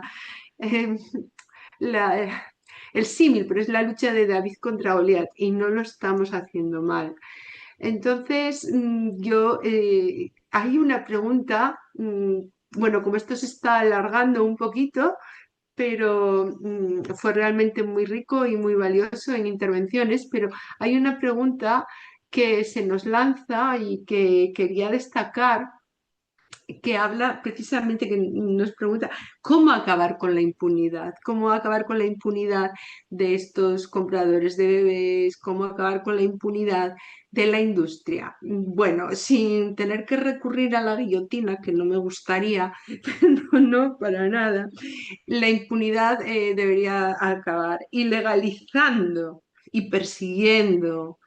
Speaker 1: el símil, pero es la lucha de David contra Goliat y no lo estamos haciendo mal. Entonces, hay una pregunta, bueno, como esto se está alargando un poquito, pero fue realmente muy rico y muy valioso en intervenciones, pero hay una pregunta que se nos lanza y que quería destacar, que habla precisamente, que nos pregunta cómo acabar con la impunidad, cómo acabar con la impunidad de estos compradores de bebés, cómo acabar con la impunidad de la industria. Bueno, sin tener que recurrir a la guillotina, que no me gustaría, no, no, para nada, la impunidad debería acabar ilegalizando y persiguiendo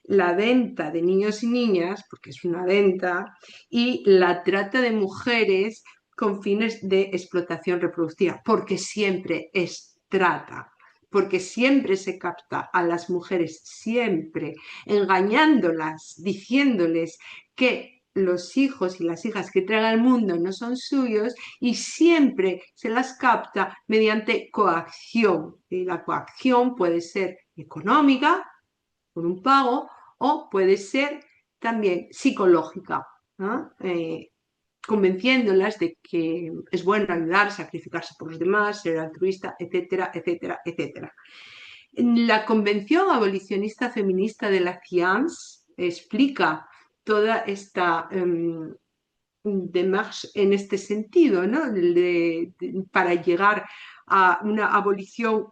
Speaker 1: la venta de niños y niñas, porque es una venta, y la trata de mujeres con fines de explotación reproductiva, porque siempre es trata, porque siempre se capta a las mujeres, siempre engañándolas, diciéndoles que los hijos y las hijas que traen al mundo no son suyos y siempre se las capta mediante coacción. Y la coacción puede ser económica, por un pago, o puede ser también psicológica, ¿no? Convenciéndolas de que es bueno ayudar, sacrificarse por los demás, ser altruista, etcétera, etcétera, etcétera. La Convención Abolicionista Feminista de la CIAMS explica toda esta démarche en este sentido, ¿no? Para llegar a una abolición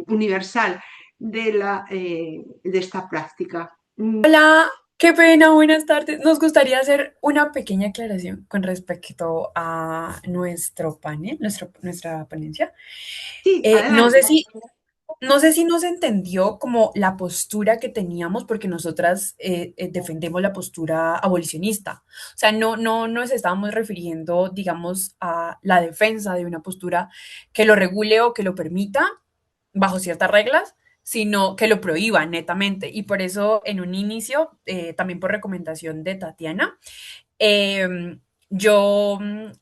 Speaker 1: universal de esta práctica.
Speaker 6: Hola, qué pena, buenas tardes. Nos gustaría hacer una pequeña aclaración con respecto a nuestro panel, nuestra ponencia.
Speaker 1: Sí,
Speaker 6: No sé
Speaker 1: adelante.
Speaker 6: no sé si nos entendió como la postura que teníamos, porque nosotras defendemos la postura abolicionista. O sea, no nos estábamos refiriendo, digamos, a la defensa de una postura que lo regule o que lo permita bajo ciertas reglas, sino que lo prohíba netamente. Y por eso, en un inicio, también por recomendación de Tatiana, yo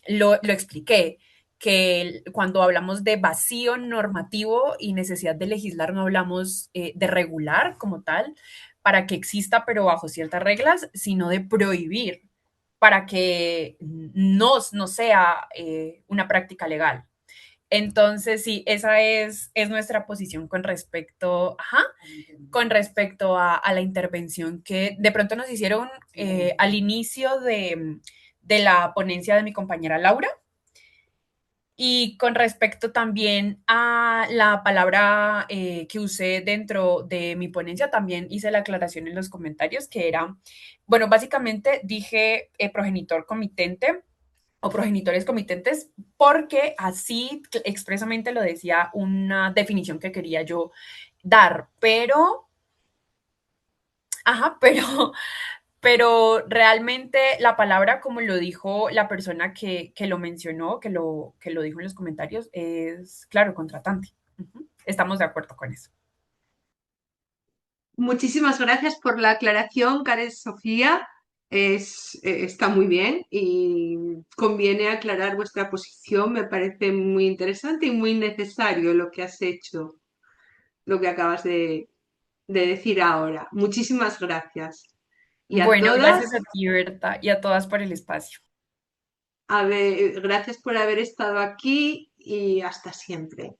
Speaker 6: lo expliqué que cuando hablamos de vacío normativo y necesidad de legislar, no hablamos de regular como tal, para que exista, pero bajo ciertas reglas, sino de prohibir para que no sea una práctica legal. Entonces, sí, esa es nuestra posición con respecto, con respecto a la intervención que de pronto nos hicieron al inicio de la ponencia de mi compañera Laura. Y con respecto también a la palabra que usé dentro de mi ponencia, también hice la aclaración en los comentarios que era, bueno, básicamente dije progenitor comitente o progenitores comitentes porque así expresamente lo decía una definición que quería yo dar, pero pero realmente la palabra, como lo dijo la persona que lo mencionó, que lo dijo en los comentarios, es, claro, contratante. Estamos de acuerdo con eso.
Speaker 1: Muchísimas gracias por la aclaración, Karen Sofía. Está muy bien y conviene aclarar vuestra posición. Me parece muy interesante y muy necesario lo que has hecho, lo que acabas de decir ahora. Muchísimas gracias. Y a
Speaker 6: Bueno,
Speaker 1: todas,
Speaker 6: gracias a ti, Berta, y a todas por el espacio.
Speaker 1: gracias por haber estado aquí y hasta siempre.